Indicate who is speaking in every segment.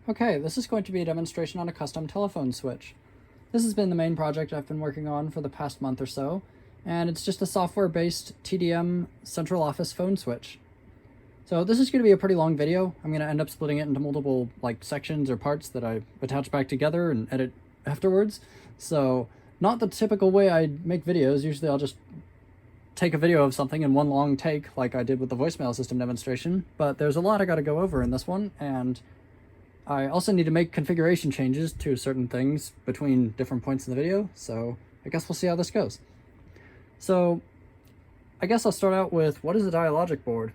Speaker 1: Okay, this is going to be a demonstration on a custom telephone switch. This has been the main project I've been working on for the past month or so, and it's just a software-based TDM central office phone switch. So this is going to be a pretty long video. I'm going to end up splitting it into multiple sections or parts that I attach back together and edit afterwards. So not the typical way I make videos. Usually I'll just take a video of something in one long take like I did with the voicemail system demonstration, but there's a lot I got to go over in this one, and I also need to make configuration changes to certain things between different points in the video, so I guess we'll see how this goes. So I guess I'll start out with, what is a Dialogic board?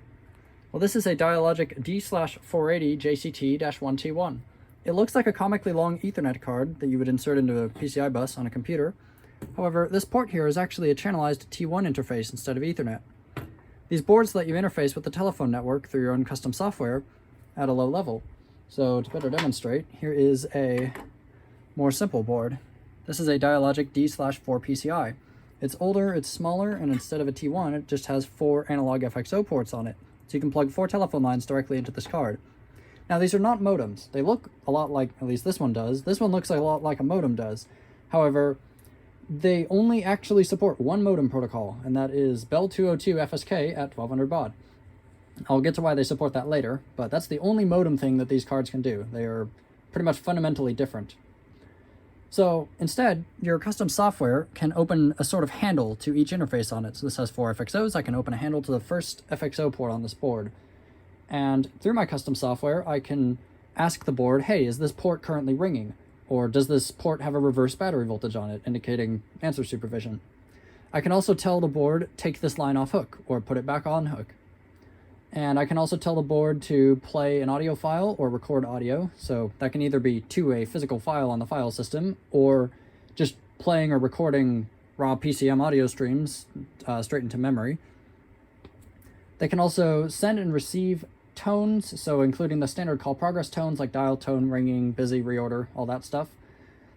Speaker 1: Well, this is a Dialogic D/480 JCT T1 T1. It looks like a comically long Ethernet card that you would insert into a PCI bus on a computer. However, this port here is actually a channelized T1 interface instead of Ethernet. These boards let you interface with the telephone network through your own custom software at a low level. So to better demonstrate, here is a more simple board. This is a Dialogic D/4 PCI. It's older, it's smaller, and instead of a T1, it just has 4 analog FXO ports on it. So you can plug 4 telephone lines directly into this card. Now these are not modems. They look a lot like, at least this one does. This one looks a lot like a modem does. However, they only actually support one modem protocol, and that is Bell 202 FSK at 1200 baud. I'll get to why they support that later, but that's the only modem thing that these cards can do. They are pretty much fundamentally different. So instead, your custom software can open a sort of handle to each interface on it. So this has 4 FXOs. I can open a handle to the first FXO port on this board. And through my custom software, I can ask the board, hey, is this port currently ringing? Or does this port have a reverse battery voltage on it, indicating answer supervision? I can also tell the board, take this line off hook, or put it back on hook. And I can also tell the board to play an audio file or record audio. So that can either be to a physical file on the file system, or just playing or recording raw PCM audio streams straight into memory. They can also send and receive tones, so including the standard call progress tones like dial tone, ringing, busy, reorder, all that stuff.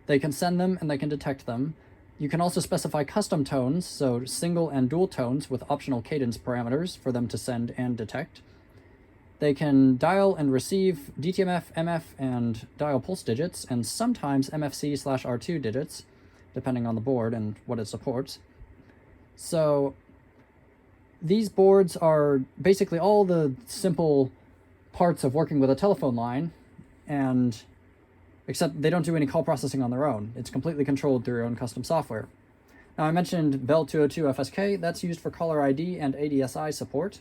Speaker 1: They can send them and they can detect them. You can also specify custom tones, so single and dual tones with optional cadence parameters for them to send and detect. They can dial and receive DTMF, MF, and dial pulse digits, and sometimes MFC/R2 digits, depending on the board and what it supports. So these boards are basically all the simple parts of working with a telephone line, and except they don't do any call processing on their own. It's completely controlled through your own custom software. Now, I mentioned Bell 202 FSK. That's used for caller ID and ADSI support.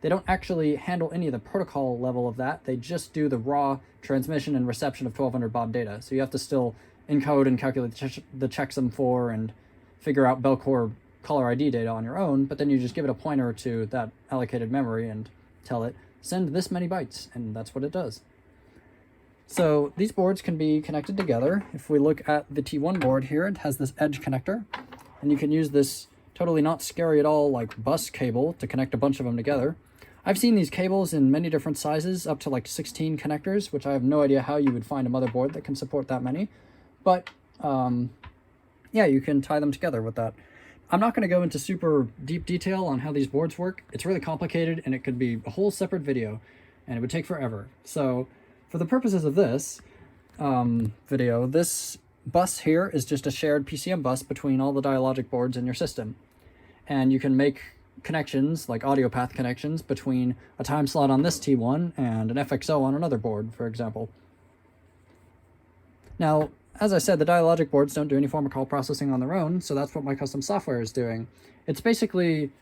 Speaker 1: They don't actually handle any of the protocol level of that. They just do the raw transmission and reception of 1200 baud data. So you have to still encode and calculate the checksum for and figure out Bell Core caller ID data on your own, but then you just give it a pointer to that allocated memory and tell it, send this many bytes, and that's what it does. So these boards can be connected together. If we look at the T1 board here, it has this edge connector, and you can use this totally not scary at all bus cable to connect a bunch of them together. I've seen these cables in many different sizes, up to 16 connectors, which I have no idea how you would find a motherboard that can support that many. But yeah, you can tie them together with that. I'm not going to go into super deep detail on how these boards work. It's really complicated, and it could be a whole separate video, and it would take forever. So for the purposes of this video, this bus here is just a shared PCM bus between all the Dialogic boards in your system. And you can make connections, like audio path connections, between a time slot on this T1 and an FXO on another board, for example. Now, as I said, the Dialogic boards don't do any form of call processing on their own, so that's what my custom software is doing. It's basically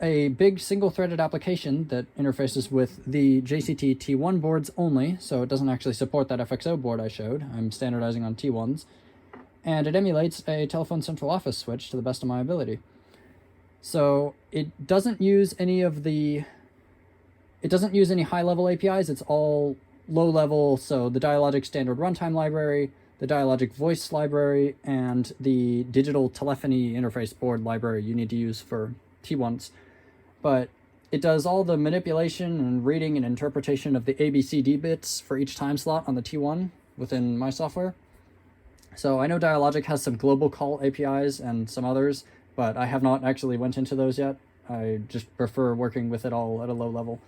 Speaker 1: a big single-threaded application that interfaces with the JCT T1 boards only, so it doesn't actually support that FXO board I showed. I'm standardizing on T1s. And it emulates a telephone central office switch to the best of my ability. So it doesn't use any high-level APIs. It's all low-level, so the Dialogic standard runtime library, the Dialogic voice library, and the digital telephony interface board library you need to use for T1s. But it does all the manipulation and reading and interpretation of the ABCD bits for each time slot on the T1 within my software. So I know Dialogic has some global call APIs and some others, but I have not actually went into those yet. I just prefer working with it all at a low level.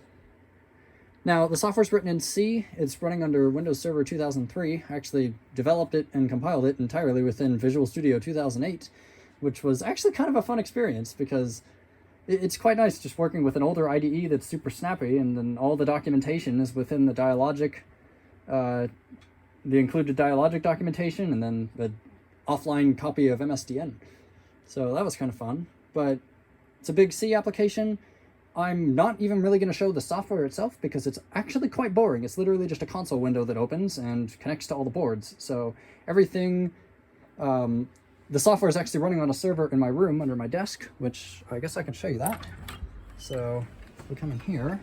Speaker 1: Now, the software's written in C. It's running under Windows Server 2003. I actually developed it and compiled it entirely within Visual Studio 2008, which was actually kind of a fun experience because it's quite nice just working with an older IDE that's super snappy, and then all the documentation is within the Dialogic, the included Dialogic documentation, and then the offline copy of MSDN. So that was kind of fun, but it's a big C application. I'm not even really going to show the software itself because it's actually quite boring. It's literally just a console window that opens and connects to all the boards. So everything, the software is actually running on a server in my room under my desk, which I guess I can show you that. So we come in here.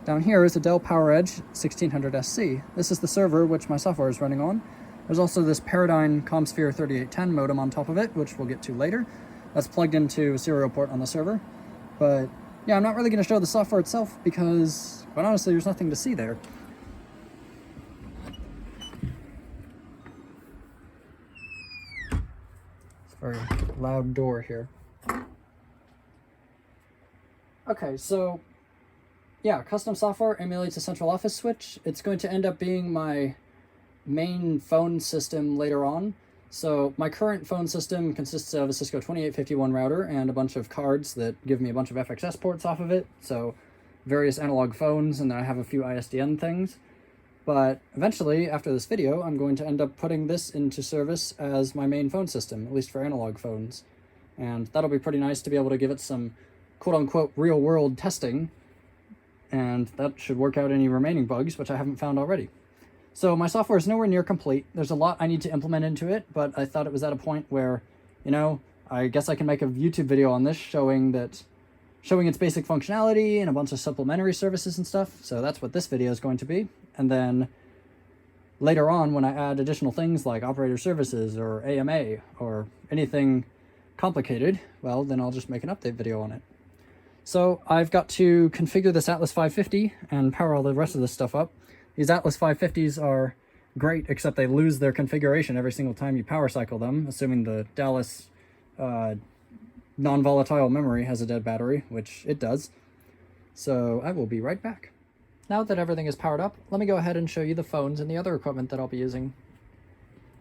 Speaker 1: Down here is a Dell PowerEdge 1600 SC. This is the server which my software is running on. There's also this Paradigm ComSphere 3810 modem on top of it, which we'll get to later. That's plugged into a serial port on the server. But yeah, I'm not really going to show the software itself because, quite honestly, there's nothing to see there. It's a very loud door here. Okay, so yeah, custom software emulates a central office switch. It's going to end up being my main phone system later on. So my current phone system consists of a Cisco 2851 router and a bunch of cards that give me a bunch of FXS ports off of it. So various analog phones, and then I have a few ISDN things. But eventually, after this video, I'm going to end up putting this into service as my main phone system, at least for analog phones. And that'll be pretty nice to be able to give it some quote-unquote real-world testing, and that should work out any remaining bugs, which I haven't found already. So my software is nowhere near complete. There's a lot I need to implement into it, but I thought it was at a point where, you know, I guess I can make a YouTube video on this showing its basic functionality and a bunch of supplementary services and stuff. So that's what this video is going to be. And then later on, when I add additional things like operator services or AMA or anything complicated, well, then I'll just make an update video on it. So I've got to configure this Atlas 550 and power all the rest of this stuff up. These Atlas 550s are great, except they lose their configuration every single time you power cycle them, assuming the Dallas non-volatile memory has a dead battery, which it does. So I will be right back. Now that everything is powered up, let me go ahead and show you the phones and the other equipment that I'll be using.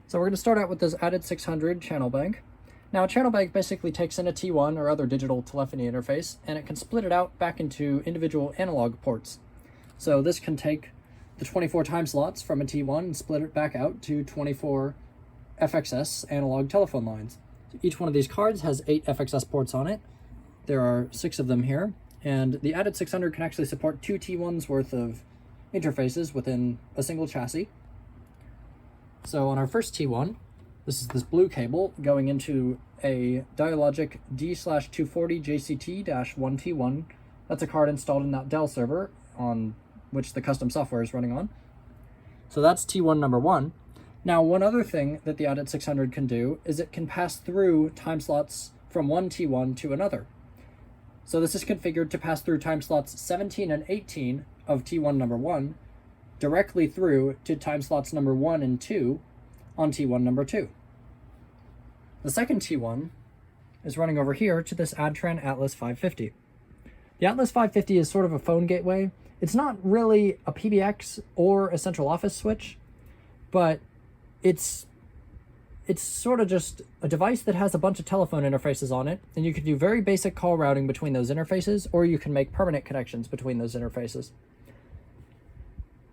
Speaker 1: So we're going to start out with this added 600 channel bank. Now a channel bank basically takes in a T1 or other digital telephony interface, and it can split it out back into individual analog ports. So this can take the 24 time slots from a T1 and split it back out to 24 FXS analog telephone lines. Each one of these cards has 8 FXS ports on it. There are 6 of them here, and the added 600 can actually support 2 T1s worth of interfaces within a single chassis. So on our first T1, this is this blue cable going into a Dialogic D/240 JCT T1. That's a card installed in that Dell server on which the custom software is running on. So that's T1 number 1. Now, one other thing that the added 600 can do is it can pass through time slots from one T1 to another. So this is configured to pass through time slots 17 and 18 of T1 number 1 directly through to time slots number 1 and 2 on T1 number 2. The second T1 is running over here to this Adtran Atlas 550. The Atlas 550 is sort of a phone gateway. It's not really a PBX or a central office switch, but it's sort of just a device that has a bunch of telephone interfaces on it, and you can do very basic call routing between those interfaces, or you can make permanent connections between those interfaces.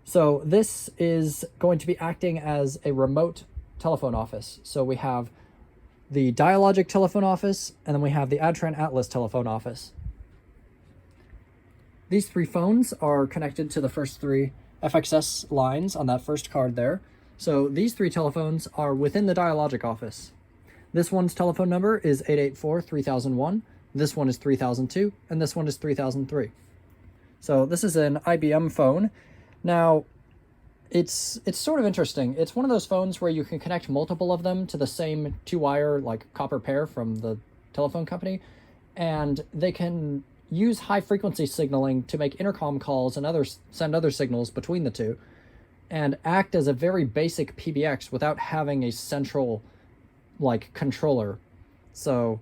Speaker 1: So this is going to be acting as a remote telephone office. So we have the Dialogic telephone office, and then we have the Adtran Atlas telephone office. These 3 phones are connected to the first 3 FXS lines on that first card there. So these 3 telephones are within the Dialogic office. This one's telephone number is 884-3001, this one is 3002, and this one is 3003. So this is an IBM phone. Now, it's sort of interesting. It's one of those phones where you can connect multiple of them to the same 2-wire, like copper pair from the telephone company, and they can use high-frequency signaling to make intercom calls and send other signals between the two, and act as a very basic PBX without having a central, controller. So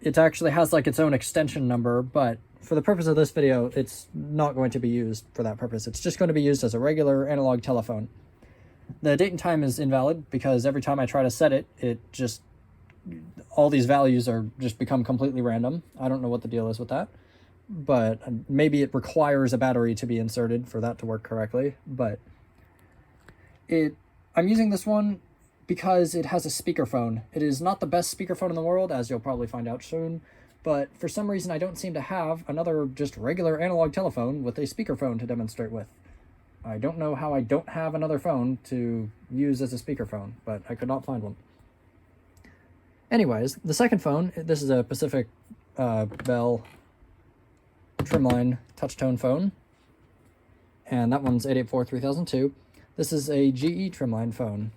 Speaker 1: it actually has, its own extension number, but for the purpose of this video, it's not going to be used for that purpose. It's just going to be used as a regular analog telephone. The date and time is invalid because every time I try to set it, all these values are just become completely random. I don't know what the deal is with that, but maybe it requires a battery to be inserted for that to work correctly. But I'm using this one because it has a speakerphone. It is not the best speakerphone in the world, as you'll probably find out soon, but for some reason I don't seem to have another just regular analog telephone with a speakerphone to demonstrate with. I don't know how I don't have another phone to use as a speakerphone, but I could not find one. Anyways, the second phone, this is a Pacific Bell trimline touchtone phone, and that one's 884-3002. This is a GE trimline phone,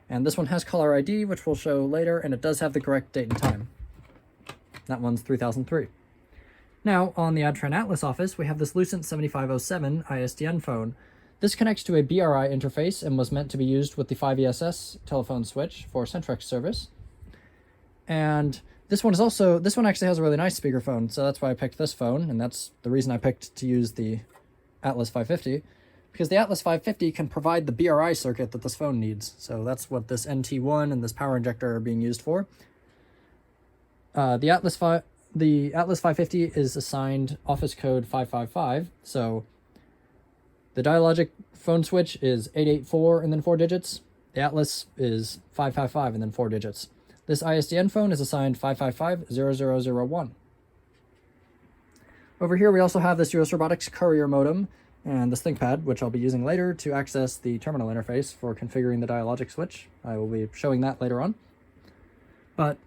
Speaker 1: and this one has caller ID, which we'll show later, and it does have the correct date and time. That one's 3003. Now, on the Adtran Atlas office, we have this Lucent 7507 ISDN phone. This connects to a BRI interface and was meant to be used with the 5ESS telephone switch for Centrex service. And this one actually has a really nice speakerphone, so that's why I picked this phone, and that's the reason I picked to use the Atlas 550, because the Atlas 550 can provide the BRI circuit that this phone needs. So that's what this NT1 and this power injector are being used for. The Atlas 550 is assigned office code 555, so the Dialogic phone switch is 884 and then 4 digits. The Atlas is 555 and then 4 digits. This ISDN phone is assigned 555-0001. Over here we also have this US Robotics Courier modem and this ThinkPad, which I'll be using later to access the terminal interface for configuring the Dialogic switch. I will be showing that later on. But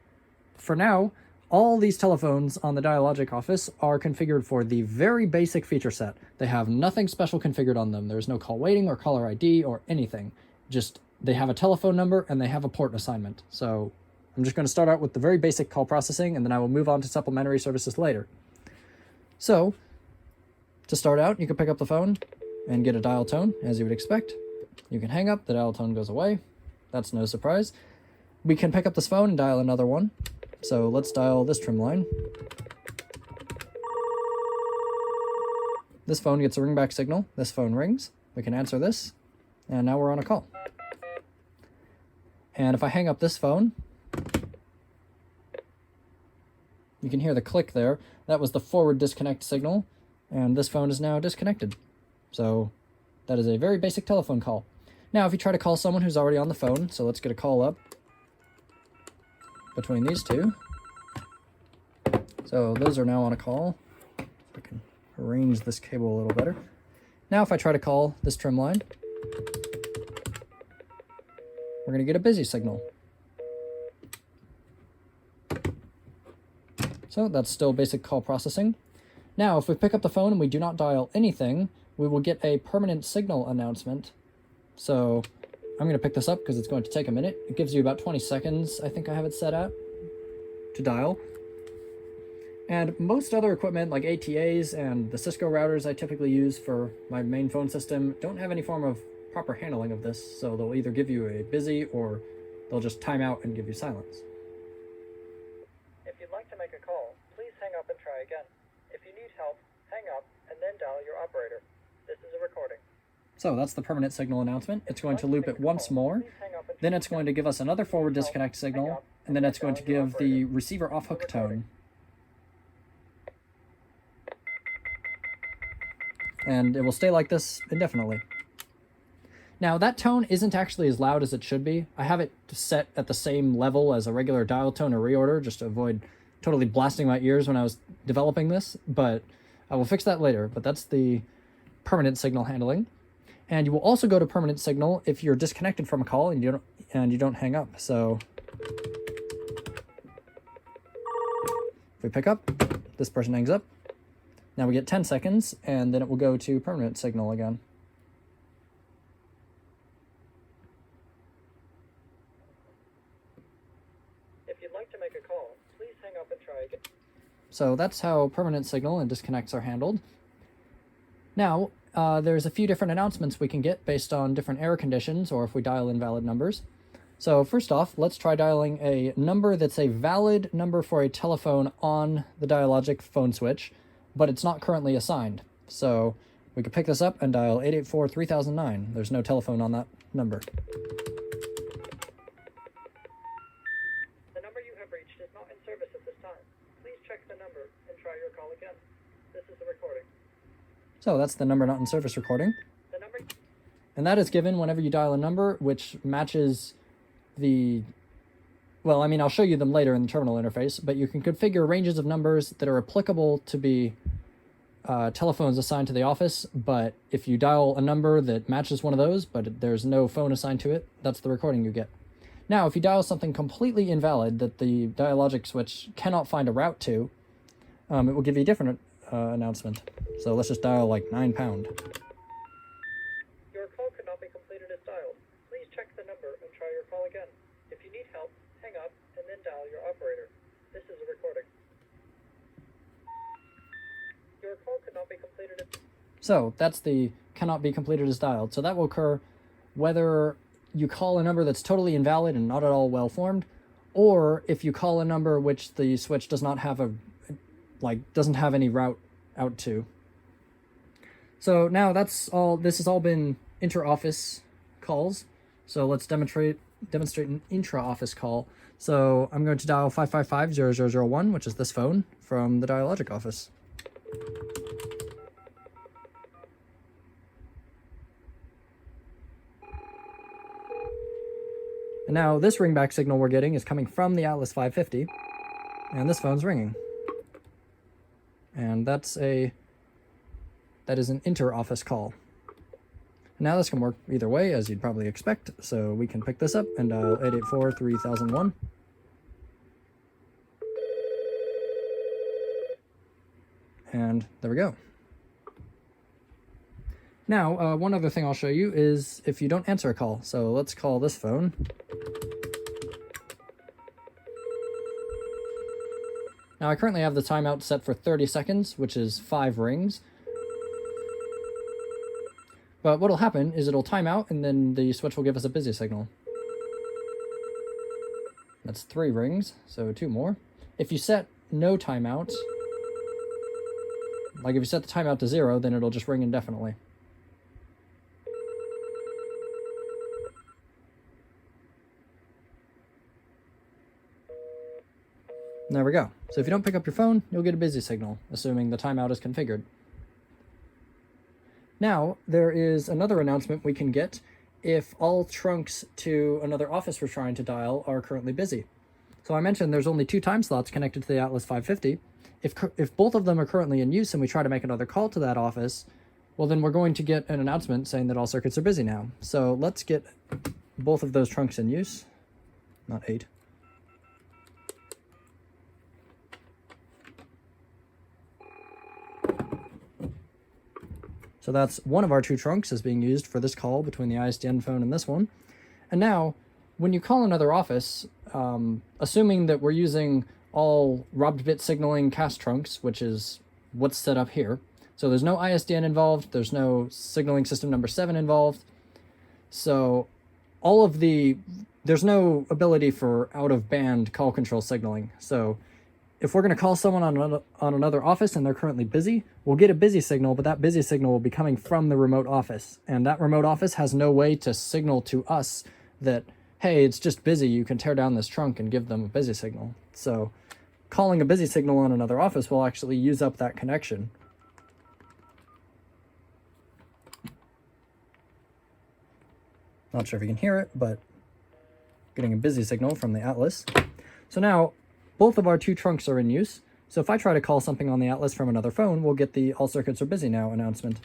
Speaker 1: for now, all these telephones on the Dialogic office are configured for the very basic feature set. They have nothing special configured on them. There's no call waiting or caller ID or anything. Just they have a telephone number and they have a port assignment. So I'm just going to start out with the very basic call processing, and then I will move on to supplementary services later. So to start out, you can pick up the phone and get a dial tone, as you would expect. You can hang up, the dial tone goes away. That's no surprise. We can pick up this phone and dial another one. So let's dial this trim line. This phone gets a ringback signal. This phone rings. We can answer this. And now we're on a call. And if I hang up this phone, you can hear the click there. That was the forward disconnect signal. And this phone is now disconnected. So that is a very basic telephone call. Now, if you try to call someone who's already on the phone, so let's get a call up between these two. So those are now on a call. If I can arrange this cable a little better. Now if I try to call this trim line, we're going to get a busy signal. So that's still basic call processing. Now if we pick up the phone and we do not dial anything, we will get a permanent signal announcement. So I'm going to pick this up because it's going to take a minute. It gives you about 20 seconds, I think I have it set at, to dial. And most other equipment like ATAs and the Cisco routers I typically use for my main phone system don't have any form of proper handling of this, so they'll either give you a busy or they'll just time out and give you silence.
Speaker 2: If you'd like to make a call, please hang up and try again. If you need help, hang up and then dial your operator. This is a recording.
Speaker 1: So that's the permanent signal announcement. It's going to loop it once more, then it's going to give us another forward disconnect signal, and then it's going to give the receiver off-hook tone. And it will stay like this indefinitely. Now that tone isn't actually as loud as it should be. I have it set at the same level as a regular dial tone or reorder just to avoid totally blasting my ears when I was developing this, but I will fix that later. But that's the permanent signal handling. And you will also go to permanent signal if you're disconnected from a call and you don't hang up. So if we pick up, this person hangs up. Now we get 10 seconds, and then it will go to permanent signal again.
Speaker 2: If you'd like to make a call, please hang up and try again.
Speaker 1: So that's how permanent signal and disconnects are handled. Now, there's a few different announcements we can get based on different error conditions or if we dial invalid numbers. So first off, let's try dialing a number that's a valid number for a telephone on the Dialogic phone switch, but it's not currently assigned. So we could pick this up and dial 884-3009. There's no telephone on that number.
Speaker 2: The number you have reached is not in service at this time. Please check the number and try your call again. This is a recording.
Speaker 1: So that's the number not in service recording.
Speaker 2: The number...
Speaker 1: And that is given whenever you dial a number which matches the... Well, I mean, I'll show you them later in the terminal interface, but you can configure ranges of numbers that are applicable to be telephones assigned to the office, but if you dial a number that matches one of those, but there's no phone assigned to it, that's the recording you get. Now, if you dial something completely invalid that the Dialogic switch cannot find a route to, it will give you a different announcement. So let's just dial like £9.
Speaker 2: Your call could not be completed as dialed. Please check the number and try your call again. If you need help, hang up and then dial your operator. This is a recording. Your call could not be completed as...
Speaker 1: So that's the cannot be completed as dialed. So that will occur whether you call a number that's totally invalid and not at all well formed, or if you call a number which the switch does not have doesn't have any route out to. So now that's all. This has all been inter-office calls. So let's demonstrate an intra-office call. So I'm going to dial 555-0001, which is this phone from the Dialogic office. And now this ringback signal we're getting is coming from the Atlas 550, and this phone's ringing. And that is an inter-office call. Now this can work either way, as you'd probably expect, so we can pick this up and dial 884-3001. And there we go. Now, one other thing I'll show you is if you don't answer a call. So let's call this phone. Now I currently have the timeout set for 30 seconds, which is 5 rings. But what'll happen is it'll time out and then the switch will give us a busy signal. That's 3 rings, so 2 more. If you set no timeout, like if you set the timeout to 0, then it'll just ring indefinitely. There we go. So if you don't pick up your phone, you'll get a busy signal, assuming the timeout is configured. Now, there is another announcement we can get if all trunks to another office we're trying to dial are currently busy. So I mentioned there's only 2 time slots connected to the Atlas 550. If both of them are currently in use and we try to make another call to that office, well then we're going to get an announcement saying that all circuits are busy now. So let's get both of those trunks in use. Not 8. So that's one of our 2 trunks is being used for this call between the ISDN phone and this one. And now, when you call another office, assuming that we're using all robbed bit signaling cast trunks, which is what's set up here. So there's no ISDN involved, there's no signaling system number 7 involved. So there's no ability for out-of-band call control signaling. So if we're going to call someone on another office and they're currently busy, we'll get a busy signal, but that busy signal will be coming from the remote office. And that remote office has no way to signal to us that, hey, it's just busy, you can tear down this trunk and give them a busy signal. So calling a busy signal on another office will actually use up that connection. Not sure if you can hear it, but getting a busy signal from the Atlas. So now, both of our 2 trunks are in use, so if I try to call something on the Atlas from another phone, we'll get the all circuits are busy now announcement.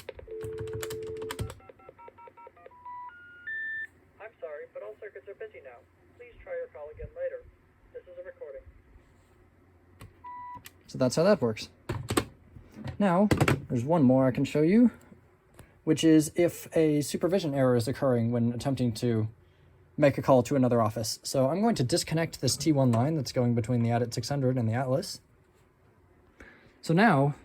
Speaker 2: I'm sorry, but all circuits are busy now. Please try your call again later. This is a recording.
Speaker 1: So that's how that works. Now, there's one more I can show you, which is if a supervision error is occurring when attempting to make a call to another office. So I'm going to disconnect this T1 line that's going between the ADIT 600 and the Atlas. So now,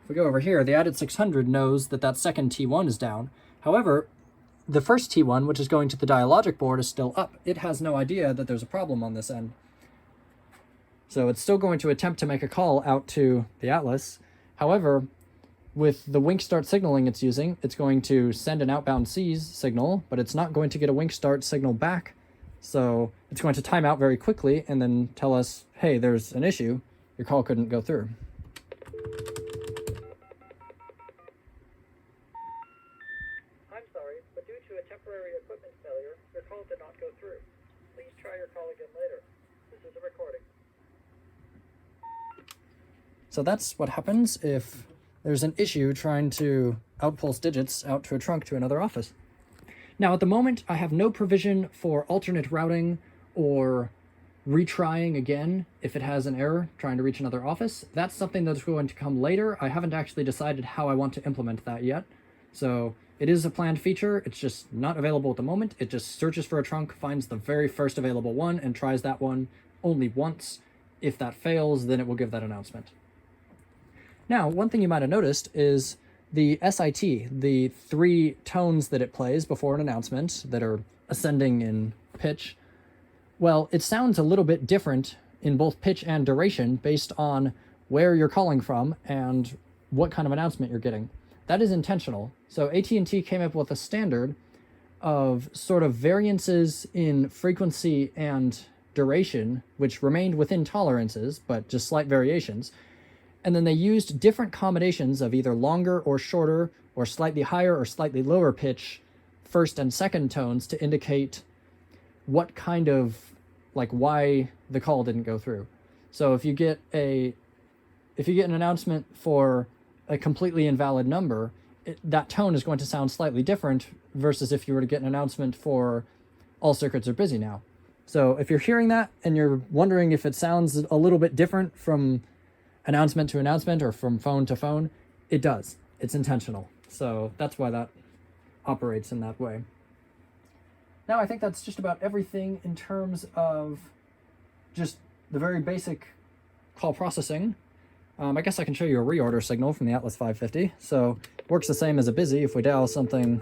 Speaker 1: if we go over here, the ADIT 600 knows that that second T1 is down. However, the first T1, which is going to the Dialogic board, is still up. It has no idea that there's a problem on this end. So it's still going to attempt to make a call out to the Atlas. However, with the wink start signaling it's using, it's going to send an outbound seize signal, but it's not going to get a wink start signal back. So it's going to time out very quickly and then tell us, hey, there's an issue. Your call couldn't go through.
Speaker 2: I'm sorry, but due to a temporary equipment failure, your call did not go through. Please try your call again later. This is a recording.
Speaker 1: So that's what happens if there's an issue trying to outpulse digits out to a trunk to another office. Now, at the moment, I have no provision for alternate routing or retrying again if it has an error trying to reach another office. That's something that's going to come later. I haven't actually decided how I want to implement that yet. So it is a planned feature. It's just not available at the moment. It just searches for a trunk, finds the very first available one, and tries that one only once. If that fails, then it will give that announcement. Now, one thing you might have noticed is the SIT, the 3 tones that it plays before an announcement that are ascending in pitch. Well, it sounds a little bit different in both pitch and duration based on where you're calling from and what kind of announcement you're getting. That is intentional. So AT&T came up with a standard of sort of variances in frequency and duration, which remained within tolerances, but just slight variations. And then they used different combinations of either longer or shorter or slightly higher or slightly lower pitch first and second tones to indicate what kind of, like, why the call didn't go through. So if you get an announcement for a completely invalid number, that tone is going to sound slightly different versus if you were to get an announcement for all circuits are busy now. So if you're hearing that and you're wondering if it sounds a little bit different from announcement to announcement or from phone to phone, it does. It's intentional. So that's why that operates in that way. Now I think that's just about everything in terms of just the very basic call processing. I guess I can show you a reorder signal from the Atlas 550. So it works the same as a busy if we dial something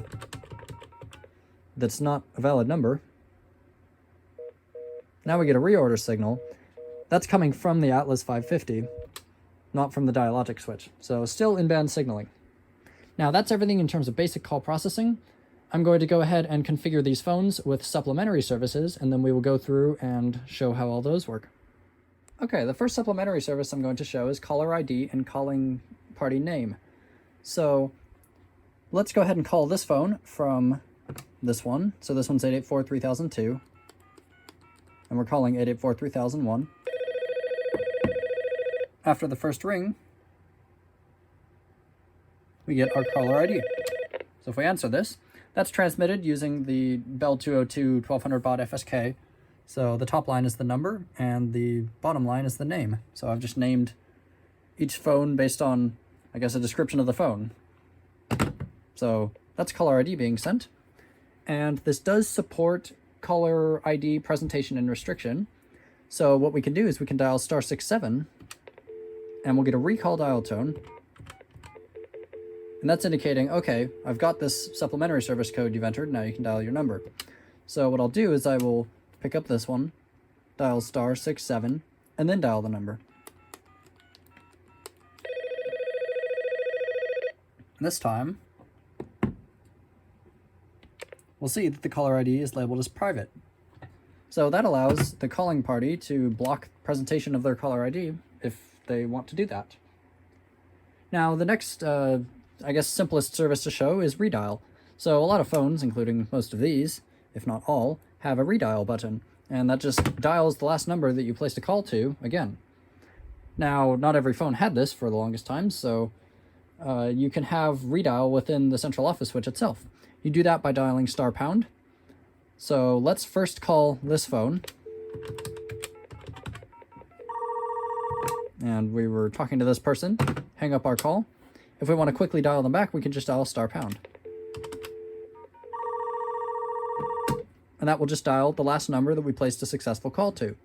Speaker 1: that's not a valid number. Now we get a reorder signal. That's coming from the Atlas 550. Not from the Dialogic switch. So still in-band signaling. Now that's everything in terms of basic call processing. I'm going to go ahead and configure these phones with supplementary services, and then we will go through and show how all those work. Okay, the first supplementary service I'm going to show is caller ID and calling party name. So let's go ahead and call this phone from this one. So this one's 884-3002. And we're calling 884-3001. After the first ring, we get our caller ID. So if we answer this, that's transmitted using the Bell 202 1200 baud FSK. So the top line is the number and the bottom line is the name. So I've just named each phone based on, I guess, a description of the phone. So that's caller ID being sent. And this does support caller ID presentation and restriction. So what we can do is we can dial *67 and we'll get a recall dial tone. And that's indicating, okay, I've got this supplementary service code you've entered, now you can dial your number. So what I'll do is I will pick up this one, dial *67, and then dial the number. And this time, we'll see that the caller ID is labeled as private. So that allows the calling party to block presentation of their caller ID if they want to do that. Now, the next, I guess, simplest service to show is redial. So a lot of phones, including most of these, if not all, have a redial button, and that just dials the last number that you placed a call to again. Now, not every phone had this for the longest time, so you can have redial within the central office switch itself. You do that by dialing *#. So let's first call this phone. And we were talking to this person, hang up our call. If we want to quickly dial them back, we can just dial *#. And that will just dial the last number that we placed a successful call to.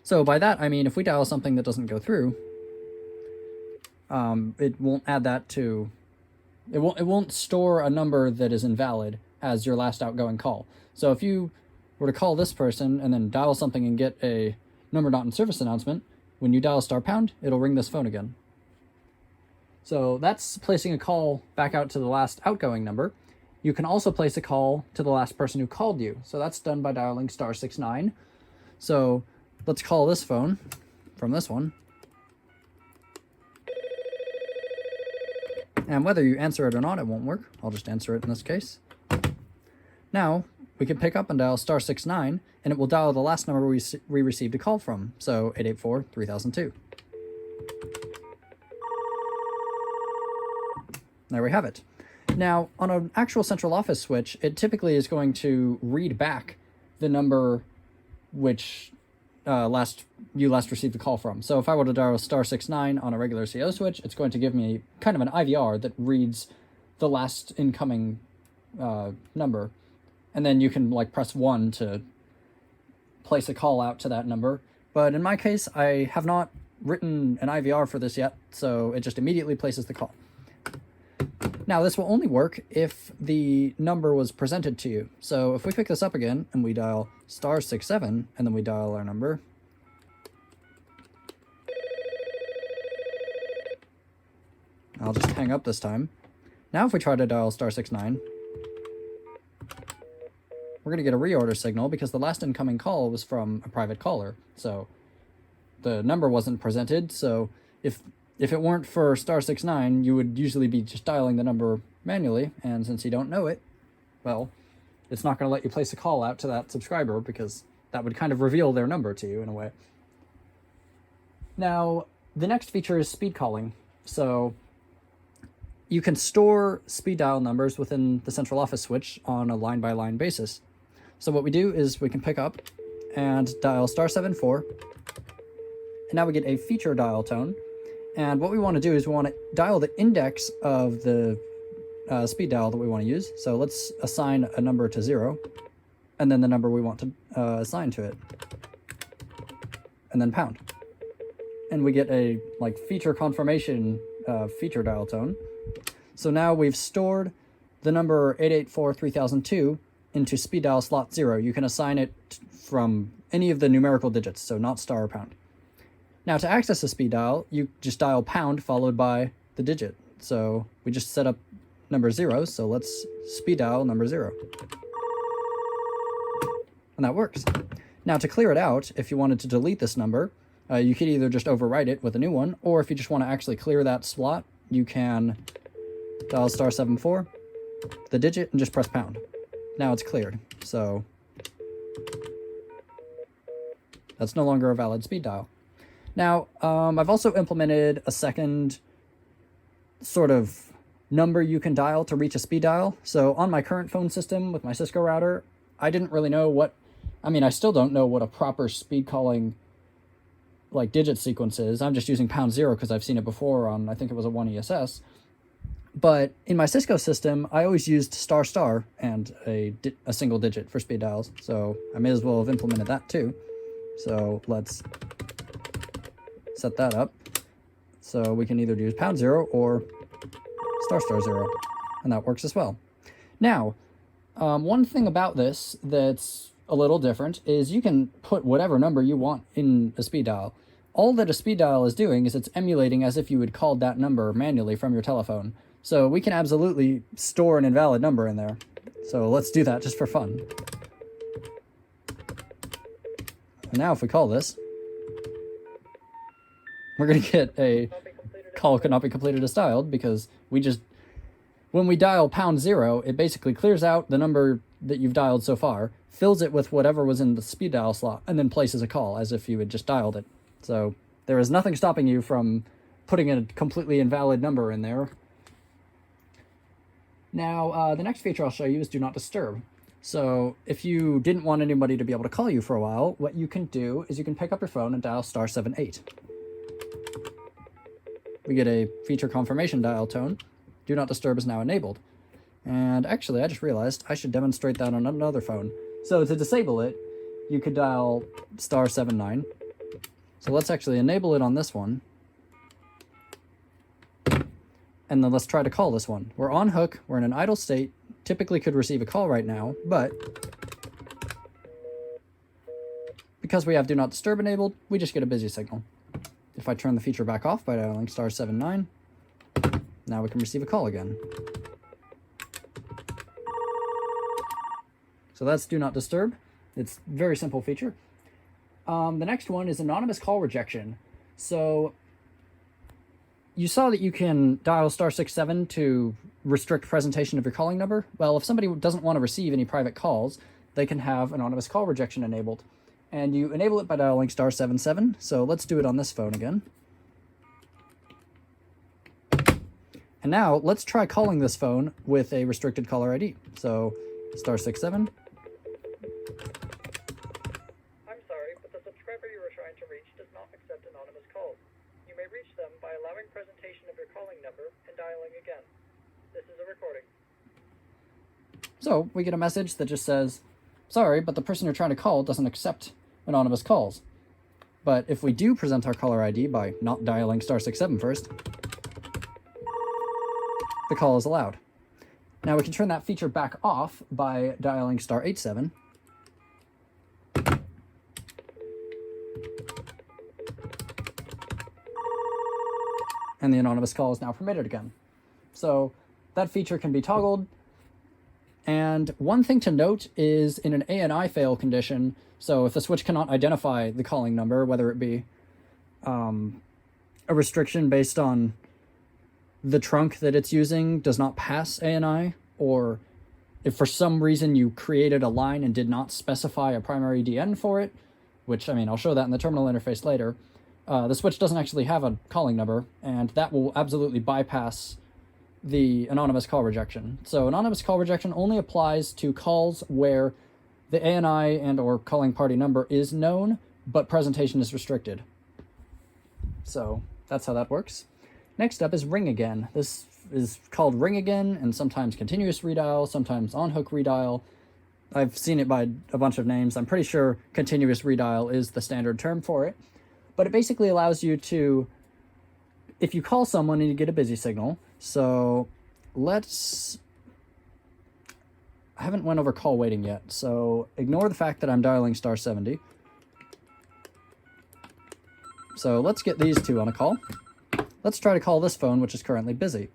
Speaker 1: So by that, I mean, if we dial something that doesn't go through, it won't add that to, it won't store a number that is invalid as your last outgoing call. So if you were to call this person and then dial something and get a number not in service announcement, when you dial *#, it'll ring this phone again. So that's placing a call back out to the last outgoing number. You can also place a call to the last person who called you. So that's done by dialing *69. So let's call this phone from this one. And whether you answer it or not, it won't work. I'll just answer it in this case. Now, we can pick up and dial *69, and it will dial the last number we received a call from, so 884-3002. There we have it. Now, on an actual central office switch, it typically is going to read back the number which you last received a call from. So if I were to dial *69 on a regular CO switch, it's going to give me kind of an IVR that reads the last incoming number. And then you can like press 1 to place a call out to that number. But in my case, I have not written an IVR for this yet, so it just immediately places the call. Now, this will only work if the number was presented to you. So if we pick this up again and we dial *67 and then we dial our number, I'll just hang up this time. Now if we try to dial *69, we're going to get a reorder signal because the last incoming call was from a private caller. So the number wasn't presented, so if it weren't for *69, you would usually be just dialing the number manually, and since you don't know it, well, it's not going to let you place a call out to that subscriber because that would kind of reveal their number to you in a way. Now, the next feature is speed calling. So you can store speed dial numbers within the central office switch on a line-by-line basis. So what we do is we can pick up and dial *74, and now we get a feature dial tone. And what we want to do is we want to dial the index of the speed dial that we want to use. So let's assign a number to 0, and then the number we want to assign to it, and then pound. And we get a feature confirmation feature dial tone. So now we've stored the number 884-3002 into speed dial slot 0. You can assign it from any of the numerical digits, so not star or pound. Now, to access a speed dial, you just dial pound followed by the digit. So we just set up number 0, so let's speed dial number 0. And that works. Now, to clear it out, if you wanted to delete this number, you could either just overwrite it with a new one, or if you just want to actually clear that slot, you can dial *74, the digit, and just press pound. Now it's cleared, so that's no longer a valid speed dial. Now, I've also implemented a second sort of number you can dial to reach a speed dial. So on my current phone system with my Cisco router, I didn't really know I still don't know what a proper speed calling digit sequence is. I'm just using #0 because I've seen it before on, I think it was a 1ESS. But in my Cisco system, I always used ** and a single digit for speed dials. So I may as well have implemented that too. So let's set that up. So we can either do #0 or **0, and that works as well. Now, one thing about this that's a little different is you can put whatever number you want in a speed dial. All that a speed dial is doing is it's emulating as if you had called that number manually from your telephone. So we can absolutely store an invalid number in there. So let's do that just for fun. And now if we call this, we're going to get a call could not be completed as dialed because when we dial #0, it basically clears out the number that you've dialed so far, fills it with whatever was in the speed dial slot, and then places a call as if you had just dialed it. So there is nothing stopping you from putting a completely invalid number in there. Now, the next feature I'll show you is Do Not Disturb. So if you didn't want anybody to be able to call you for a while, what you can do is you can pick up your phone and dial *78. We get a feature confirmation dial tone. Do Not Disturb is now enabled. And actually, I just realized I should demonstrate that on another phone. So to disable it, you could dial *79. So let's actually enable it on this one. And then let's try to call this one. We're on hook, we're in an idle state, typically could receive a call right now, but because we have Do Not Disturb enabled, we just get a busy signal. If I turn the feature back off by dialing *79, Now we can receive a call again. So that's Do Not Disturb. It's a very simple feature. The next one is anonymous call rejection. So you saw that you can dial *67 to restrict presentation of your calling number. Well, if somebody doesn't want to receive any private calls, they can have anonymous call rejection enabled. And you enable it by dialing *77. So let's do it on this phone again. And now let's try calling this phone with a restricted caller ID. So *67.
Speaker 2: I'm sorry, but the subscriber you were trying to reach does not accept anonymous calls. You may reach them by allowing presentation of your calling number and dialing again. This is a recording.
Speaker 1: So we get a message that just says, sorry, but the person you're trying to call doesn't accept anonymous calls. But if we do present our caller ID by not dialing *67 first, the call is allowed. Now we can turn that feature back off by dialing *87. And the anonymous call is now permitted again. So that feature can be toggled. And one thing to note is in an ANI fail condition, so if the switch cannot identify the calling number, whether it be a restriction based on the trunk that it's using does not pass ANI, or if for some reason you created a line and did not specify a primary DN for it, which, I mean, I'll show that in the terminal interface later, the switch doesn't actually have a calling number, and that will absolutely bypass the anonymous call rejection. So anonymous call rejection only applies to calls where the ANI and or calling party number is known, but presentation is restricted. So that's how that works. Next up is ring again. This is called ring again, and sometimes continuous redial, sometimes on-hook redial. I've seen it by a bunch of names. I'm pretty sure continuous redial is the standard term for it. But it basically allows you to, if you call someone and you get a busy signal, so I haven't went over call waiting yet, so ignore the fact that I'm dialing *70. So let's get these two on a call. Let's try to call this phone, which is currently busy.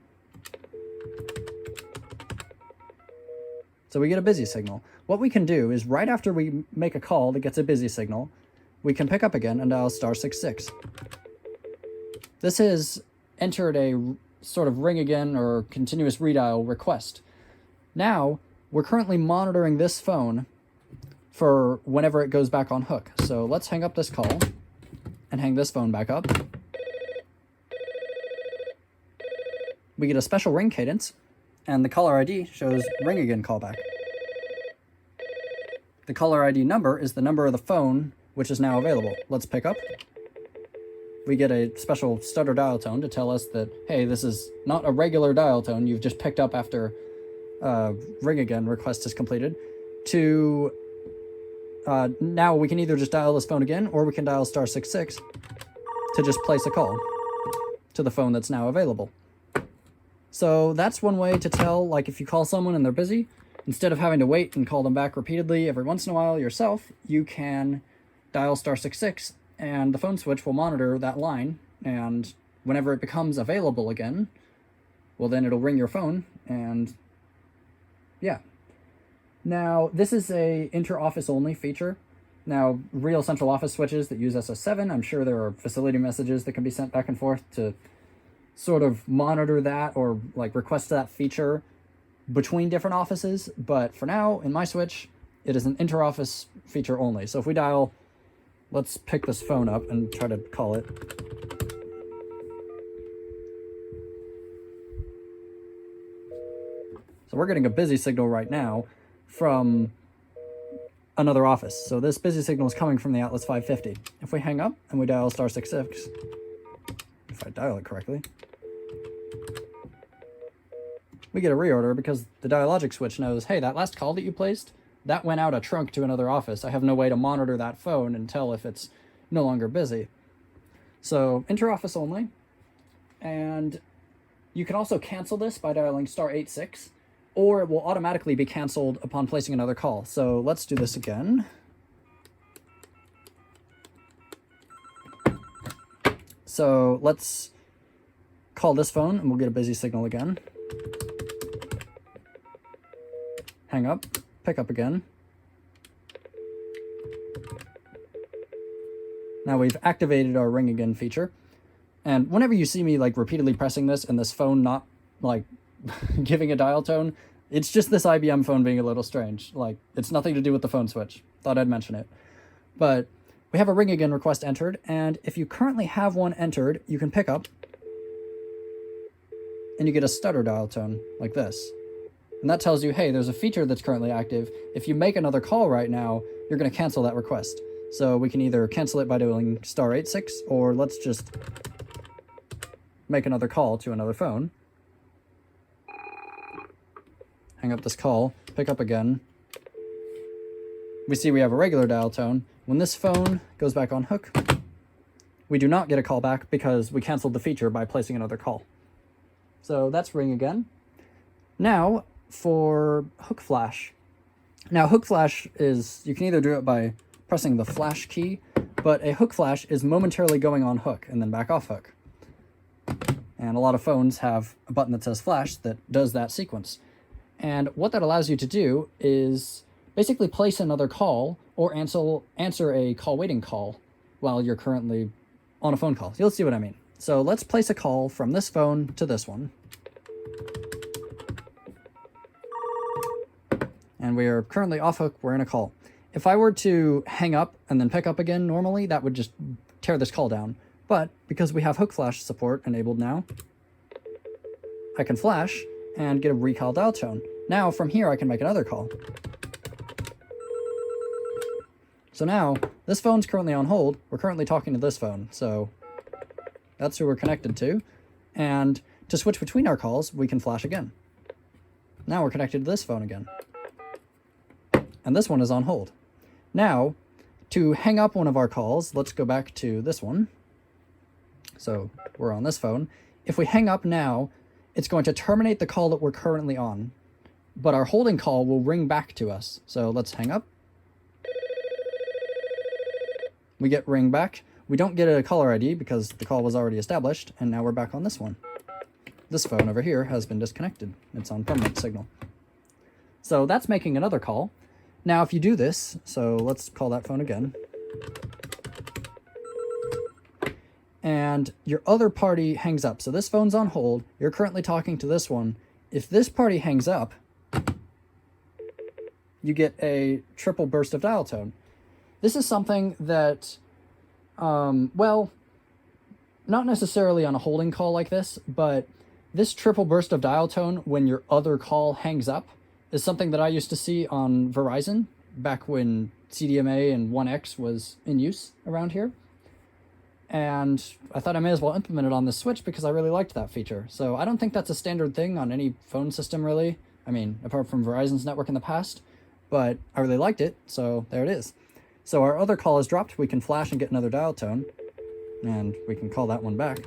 Speaker 1: So we get a busy signal. What we can do is right after we make a call that gets a busy signal, we can pick up again and dial *66. This has entered a sort of ring again or continuous redial request. Now, we're currently monitoring this phone for whenever it goes back on hook. So let's hang up this call and hang this phone back up. We get a special ring cadence, and the caller ID shows ring again callback. The caller ID number is the number of the phone which is now available. Let's pick up. We get a special stutter dial tone to tell us that, hey, this is not a regular dial tone you've just picked up after ring again request is completed. Now we can either just dial this phone again, or we can dial *66 to just place a call to the phone that's now available. So that's one way to tell, like if you call someone and they're busy, instead of having to wait and call them back repeatedly every once in a while yourself, you can dial *66 and the phone switch will monitor that line, and whenever it becomes available again, well then it'll ring your phone, and yeah. Now, this is a inter-office only feature. Now, real central office switches that use SS7, I'm sure there are facility messages that can be sent back and forth to sort of monitor that or like request that feature between different offices, but for now, in my switch, it is an inter-office feature only. So if we dial, let's pick this phone up and try to call it. So we're getting a busy signal right now from another office. So this busy signal is coming from the outlets 550. If we hang up and we dial *66, if I dial it correctly, we get a reorder because the Dialogic switch knows, hey, that last call that you placed, that went out a trunk to another office. I have no way to monitor that phone and tell if it's no longer busy. So inter-office only. And you can also cancel this by dialing *86, or it will automatically be canceled upon placing another call. So let's do this again. So let's call this phone and we'll get a busy signal again. Hang up, pick up again. Now we've activated our ring again feature. And whenever you see me like repeatedly pressing this and this phone not like giving a dial tone, it's just this IBM phone being a little strange. Like, it's nothing to do with the phone switch. Thought I'd mention it. But we have a ring again request entered, and if you currently have one entered, you can pick up and you get a stutter dial tone like this. And that tells you, hey, there's a feature that's currently active. If you make another call right now, you're going to cancel that request. So we can either cancel it by doing *86, or let's just make another call to another phone. Hang up this call, pick up again. We see we have a regular dial tone. When this phone goes back on hook, we do not get a call back because we canceled the feature by placing another call. So that's ring again. Now for Hookflash. Now Hookflash is, you can either do it by pressing the flash key, but a Hookflash is momentarily going on hook and then back off hook. And a lot of phones have a button that says flash that does that sequence. And what that allows you to do is basically place another call or answer a call waiting call while you're currently on a phone call. You'll see what I mean. So let's place a call from this phone to this one. And we are currently off hook, we're in a call. If I were to hang up and then pick up again normally, that would just tear this call down. But because we have Hookflash support enabled now, I can flash and get a recall dial tone. Now from here I can make another call. So now this phone's currently on hold. We're currently talking to this phone, so that's who we're connected to. And to switch between our calls, we can flash again. Now we're connected to this phone again. And this one is on hold. Now, to hang up one of our calls, let's go back to this one. So we're on this phone. If we hang up now, it's going to terminate the call that we're currently on, but our holding call will ring back to us. So let's hang up. We get ring back. We don't get a caller ID because the call was already established, and now we're back on this one. This phone over here has been disconnected. It's on permanent signal. So that's making another call. Now if you do this, so let's call that phone again. And your other party hangs up. So this phone's on hold. You're currently talking to this one. If this party hangs up, you get a triple burst of dial tone. This is something that, well, not necessarily on a holding call like this, but this triple burst of dial tone when your other call hangs up is something that I used to see on Verizon back when CDMA and 1X was in use around here. And I thought I may as well implement it on this switch because I really liked that feature. So I don't think that's a standard thing on any phone system really. I mean, apart from Verizon's network in the past, but I really liked it, so there it is. So our other call is dropped, we can flash and get another dial tone, and we can call that one back.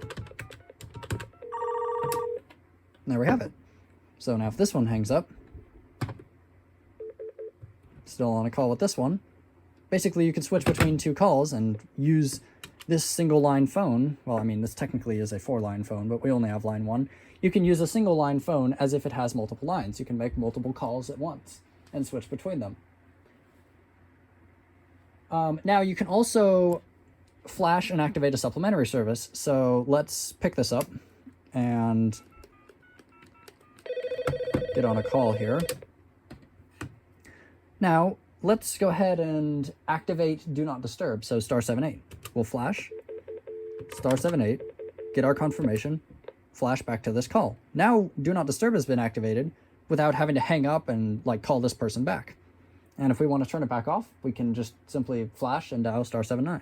Speaker 1: And there we have it. So now if this one hangs up, still on a call with this one, basically you can switch between two calls and use this single line phone. Well, I mean, this technically is a 4-line phone, but we only have line 1. You can use a single line phone as if it has multiple lines. You can make multiple calls at once and switch between them. Now you can also flash and activate a supplementary service. So let's pick this up and get on a call here. Now let's go ahead and activate Do Not Disturb. So *78. We'll flash, *78, get our confirmation, flash back to this call. Now Do Not Disturb has been activated without having to hang up and like call this person back. And if we want to turn it back off, we can just simply flash and dial *79.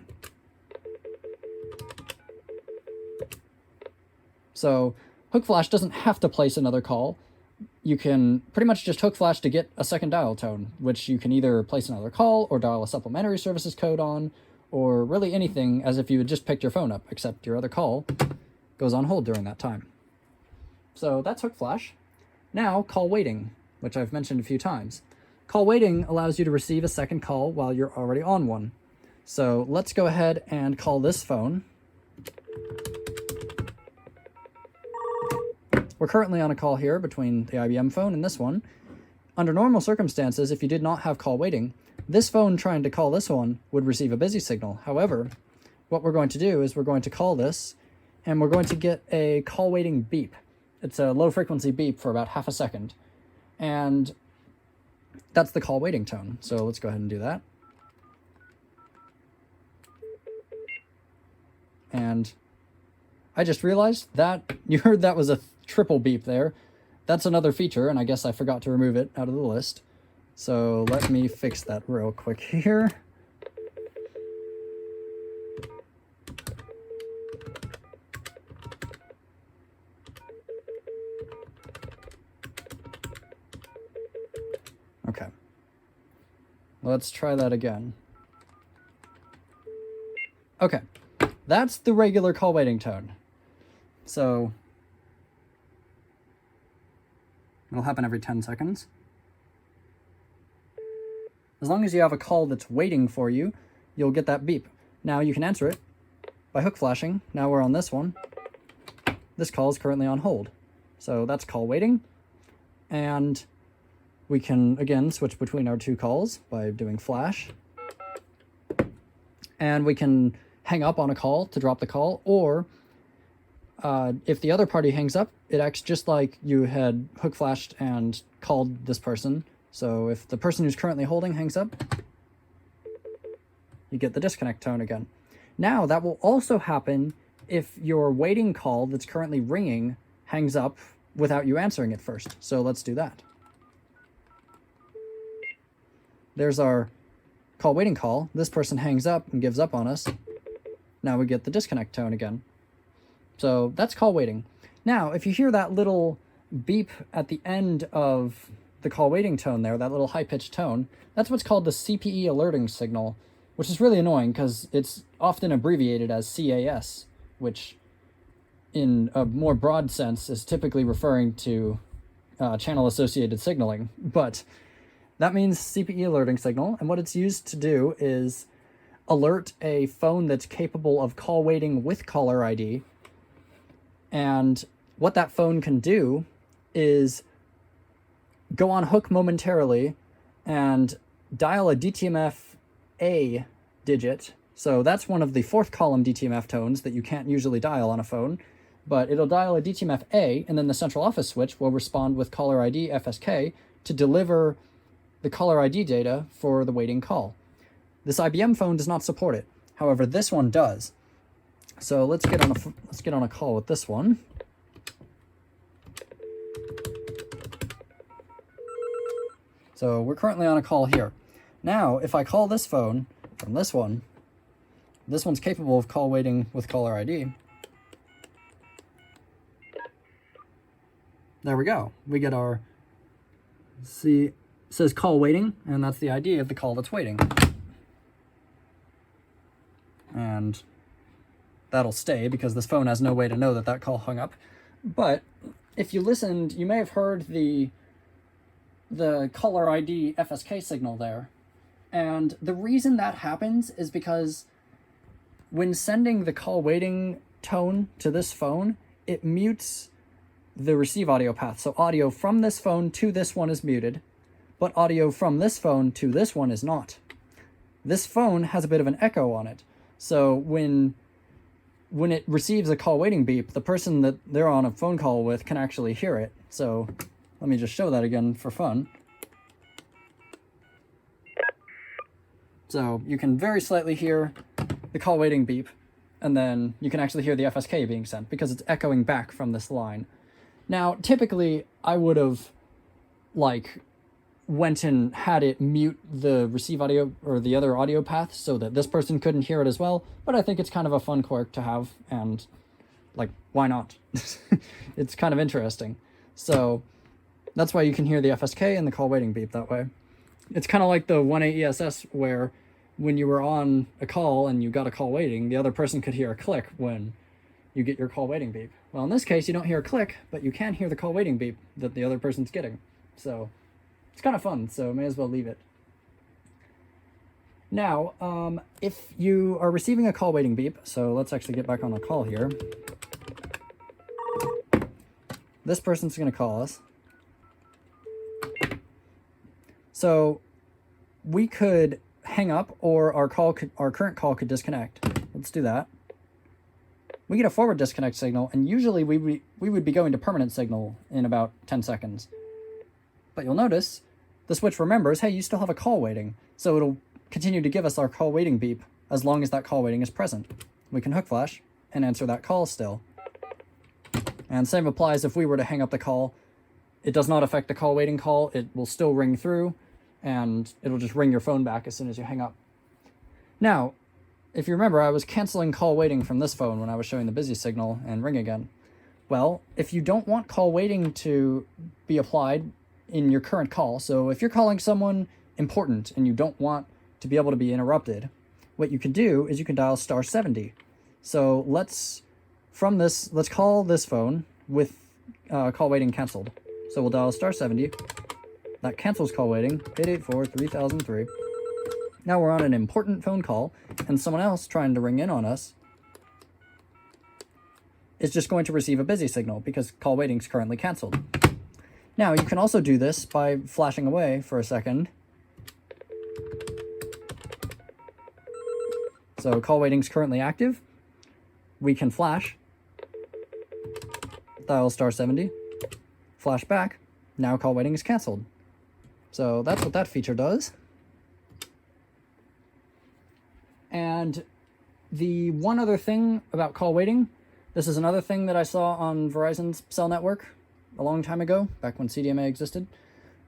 Speaker 1: So Hookflash doesn't have to place another call. You can pretty much just Hookflash to get a second dial tone, which you can either place another call or dial a supplementary services code on, or really anything as if you had just picked your phone up, except your other call goes on hold during that time. So that's Hookflash. Now call waiting, which I've mentioned a few times. Call waiting allows you to receive a second call while you're already on one. So let's go ahead and call this phone. we're currently on a call here between the IBM phone and this one. Under normal circumstances, if you did not have call waiting, this phone trying to call this one would receive a busy signal. However, what we're going to do is we're going to call this, and we're going to get a call waiting beep. It's a low frequency beep for about half a second. And that's the call waiting tone. So let's go ahead and do that. And I just realized that you heard that was a triple beep there. That's another feature, and I guess I forgot to remove it out of the list. So let me fix that real quick here. Okay. Let's try that again. Okay. That's the regular call waiting tone. So it'll happen every 10 seconds. As long as you have a call that's waiting for you, you'll get that beep. Now you can answer it by hook flashing. Now we're on this one. This call is currently on hold. So that's call waiting. And we can, again, switch between our two calls by doing flash. And we can hang up on a call to drop the call, or if the other party hangs up, it acts just like you had hook flashed and called this person. So if the person who's currently holding hangs up, you get the disconnect tone again. Now that will also happen if your waiting call that's currently ringing hangs up without you answering it first. So let's do that. There's our call waiting call. This person hangs up and gives up on us. Now we get the disconnect tone again. So that's call waiting. Now, if you hear that little beep at the end of the call waiting tone there, that little high-pitched tone, that's what's called the CPE alerting signal, which is really annoying because it's often abbreviated as CAS, which in a more broad sense is typically referring to channel-associated signaling. But that means CPE alerting signal, and what it's used to do is alert a phone that's capable of call waiting with caller ID. And what that phone can do is go on hook momentarily and dial a DTMF A digit. So that's one of the fourth column DTMF tones that you can't usually dial on a phone, but it'll dial a DTMF A, and then the central office switch will respond with caller ID FSK to deliver the caller ID data for the waiting call. This IBM phone does not support it. However, this one does. So let's get on a call with this one. So we're currently on a call here. Now, if I call this phone from this one's capable of call waiting with caller ID. There we go. We get our, see, it says call waiting, and that's the ID of the call that's waiting. And that'll stay because this phone has no way to know that that call hung up. But if you listened, you may have heard the caller ID FSK signal there. And the reason that happens is because when sending the call waiting tone to this phone, it mutes the receive audio path. So audio from this phone to this one is muted, but audio from this phone to this one is not. This phone has a bit of an echo on it. So when it receives a call waiting beep, the person that they're on a phone call with can actually hear it. So let me just show that again for fun. So you can very slightly hear the call waiting beep, and then you can actually hear the FSK being sent because it's echoing back from this line. Now, typically, I would have, went and had it mute the receive audio or the other audio path so that this person couldn't hear it as well, but I think it's kind of a fun quirk to have, and, why not? It's kind of interesting. So that's why you can hear the FSK and the call waiting beep that way. It's kind of like the 1A ESS where when you were on a call and you got a call waiting, the other person could hear a click when you get your call waiting beep. Well, in this case, you don't hear a click, but you can hear the call waiting beep that the other person's getting. So it's kind of fun, so may as well leave it. Now, if you are receiving a call waiting beep, so let's actually get back on the call here. this person's going to call us. So we could hang up, or our current call could disconnect. Let's do that. We get a forward disconnect signal, and usually we would be going to permanent signal in about 10 seconds. But you'll notice the switch remembers, hey, you still have a call waiting. So it'll continue to give us our call waiting beep as long as that call waiting is present. We can Hookflash and answer that call still. And same applies if we were to hang up the call. It does not affect the call waiting call. It will still ring through, and it'll just ring your phone back as soon as you hang up. Now, if you remember, I was canceling call waiting from this phone when I was showing the busy signal and ring again. Well, if you don't want call waiting to be applied in your current call, so if you're calling someone important and you don't want to be able to be interrupted, what you can do is you can dial *70. So let's call this phone with call waiting canceled. So we'll dial *70. That cancels call waiting, 884-3003. Now we're on an important phone call, and someone else trying to ring in on us is just going to receive a busy signal because call waiting is currently canceled. Now, you can also do this by flashing away for a second. So call waiting is currently active. We can flash, dial *70, flash back. Now call waiting is canceled. So that's what that feature does. And the one other thing about call waiting, this is another thing that I saw on Verizon's cell network a long time ago, back when CDMA existed.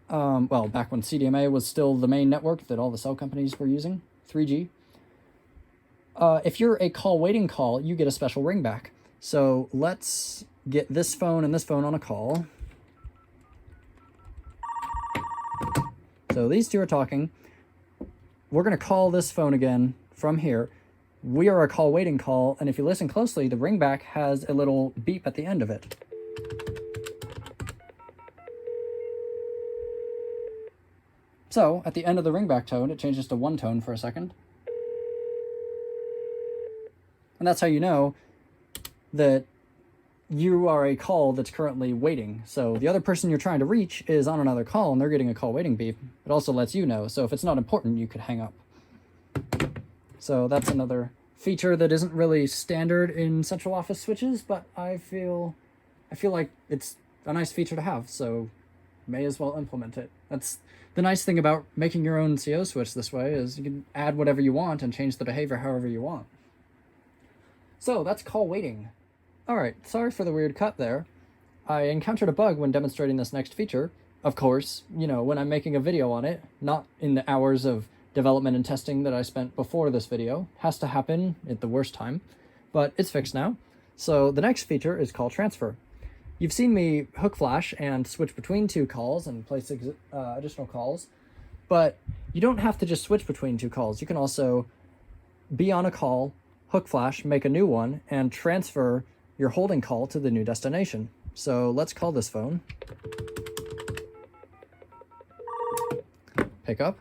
Speaker 1: Well, back when CDMA was still the main network that all the cell companies were using, 3G. If you're a call waiting call, you get a special ringback. So let's get this phone and this phone on a call. So these two are talking. We're going to call this phone again from here. We are a call waiting call, and if you listen closely, the ringback has a little beep at the end of it. So, at the end of the ringback tone, it changes to one tone for a second. And that's how you know that you are a call that's currently waiting. So the other person you're trying to reach is on another call and they're getting a call waiting beep. It also lets you know. So if it's not important, you could hang up. So that's another feature that isn't really standard in central office switches, but I feel like it's a nice feature to have, so may as well implement it. That's the nice thing about making your own CO switch this way, is you can add whatever you want and change the behavior however you want. So that's call waiting. Alright, sorry for the weird cut there. I encountered a bug when demonstrating this next feature. Of course, you know, when I'm making a video on it, not in the hours of development and testing that I spent before this video. Has to happen at the worst time, but it's fixed now. So the next feature is call transfer. You've seen me Hookflash and switch between two calls and place additional calls, but you don't have to just switch between two calls. You can also be on a call, Hookflash, make a new one, and transfer your holding call to the new destination. So let's call this phone. Pick up.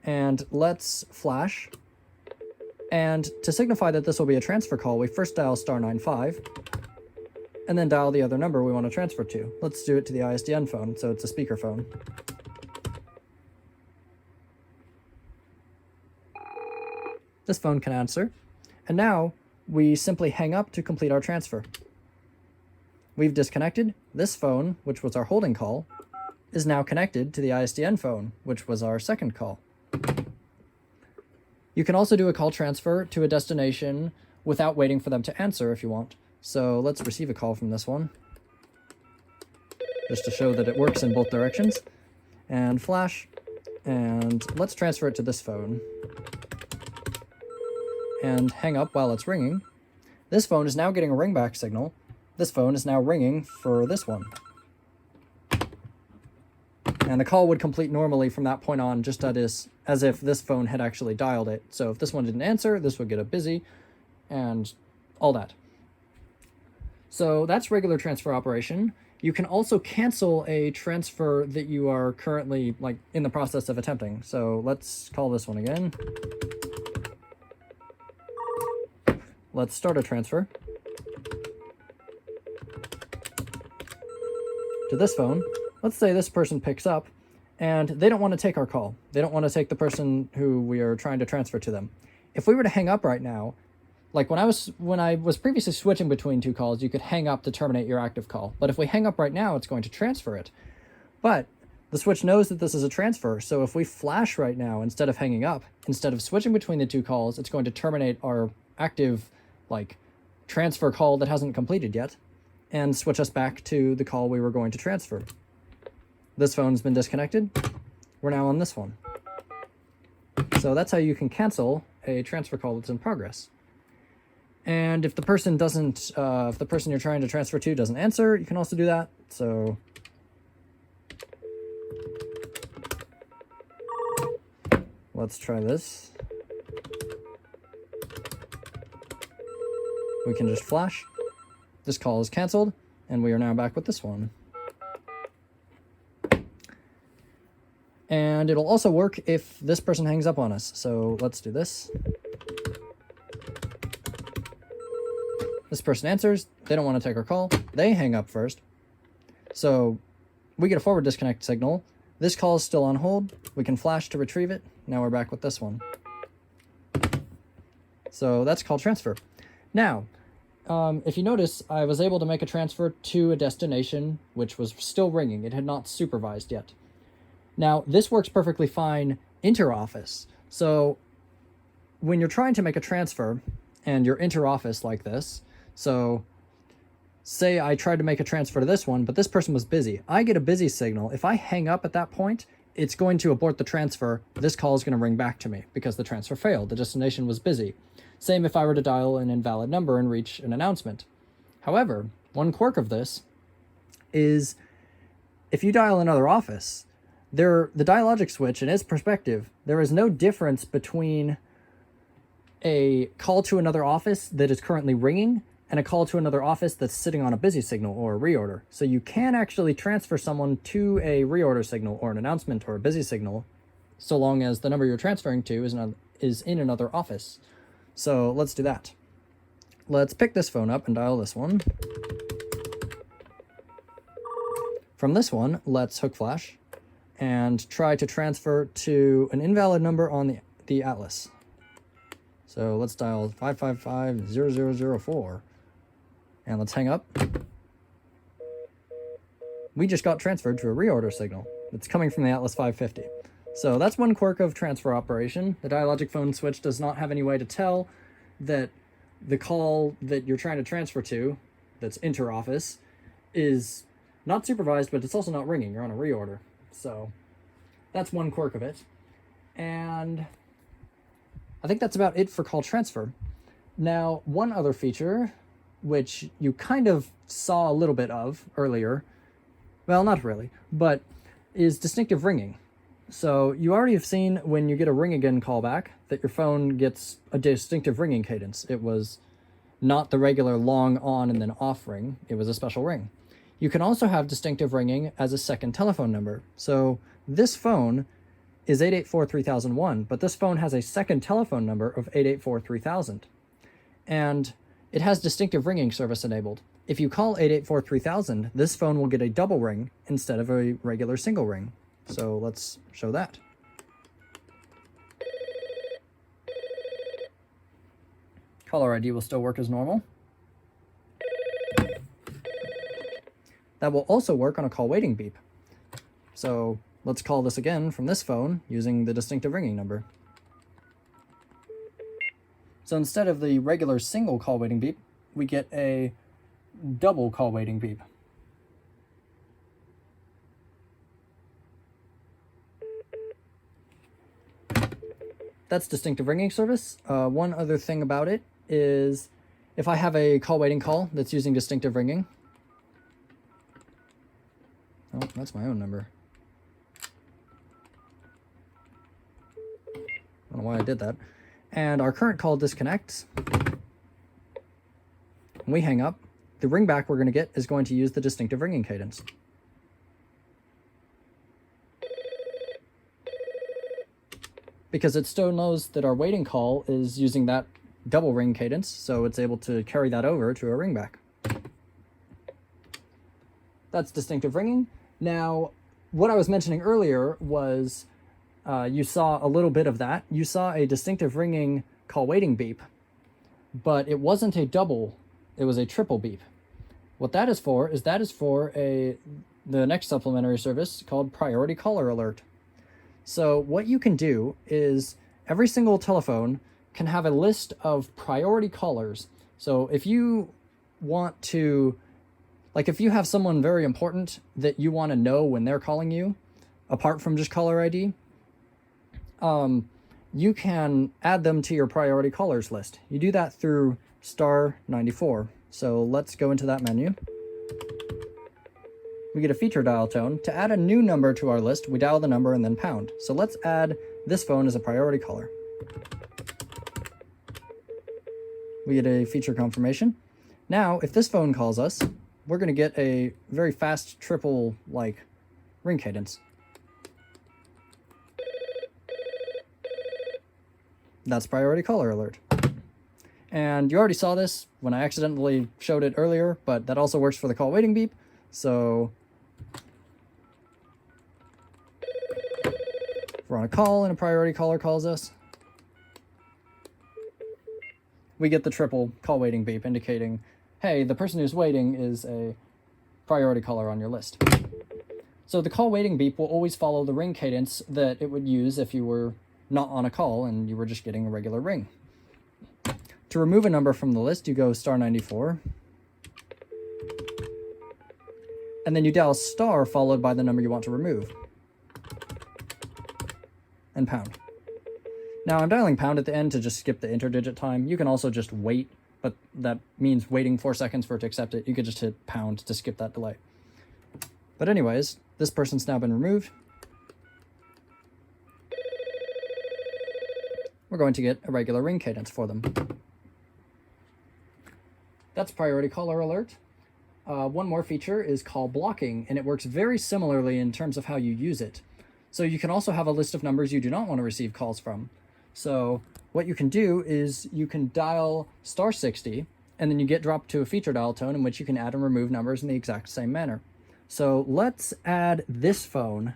Speaker 1: And let's flash. And to signify that this will be a transfer call, we first dial *95, and then dial the other number we want to transfer to. Let's do it to the ISDN phone, so it's a speakerphone. This phone can answer. And now we simply hang up to complete our transfer. We've disconnected. This phone, which was our holding call, is now connected to the ISDN phone, which was our second call. You can also do a call transfer to a destination without waiting for them to answer if you want. So let's receive a call from this one, just to show that it works in both directions. And flash, and let's transfer it to this phone. And hang up while it's ringing. This phone is now getting a ringback signal. This phone is now ringing for this one. And the call would complete normally from that point on, just as if this phone had actually dialed it. So if this one didn't answer, this would get a busy, and all that. So that's regular transfer operation. You can also cancel a transfer that you are currently in the process of attempting. So let's call this one again. Let's start a transfer. to this phone. Let's say this person picks up and they don't want to take our call. They don't want to take the person who we are trying to transfer to them. If we were to hang up right now, like when I was previously switching between two calls, you could hang up to terminate your active call. But if we hang up right now, it's going to transfer it. But the switch knows that this is a transfer, so if we flash right now instead of hanging up, instead of switching between the two calls, it's going to terminate our active, like, transfer call that hasn't completed yet, and switch us back to the call we were going to transfer. This phone's been disconnected. We're now on this one. So that's how you can cancel a transfer call that's in progress. And if the person doesn't, if the person you're trying to transfer to doesn't answer, you can also do that. So let's try this. We can just flash. This call is canceled, and we are now back with this one. And it'll also work if this person hangs up on us. So let's do this. This person answers. They don't want to take our call. They hang up first. So we get a forward disconnect signal. This call is still on hold. We can flash to retrieve it. Now we're back with this one. So that's call transfer. Now, if you notice, I was able to make a transfer to a destination which was still ringing. It had not supervised yet. Now, this works perfectly fine inter-office. So when you're trying to make a transfer and you're inter-office like this, so say I tried to make a transfer to this one, but this person was busy. I get a busy signal. If I hang up at that point, it's going to abort the transfer. This call is going to ring back to me because the transfer failed. The destination was busy. Same if I were to dial an invalid number and reach an announcement. However, one quirk of this is if you dial another office, the Dialogic switch, in its perspective, there is no difference between a call to another office that is currently ringing and a call to another office that's sitting on a busy signal or a reorder. So you can actually transfer someone to a reorder signal or an announcement or a busy signal so long as the number you're transferring to is in another office. So let's do that. Let's pick this phone up and dial this one. From this one, let's Hookflash and try to transfer to an invalid number on the Atlas. So let's dial 555-0004 and let's hang up. We just got transferred to a reorder signal. It's coming from the Atlas 550. So that's one quirk of transfer operation. The Dialogic phone switch does not have any way to tell that the call that you're trying to transfer to, that's inter-office, is not supervised, but it's also not ringing. You're on a reorder. So that's one quirk of it. And I think that's about it for call transfer. Now, one other feature, which you kind of saw a little bit of earlier, well, not really, but is distinctive ringing. So you already have seen when you get a ring again callback that your phone gets a distinctive ringing cadence. It was not the regular long on and then off ring. It was a special ring. You can also have distinctive ringing as a second telephone number. So this phone is 884-3001, but this phone has a second telephone number of 884-3000. And it has distinctive ringing service enabled. If you call 884-3000, this phone will get a double ring instead of a regular single ring. So let's show that. Caller ID will still work as normal. That will also work on a call waiting beep. So let's call this again from this phone using the distinctive ringing number. So instead of the regular single call waiting beep, we get a double call waiting beep. That's distinctive ringing service. One other thing about it is if I have a call waiting call that's using distinctive ringing. Oh, that's my own number. I don't know why I did that. And our current call disconnects. When we hang up, the ringback we're going to get is going to use the distinctive ringing cadence. Because it still knows that our waiting call is using that double ring cadence, so it's able to carry that over to a ringback. That's distinctive ringing. Now, what I was mentioning earlier was you saw a little bit of that. You saw a distinctive ringing call waiting beep, but it wasn't a double, it was a triple beep. What that is for is the next supplementary service called Priority Caller Alert. So what you can do is every single telephone can have a list of priority callers. So if you want to, like if you have someone very important that you want to know when they're calling you, apart from just caller ID, you can add them to your priority callers list. You do that through *94. So let's go into that menu. We get a feature dial tone. To add a new number to our list, we dial the number and then pound. So let's add this phone as a priority caller. We get a feature confirmation. Now, if this phone calls us, we're going to get a very fast triple ring cadence. That's priority caller alert. And you already saw this when I accidentally showed it earlier, but that also works for the call waiting beep. So if we're on a call and a priority caller calls us, we get the triple call waiting beep indicating, hey, the person who's waiting is a priority caller on your list. So the call waiting beep will always follow the ring cadence that it would use if you were not on a call and you were just getting a regular ring. To remove a number from the list, you go *94, and then you dial * followed by the number you want to remove, and pound. Now I'm dialing pound at the end to just skip the interdigit time. You can also just wait, but that means waiting 4 seconds for it to accept it. You could just hit pound to skip that delay. But anyways, this person's now been removed. We're going to get a regular ring cadence for them. That's priority caller alert. One more feature is call blocking, and it works very similarly in terms of how you use it. So you can also have a list of numbers you do not want to receive calls from. So what you can do is you can dial *60, and then you get dropped to a feature dial tone in which you can add and remove numbers in the exact same manner. So let's add this phone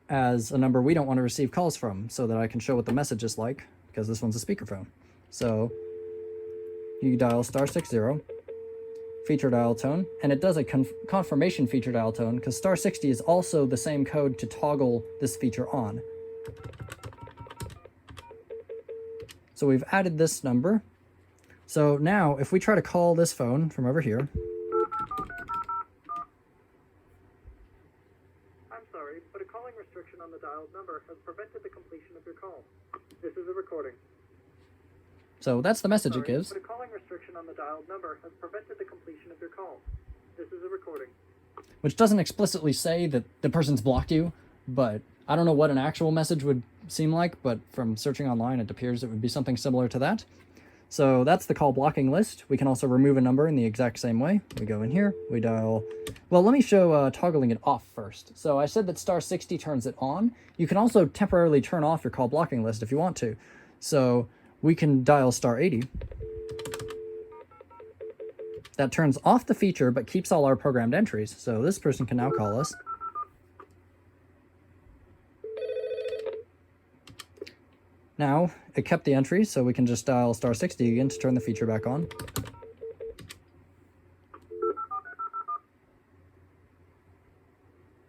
Speaker 1: as a number we don't want to receive calls from so that I can show what the message is like, because this one's a speakerphone. So you dial *60, feature dial tone, and it does a confirmation feature dial tone because *60 is also the same code to toggle this feature on. So we've added this number. So now if we try to call this phone from over here,
Speaker 2: I'm sorry, but a calling restriction on the dialed number has prevented the completion of your call. This is a recording.
Speaker 1: so that's the message it gives.
Speaker 2: But a calling restriction on the dialed number has prevented the completion of your call. This is a recording.
Speaker 1: Which doesn't explicitly say that the person's blocked you, but I don't know what an actual message would seem like, but from searching online, it appears it would be something similar to that. So that's the call blocking list. We can also remove a number in the exact same way. We go in here, we dial... Well, let me show toggling it off first. So I said that *60 turns it on. You can also temporarily turn off your call blocking list if you want to. So we can dial *80. That turns off the feature, but keeps all our programmed entries. So this person can now call us. Now, it kept the entry, so we can just dial *60 again to turn the feature back on.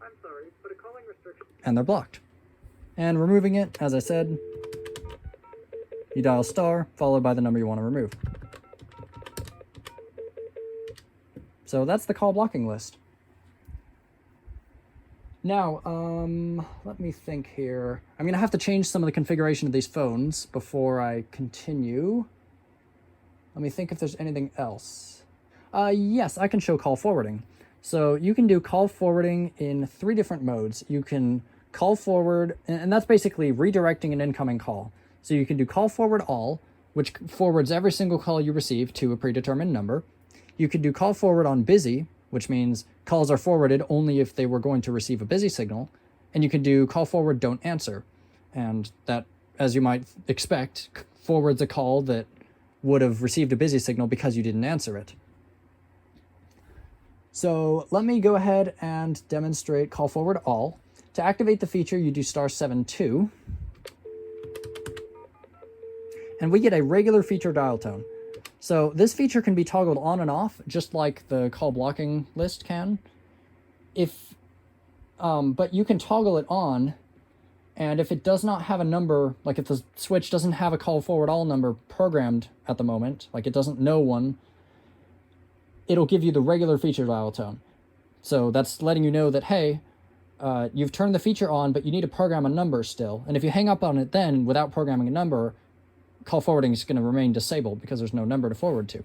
Speaker 2: I'm sorry, but a calling restriction...
Speaker 1: And they're blocked. And removing it, as I said, you dial * followed by the number you want to remove. So that's the call blocking list. Now, let me think here. I'm going to have to change some of the configuration of these phones before I continue. Let me think if there's anything else. Yes, I can show call forwarding. So you can do call forwarding in 3 different modes. You can call forward, and that's basically redirecting an incoming call. So you can do call forward all, which forwards every single call you receive to a predetermined number. You could do call forward on busy, which means calls are forwarded only if they were going to receive a busy signal. And you can do call forward don't answer. And that, as you might expect, forwards a call that would have received a busy signal because you didn't answer it. So let me go ahead and demonstrate call forward all. To activate the feature, you do *72. And we get a regular feature dial tone. So this feature can be toggled on and off, just like the call blocking list can. But you can toggle it on, and if it does not have a number, like if the switch doesn't have a call forward all number programmed at the moment, like it doesn't know one, it'll give you the regular feature dial tone. So that's letting you know that, hey, you've turned the feature on, but you need to program a number still. And if you hang up on it then without programming a number, call forwarding is going to remain disabled because there's no number to forward to.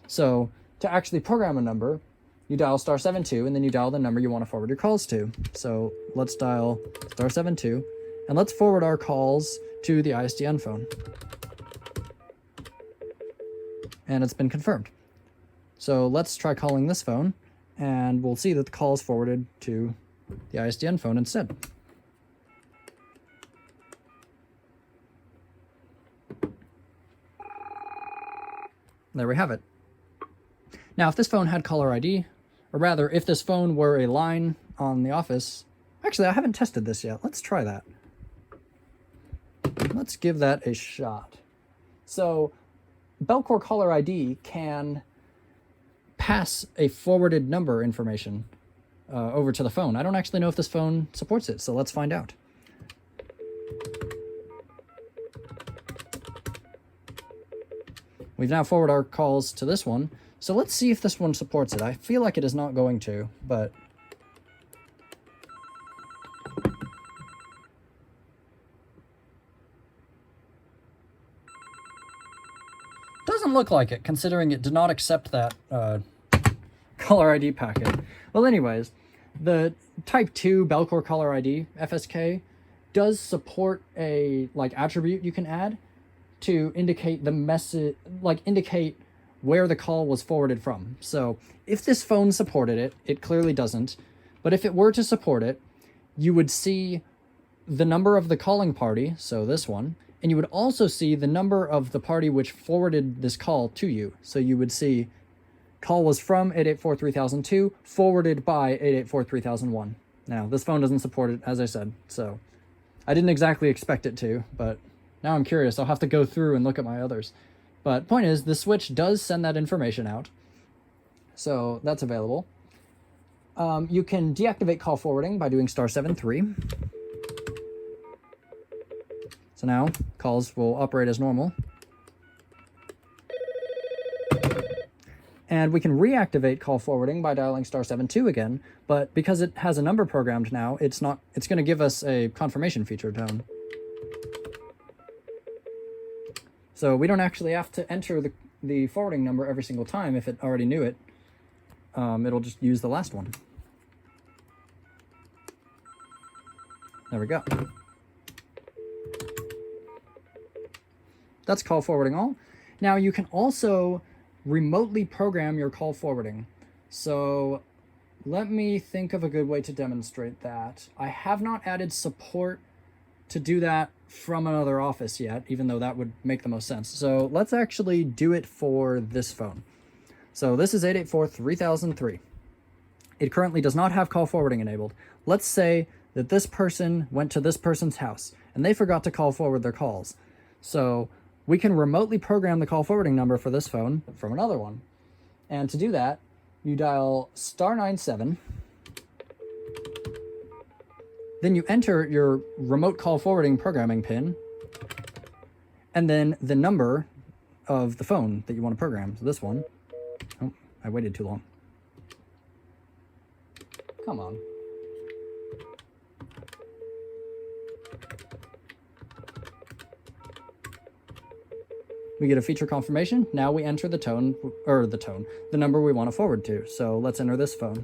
Speaker 1: So to actually program a number, you dial *72 and then you dial the number you want to forward your calls to. So let's dial *72 and let's forward our calls to the ISDN phone. And it's been confirmed. So let's try calling this phone and we'll see that the call is forwarded to the ISDN phone instead. There we have it. Now, if this phone had caller ID, or rather, if this phone were a line on the office, actually, I haven't tested this yet. Let's try that. Let's give that a shot. So, Bellcore caller ID can pass a forwarded number information over to the phone. I don't actually know if this phone supports it, so let's find out. We've now forwarded our calls to this one, so let's see if this one supports it. I feel like it is not going to, but... doesn't look like it, considering it did not accept that caller ID packet. Well, anyways, the Type 2 Bellcore caller ID, FSK, does support a attribute you can add to indicate the message, indicate where the call was forwarded from. So if this phone supported it, it clearly doesn't, but if it were to support it, you would see the number of the calling party, so this one, and you would also see the number of the party which forwarded this call to you. So you would see call was from 884-3002, forwarded by 884-3001. Now, this phone doesn't support it, as I said, so I didn't exactly expect it to, but now I'm curious. I'll have to go through and look at my others. But point is, the switch does send that information out. So that's available. You can deactivate call forwarding by doing *73. So now calls will operate as normal. And we can reactivate call forwarding by dialing *72 again, but because it has a number programmed now, it's going to give us a confirmation feature tone. So we don't actually have to enter the forwarding number every single time if it already knew it. It'll just use the last one. There we go. That's call forwarding all. Now you can also remotely program your call forwarding. So let me think of a good way to demonstrate that. I have not added support to do that from another office yet, even though that would make the most sense. So let's actually do it for this phone. So this is 884-3003. It currently does not have call forwarding enabled. Let's say that this person went to this person's house and they forgot to call forward their calls. So we can remotely program the call forwarding number for this phone from another one. And to do that, you dial *97. Then you enter your remote call forwarding programming pin, and then the number of the phone that you want to program. So this one. Oh, I waited too long. Come on. We get a feature confirmation. Now we enter the number we want to forward to. So let's enter this phone.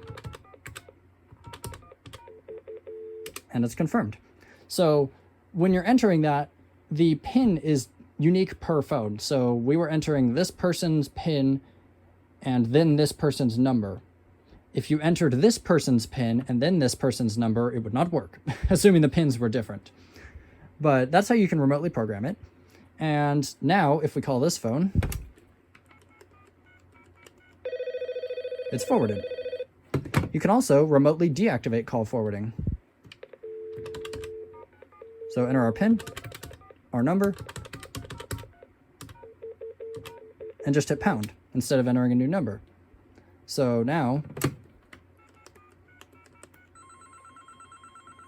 Speaker 1: And it's confirmed. So when you're entering that, the PIN is unique per phone. So we were entering this person's PIN and then this person's number. If you entered this person's PIN and then this person's number, it would not work, assuming the PINs were different. But that's how you can remotely program it. And now, if we call this phone, it's forwarded. You can also remotely deactivate call forwarding. So enter our PIN, our number, and just hit pound instead of entering a new number. So now,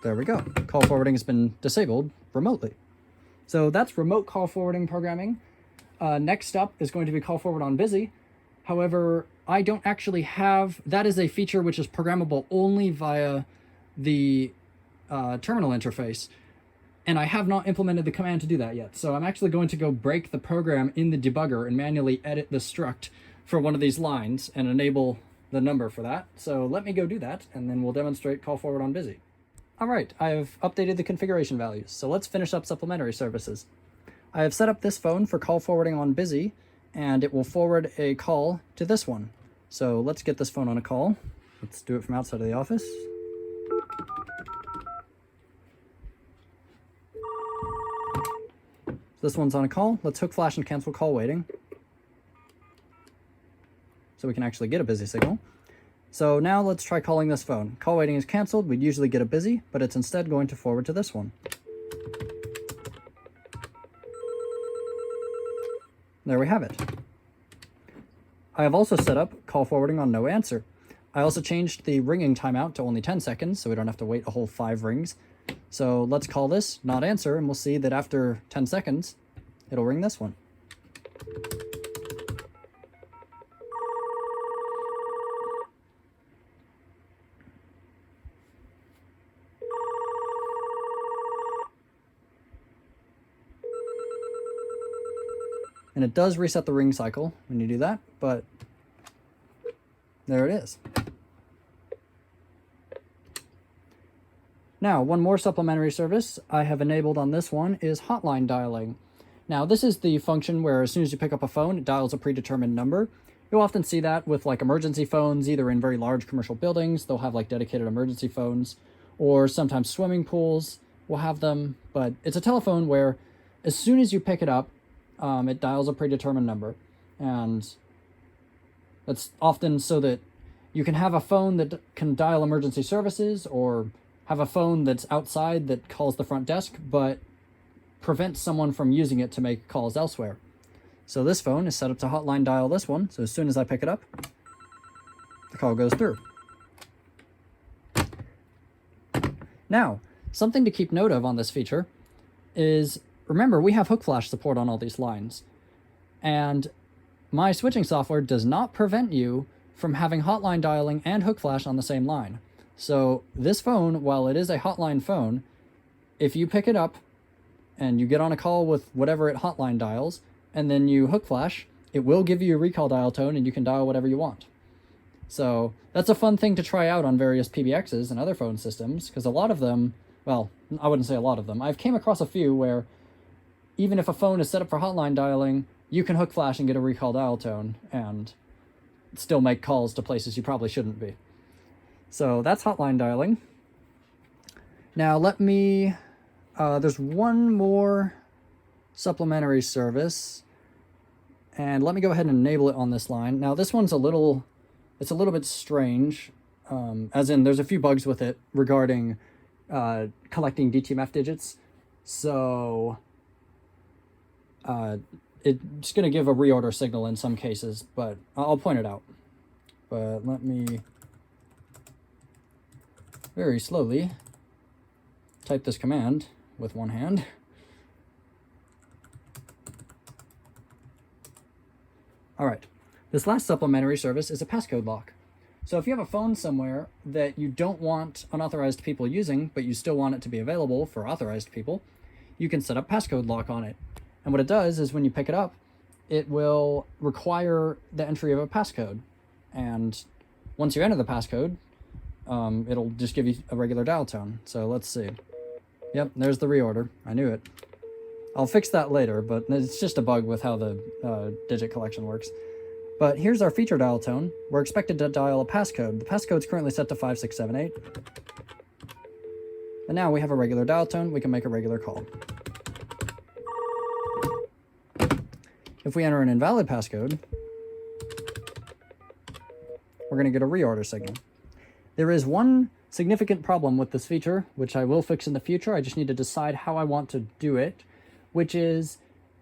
Speaker 1: there we go. Call forwarding has been disabled remotely. So that's remote call forwarding programming. Next up is going to be call forward on busy. However, I don't actually have, that is a feature which is programmable only via the terminal interface. And I have not implemented the command to do that yet. So I'm actually going to go break the program in the debugger and manually edit the struct for one of these lines and enable the number for that. So let me go do that, and then we'll demonstrate call forward on busy. All right, I've updated the configuration values. So let's finish up supplementary services. I have set up this phone for call forwarding on busy, and it will forward a call to this one. So let's get this phone on a call. Let's do it from outside of the office. This one's on a call. Let's Hookflash and cancel call waiting, so we can actually get a busy signal. So now let's try calling this phone. Call waiting is canceled. We'd usually get a busy, but it's instead going to forward to this one. There we have it. I have also set up call forwarding on no answer. I also changed the ringing timeout to only 10 seconds, so we don't have to wait a whole 5 rings. So let's call this not answer, and we'll see that after 10 seconds, it'll ring this one. And it does reset the ring cycle when you do that, but there it is. Now, one more supplementary service I have enabled on this one is hotline dialing. Now, this is the function where as soon as you pick up a phone, it dials a predetermined number. You'll often see that with like emergency phones, either in very large commercial buildings, they'll have like dedicated emergency phones, or sometimes swimming pools will have them. But it's a telephone where as soon as you pick it up, it dials a predetermined number. And that's often so that you can have a phone that can dial emergency services, or have a phone that's outside that calls the front desk, but prevents someone from using it to make calls elsewhere. So this phone is set up to hotline dial this one, so as soon as I pick it up, the call goes through. Now, something to keep note of on this feature is, remember, we have Hookflash support on all these lines, and my switching software does not prevent you from having hotline dialing and Hookflash on the same line. So this phone, while it is a hotline phone, if you pick it up and you get on a call with whatever it hotline dials, and then you Hookflash, it will give you a recall dial tone and you can dial whatever you want. So that's a fun thing to try out on various PBXs and other phone systems, because a lot of them, well, I wouldn't say a lot of them. I've came across a few where even if a phone is set up for hotline dialing, you can Hookflash and get a recall dial tone and still make calls to places you probably shouldn't be. So that's hotline dialing. Now let me, there's one more supplementary service, and let me go ahead and enable it on this line. Now this one's it's a little bit strange, as in there's a few bugs with it regarding collecting DTMF digits. So it's going to give a reorder signal in some cases, but I'll point it out. But let me very slowly type this command with one hand. All right, this last supplementary service is a passcode lock. So if you have a phone somewhere that you don't want unauthorized people using, but you still want it to be available for authorized people, you can set up passcode lock on it. And what it does is when you pick it up, it will require the entry of a passcode. And once you enter the passcode, it'll just give you a regular dial tone. So let's see. Yep, there's the reorder. I knew it. I'll fix that later, but it's just a bug with how the digit collection works. But here's our feature dial tone. We're expected to dial a passcode. The passcode's currently set to 5678. And now we have a regular dial tone. We can make a regular call. If we enter an invalid passcode, we're going to get a reorder signal. There is one significant problem with this feature, which I will fix in the future. I just need to decide how I want to do it, which is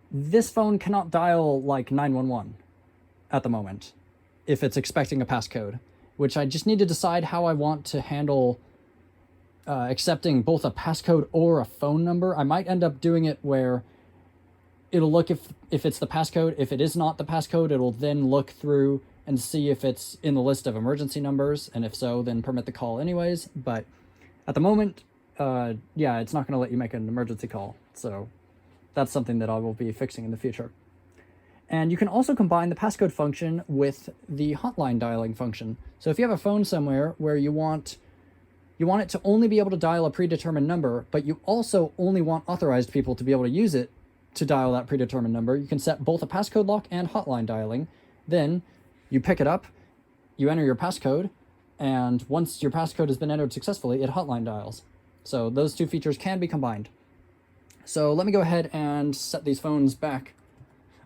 Speaker 1: this phone cannot dial like 911 at the moment if it's expecting a passcode, which I just need to decide how I want to handle accepting both a passcode or a phone number. I might end up doing it where it'll look if it's the passcode. If it is not the passcode, it'll then look through and see if it's in the list of emergency numbers, and if so, then permit the call anyways. But at the moment, yeah, it's not going to let you make an emergency call. So that's something that I will be fixing in the future. And you can also combine the passcode function with the hotline dialing function. So if you have a phone somewhere where you want it to only be able to dial a predetermined number, but you also only want authorized people to be able to use it to dial that predetermined number, you can set both a passcode lock and hotline dialing. Then you pick it up, you enter your passcode, and once your passcode has been entered successfully, it hotline dials. So those two features can be combined. So let me go ahead and set these phones back.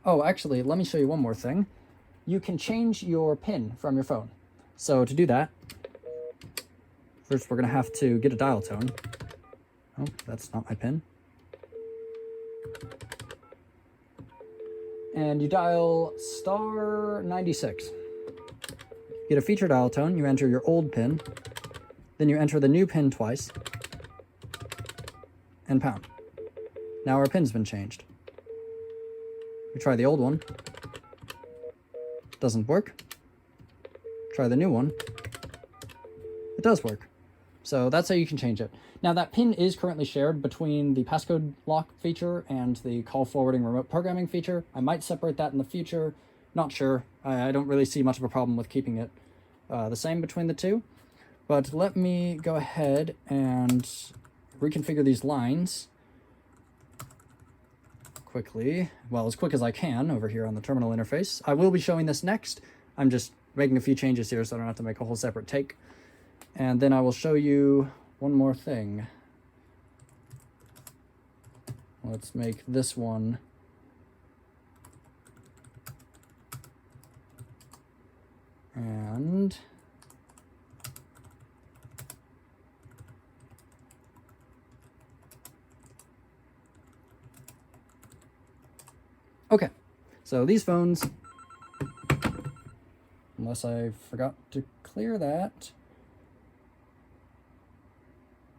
Speaker 1: Oh, actually, let me show you one more thing. You can change your PIN from your phone. So to do that, first we're going to have to get a dial tone. Oh, that's not my PIN. And you dial *96. Get a feature dial tone, you enter your old PIN, then you enter the new PIN twice, and pound. Now our PIN's been changed. We try the old one. Doesn't work. Try the new one. It does work. So that's how you can change it. Now that PIN is currently shared between the passcode lock feature and the call forwarding remote programming feature. I might separate that in the future. Not sure. I don't really see much of a problem with keeping it the same between the two. But let me go ahead and reconfigure these lines quickly, well, as quick as I can over here on the terminal interface. I will be showing this next. I'm just making a few changes here so I don't have to make a whole separate take. And then I will show you one more thing. Let's make this one and okay, so these phones, unless I forgot to clear that.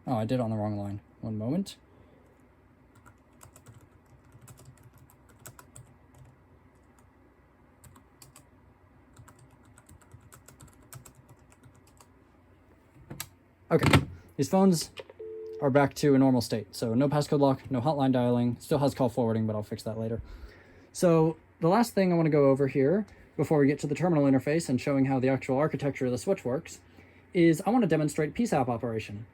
Speaker 1: Oh, I did on the wrong line. One moment. Okay, these phones are back to a normal state. So no passcode lock, no hotline dialing, still has call forwarding, but I'll fix that later. So the last thing I want to go over here before we get to the terminal interface and showing how the actual architecture of the switch works is I want to demonstrate PSAP operation.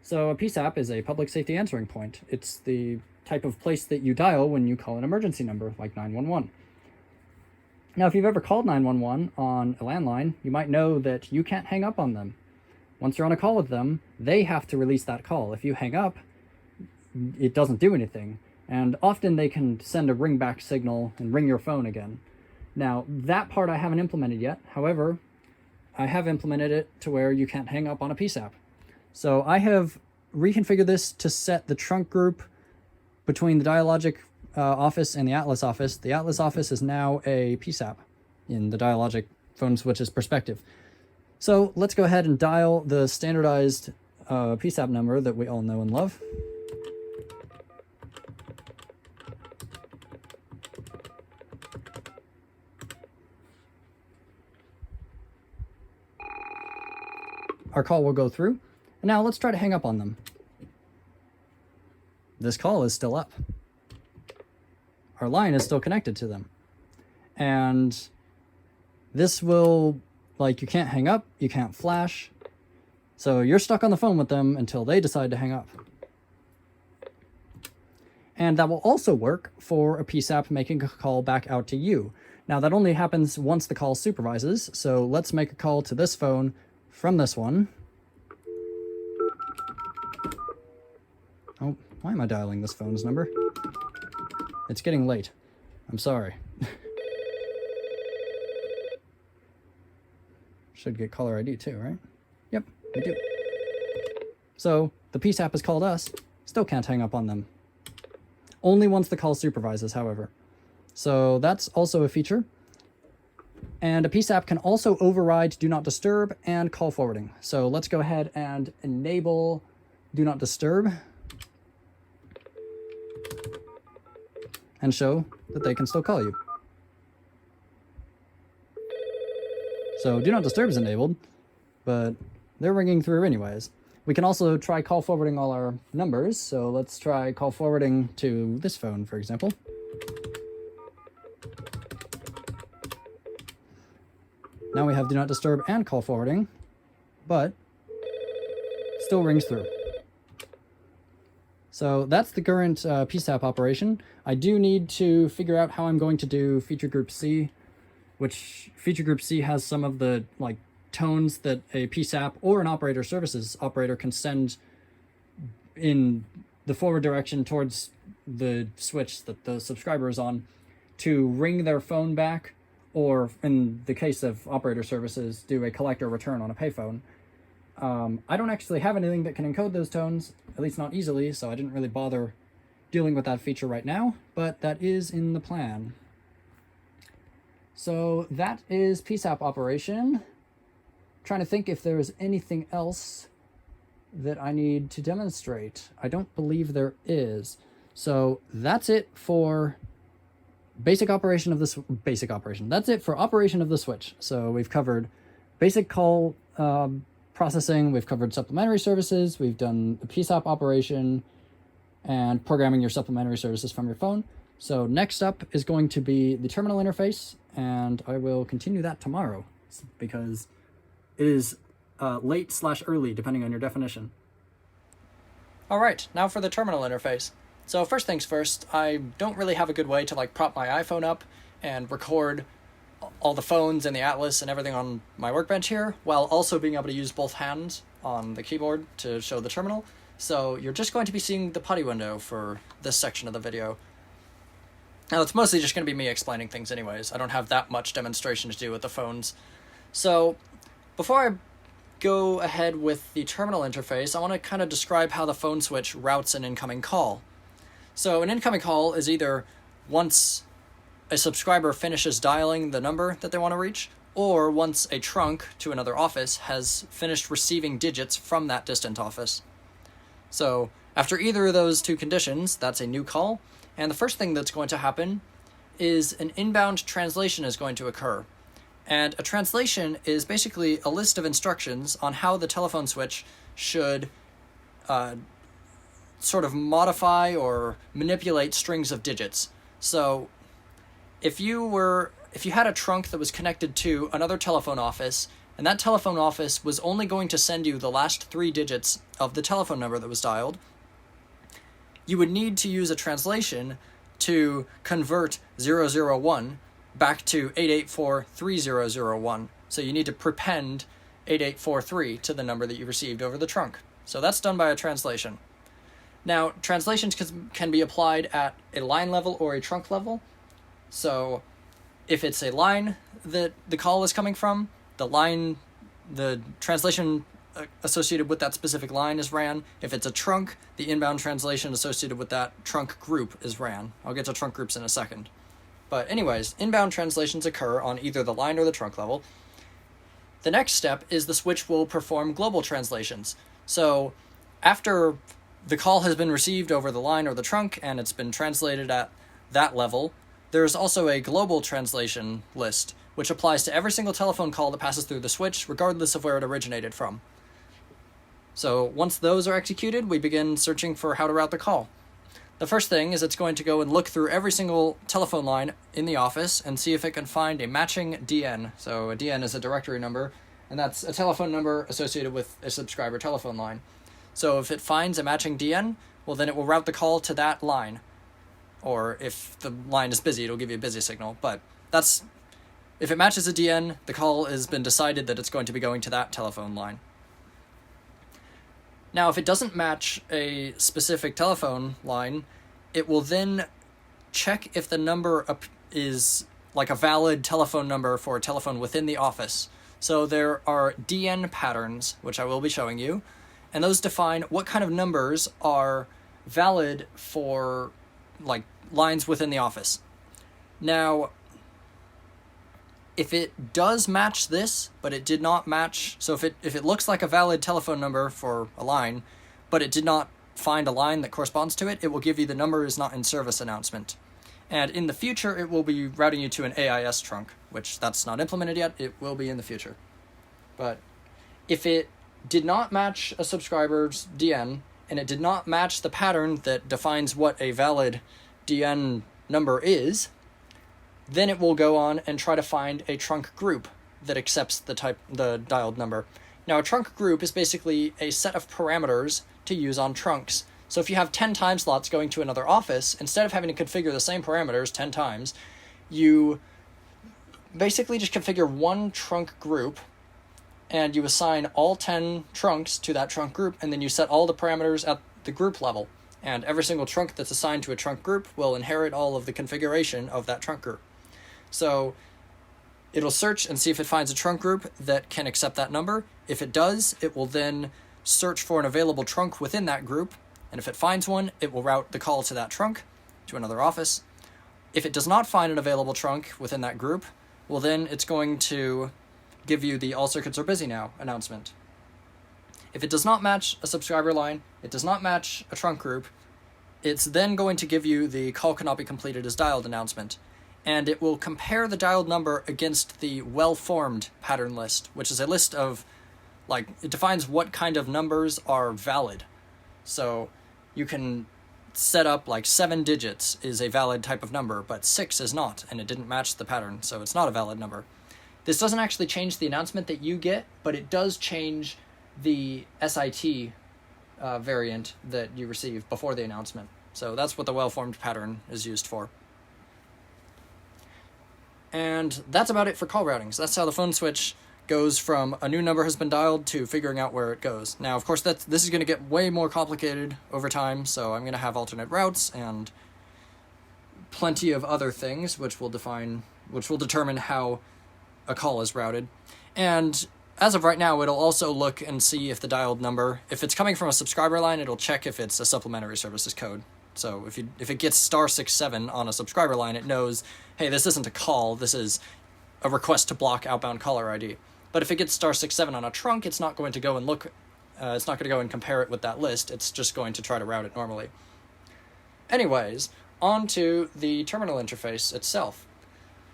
Speaker 1: So a PSAP is a public safety answering point. It's the type of place that you dial when you call an emergency number like 911. Now, if you've ever called 911 on a landline, you might know that you can't hang up on them. Once you're on a call with them, they have to release that call. If you hang up, it doesn't do anything. And often they can send a ringback signal and ring your phone again. Now, that part I haven't implemented yet. However, I have implemented it to where you can't hang up on a PSAP. So I have reconfigured this to set the trunk group between the Dialogic office and the Atlas office. The Atlas office is now a PSAP in the Dialogic phone switches perspective. So let's go ahead and dial the standardized PSAP number that we all know and love. Our call will go through. And now let's try to hang up on them. This call is still up. Our line is still connected to them. And this will, like, you can't hang up, you can't flash. So you're stuck on the phone with them until they decide to hang up. And that will also work for a PSAP making a call back out to you. Now that only happens once the call supervises. So let's make a call to this phone from this one. Oh, why am I dialing this phone's number? It's getting late. I'm sorry. Should get caller ID too, right? Yep. We do. So the PSAP has called us, still can't hang up on them. Only once the call supervises, however. So that's also a feature. And a PSAP can also override Do Not Disturb and call forwarding. So let's go ahead and enable Do Not Disturb and show that they can still call you. So Do Not Disturb is enabled, but they're ringing through anyways. We can also try call forwarding all our numbers. So let's try call forwarding to this phone, for example. Now we have Do Not Disturb and call forwarding, but still rings through. So that's the current PSAP operation. I do need to figure out how I'm going to do feature group C, which feature group C has some of the tones that a PSAP or an operator services operator can send in the forward direction towards the switch that the subscriber is on to ring their phone back, or in the case of operator services, do a collect or return on a payphone. I don't actually have anything that can encode those tones, at least not easily, so I didn't really bother dealing with that feature right now, but that is in the plan. So that is PSAP operation. Trying to think if there is anything else that I need to demonstrate. I don't believe there is. So that's it for basic operation of this basic operation. That's it for operation of the switch. So we've covered basic call processing, we've covered supplementary services, we've done the PSAP operation, and programming your supplementary services from your phone. So next up is going to be the terminal interface, and I will continue that tomorrow because it is late/early, depending on your definition. All right, now for the terminal interface. So first things first, I don't really have a good way to prop my iPhone up and record all the phones and the Atlas and everything on my workbench here, while also being able to use both hands on the keyboard to show the terminal. So you're just going to be seeing the PuTTY window for this section of the video. Now it's mostly just going to be me explaining things anyways. I don't have that much demonstration to do with the phones. So before I go ahead with the terminal interface, I want to kind of describe how the phone switch routes an incoming call. So an incoming call is either once a subscriber finishes dialing the number that they want to reach, or once a trunk to another office has finished receiving digits from that distant office. So after either of those two conditions, that's a new call, and the first thing that's going to happen is an inbound translation is going to occur. And a translation is basically a list of instructions on how the telephone switch should sort of modify or manipulate strings of digits. So if you had a trunk that was connected to another telephone office, and that telephone office was only going to send you the last 3 digits of the telephone number that was dialed, you would need to use a translation to convert 001 back to 8843001. So you need to prepend 8843 to the number that you received over the trunk. So that's done by a translation. Now, translations can be applied at a line level or a trunk level. So if it's a line that the call is coming from, the translation associated with that specific line is ran. If it's a trunk, the inbound translation associated with that trunk group is ran. I'll get to trunk groups in a second. But anyways, inbound translations occur on either the line or the trunk level. The next step is the switch will perform global translations. So after the call has been received over the line or the trunk and it's been translated at that level, there's also a global translation list, which applies to every single telephone call that passes through the switch, regardless of where it originated from. So once those are executed, we begin searching for how to route the call. The first thing is it's going to go and look through every single telephone line in the office and see if it can find a matching DN. So a DN is a directory number, and that's a telephone number associated with a subscriber telephone line. So if it finds a matching DN, well then it will route the call to that line. Or if the line is busy, it'll give you a busy signal. But if it matches a DN, the call has been decided that it's going to be going to that telephone line. Now, if it doesn't match a specific telephone line, it will then check if the number is like a valid telephone number for a telephone within the office. So there are DN patterns, which I will be showing you, and those define what kind of numbers are valid for like lines within the office. Now, if it does match this, but it did not match, so if it looks like a valid telephone number for a line, but it did not find a line that corresponds to it, it will give you the number is not in service announcement. And in the future, it will be routing you to an AIS trunk, which that's not implemented yet. It will be in the future. But if it did not match a subscriber's DN, and it did not match the pattern that defines what a valid DN number is, then it will go on and try to find a trunk group that accepts the dialed number. Now, a trunk group is basically a set of parameters to use on trunks. So if you have 10 time slots going to another office, instead of having to configure the same parameters 10 times, you basically just configure one trunk group, and you assign all 10 trunks to that trunk group, and then you set all the parameters at the group level. And every single trunk that's assigned to a trunk group will inherit all of the configuration of that trunk group. So it'll search and see if it finds a trunk group that can accept that number. If it does, it will then search for an available trunk within that group, and if it finds one, it will route the call to that trunk, to another office. If it does not find an available trunk within that group, well then it's going to give you the all circuits are busy now announcement. If it does not match a subscriber line, it does not match a trunk group, it's then going to give you the call cannot be completed as dialed announcement. And it will compare the dialed number against the well-formed pattern list, which is a list of, like, it defines what kind of numbers are valid. So you can set up like 7 digits is a valid type of number, but 6 is not, and it didn't match the pattern, so it's not a valid number. This doesn't actually change the announcement that you get, but it does change the SIT variant that you receive before the announcement. So that's what the well-formed pattern is used for. And that's about it for call routing. So that's how the phone switch goes from a new number has been dialed to figuring out where it goes. Now, of course, this is going to get way more complicated over time, so I'm going to have alternate routes and plenty of other things which will determine how a call is routed. And as of right now, it'll also look and see if the dialed number, if it's coming from a subscriber line, it'll check if it's a supplementary services code. So if it gets *67 on a subscriber line, it knows, hey, this isn't a call, this is a request to block outbound caller ID. But if it gets *67 on a trunk, it's not going to go and look, it's not going to go and compare it with that list, it's just going to try to route it normally. Anyways, on to the terminal interface itself.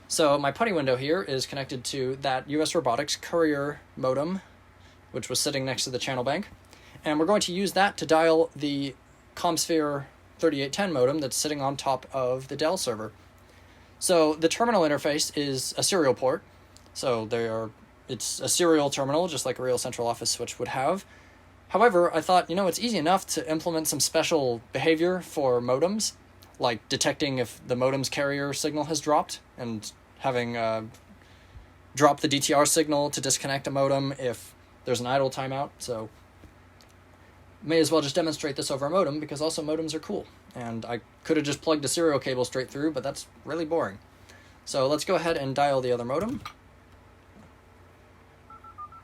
Speaker 1: So my PuTTY window here is connected to that US Robotics courier modem, which was sitting next to the channel bank, and we're going to use that to dial the CommSphere 3810 modem that's sitting on top of the Dell server. So the terminal interface is a serial port, so it's a serial terminal, just like a real central office switch would have. However, I thought, it's easy enough to implement some special behavior for modems, like detecting if the modem's carrier signal has dropped, and having drop the DTR signal to disconnect a modem if there's an idle timeout. So may as well just demonstrate this over a modem, because also modems are cool. And I could have just plugged a serial cable straight through, but that's really boring. So let's go ahead and dial the other modem.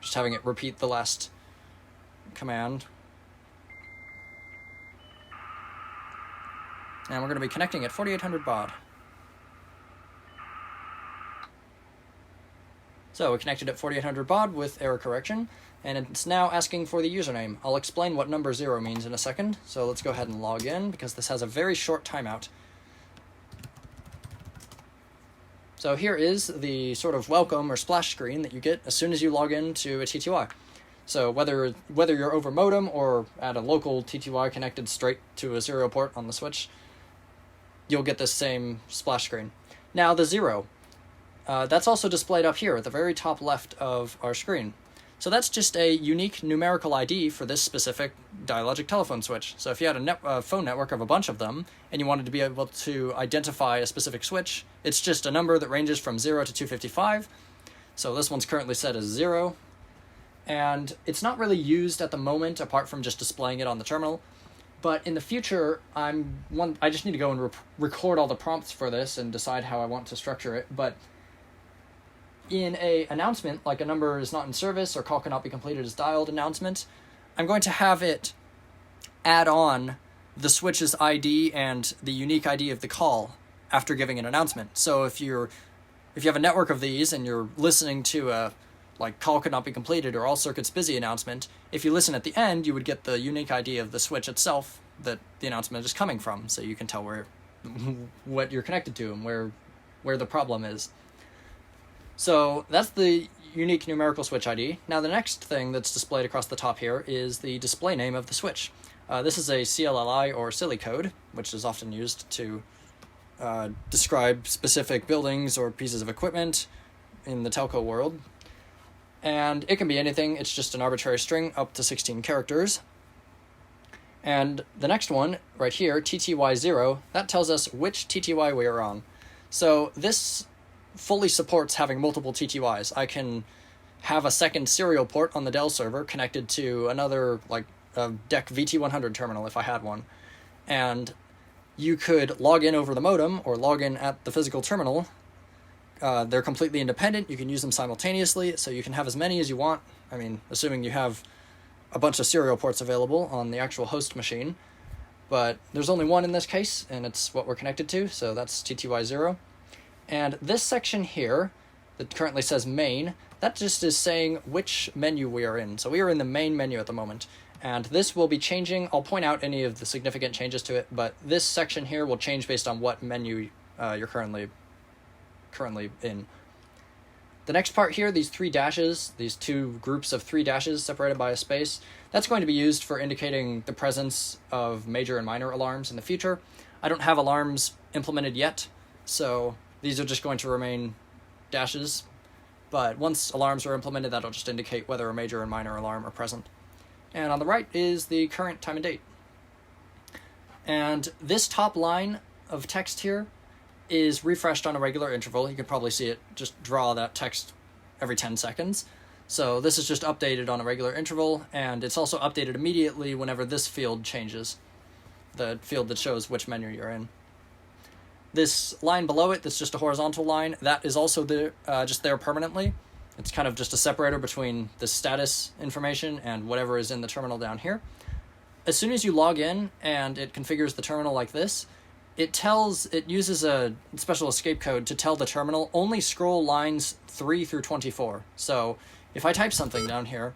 Speaker 1: Just having it repeat the last command. And we're going to be connecting at 4800 baud. So we connected at 4800 baud with error correction, and it's now asking for the username. I'll explain what number 0 means in a second, so let's go ahead and log in, because this has a very short timeout. So here is the sort of welcome or splash screen that you get as soon as you log into a TTY. So whether you're over modem or at a local TTY connected straight to a serial port on the switch, you'll get this same splash screen. Now the 0, that's also displayed up here at the very top left of our screen. So that's just a unique numerical ID for this specific Dialogic telephone switch. So if you had a phone network of a bunch of them, and you wanted to be able to identify a specific switch, it's just a number that ranges from 0 to 255. So this one's currently set as 0. And it's not really used at the moment, apart from just displaying it on the terminal. But in the future, I just need to go and record all the prompts for this and decide how I want to structure it. But in a announcement, like a number is not in service or call cannot be completed as dialed announcement, I'm going to have it add on the switch's ID and the unique ID of the call after giving an announcement. So if you have a network of these and you're listening to a like call could not be completed or all circuits busy announcement, if you listen at the end, you would get the unique ID of the switch itself that the announcement is coming from, so you can tell what you're connected to and where the problem is. So that's the unique numerical switch ID. Now the next thing that's displayed across the top here is the display name of the switch. This is a CLLI or silly code, which is often used to describe specific buildings or pieces of equipment in the telco world. And it can be anything, it's just an arbitrary string up to 16 characters. And the next one, right here, TTY0, that tells us which TTY we are on. So this fully supports having multiple TTYs. I can have a second serial port on the Dell server connected to another, like, a DEC VT100 terminal if I had one. And you could log in over the modem or log in at the physical terminal. They're completely independent. You can use them simultaneously, so you can have as many as you want. I mean, assuming you have a bunch of serial ports available on the actual host machine. But there's only one in this case, and it's what we're connected to, so that's TTY0. And this section here, that currently says main, that just is saying which menu we are in. So we are in the main menu at the moment. And this will be changing. I'll point out any of the significant changes to it, but this section here will change based on what menu you're currently in. The next part here, these three dashes, these two groups of three dashes separated by a space, that's going to be used for indicating the presence of major and minor alarms in the future. I don't have alarms implemented yet, so these are just going to remain dashes, but once alarms are implemented, that'll just indicate whether a major and minor alarm are present. And on the right is the current time and date. And this top line of text here is refreshed on a regular interval. You can probably see it just draw that text every 10 seconds. So this is just updated on a regular interval, and it's also updated immediately whenever this field changes, the field that shows which menu you're in. This line below it, that's just a horizontal line, that is also just there permanently. It's kind of just a separator between the status information and whatever is in the terminal down here. As soon as you log in and it configures the terminal like this, it uses a special escape code to tell the terminal only scroll lines 3 through 24. So if I type something down here,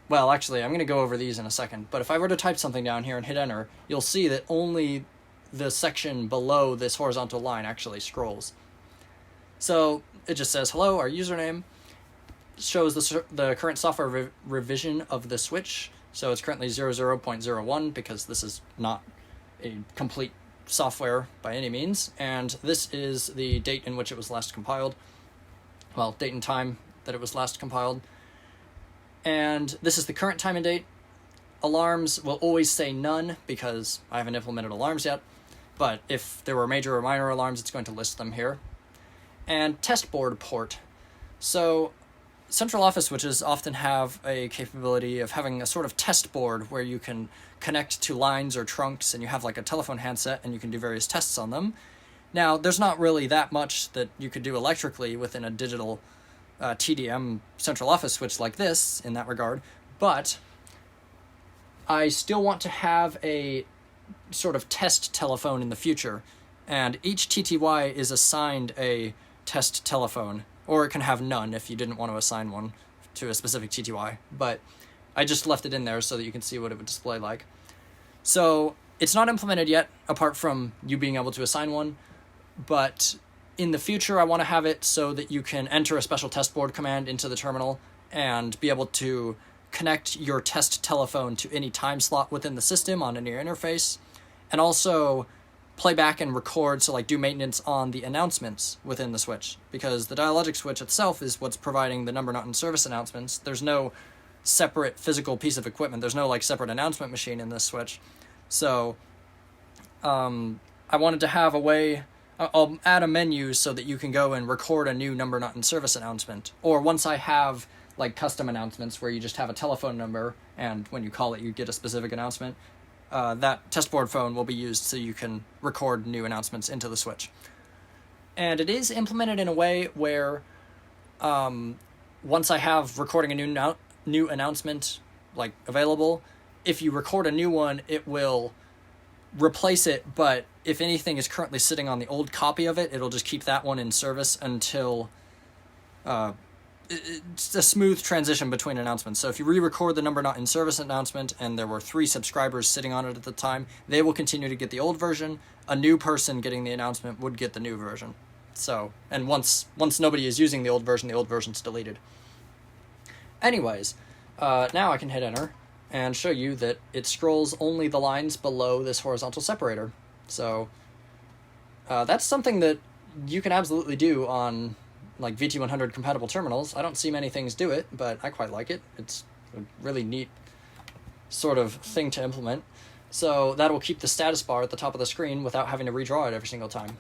Speaker 1: well, actually, I'm going to go over these in a second, but if I were to type something down here and hit enter, you'll see that only the section below this horizontal line actually scrolls. So it just says, hello, our username, shows the current software revision of the switch. So it's currently 00.01 because this is not a complete software by any means, and this is the date in which it was last compiled. Well, date and time that it was last compiled. And this is the current time and date. Alarms will always say none because I haven't implemented alarms yet, but if there were major or minor alarms, it's going to list them here. And Testboard port. So central office switches often have a capability of having a sort of test board where you can connect to lines or trunks, and you have like a telephone handset and you can do various tests on them. Now, there's not really that much that you could do electrically within a digital TDM central office switch like this in that regard, but I still want to have a sort of test telephone in the future, and each TTY is assigned a test telephone, or it can have none if you didn't want to assign one to a specific TTY, but I just left it in there so that you can see what it would display like. So it's not implemented yet, apart from you being able to assign one, but in the future I want to have it so that you can enter a special testboard command into the terminal and be able to connect your test telephone to any time slot within the system on any interface, and also play back and record, so like do maintenance on the announcements within the switch, because the Dialogic switch itself is what's providing the number not in service announcements. There's no separate physical piece of equipment. There's no like separate announcement machine in this switch. So I wanted to have a way, I'll add a menu so that you can go and record a new number not in service announcement, or once I have like custom announcements where you just have a telephone number and when you call it you get a specific announcement, that testboard phone will be used so you can record new announcements into the switch. And it is implemented in a way where once I have recording a new announcement like available, if you record a new one, it will replace it, but if anything is currently sitting on the old copy of it, it'll just keep that one in service until it's a smooth transition between announcements. So if you re-record the number not in service announcement and there were 3 subscribers sitting on it at the time, they will continue to get the old version. A new person getting the announcement would get the new version. So, and once nobody is using the old version's deleted. Anyways, now I can hit enter and show you that it scrolls only the lines below this horizontal separator. So that's something that you can absolutely do on like VT100 compatible terminals. I don't see many things do it, but I quite like it. It's a really neat sort of thing to implement. So that will keep the status bar at the top of the screen without having to redraw it every single time.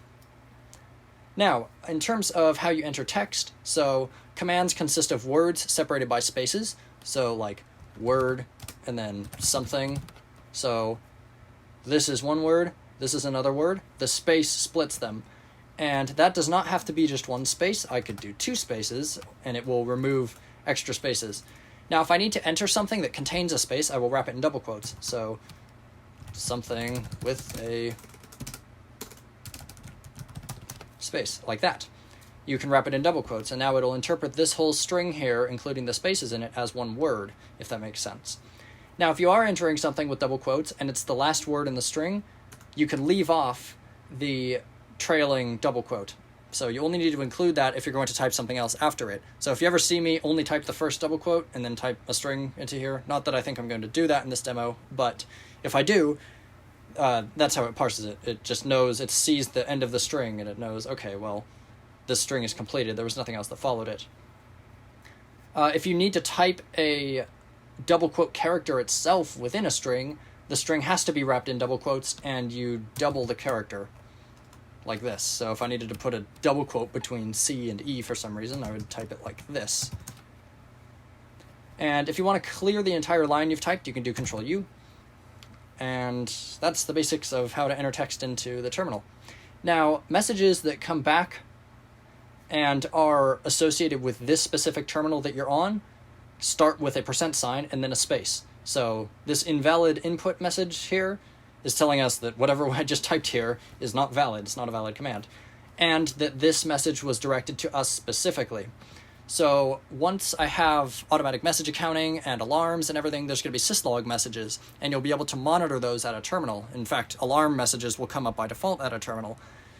Speaker 1: Now, in terms of how you enter text, so commands consist of words separated by spaces. So like word and then something. So this is one word, this is another word. The space splits them. And that does not have to be just one space. I could do 2 spaces, and it will remove extra spaces. Now, if I need to enter something that contains a space, I will wrap it in double quotes. So, something with a space, like that. You can wrap it in double quotes, and now it'll interpret this whole string here, including the spaces in it, as one word, if that makes sense. Now, if you are entering something with double quotes, and it's the last word in the string, you can leave off the trailing double quote. So you only need to include that if you're going to type something else after it. So if you ever see me only type the first double quote and then type a string into here, not that I think I'm going to do that in this demo, but if I do, that's how it parses it. It just knows, it sees the end of the string and it knows, okay, well, this string is completed. There was nothing else that followed it. If you need to type a double quote character itself within a string, the string has to be wrapped in double quotes and you double the character. Like this. So if I needed to put a double quote between C and E for some reason, I would type it like this. And if you want to clear the entire line you've typed, you can do Control U. And that's the basics of how to enter text into the terminal. Now, messages that come back and are associated with this specific terminal that you're on start with a % and then a space. So this invalid input message here is telling us that whatever I just typed here is not valid. It's not a valid command. And that this message was directed to us specifically. So once I have automatic message accounting and alarms and everything, there's going to be syslog messages, and you'll be able to monitor those at a terminal. In fact, alarm messages will come up by default at a terminal.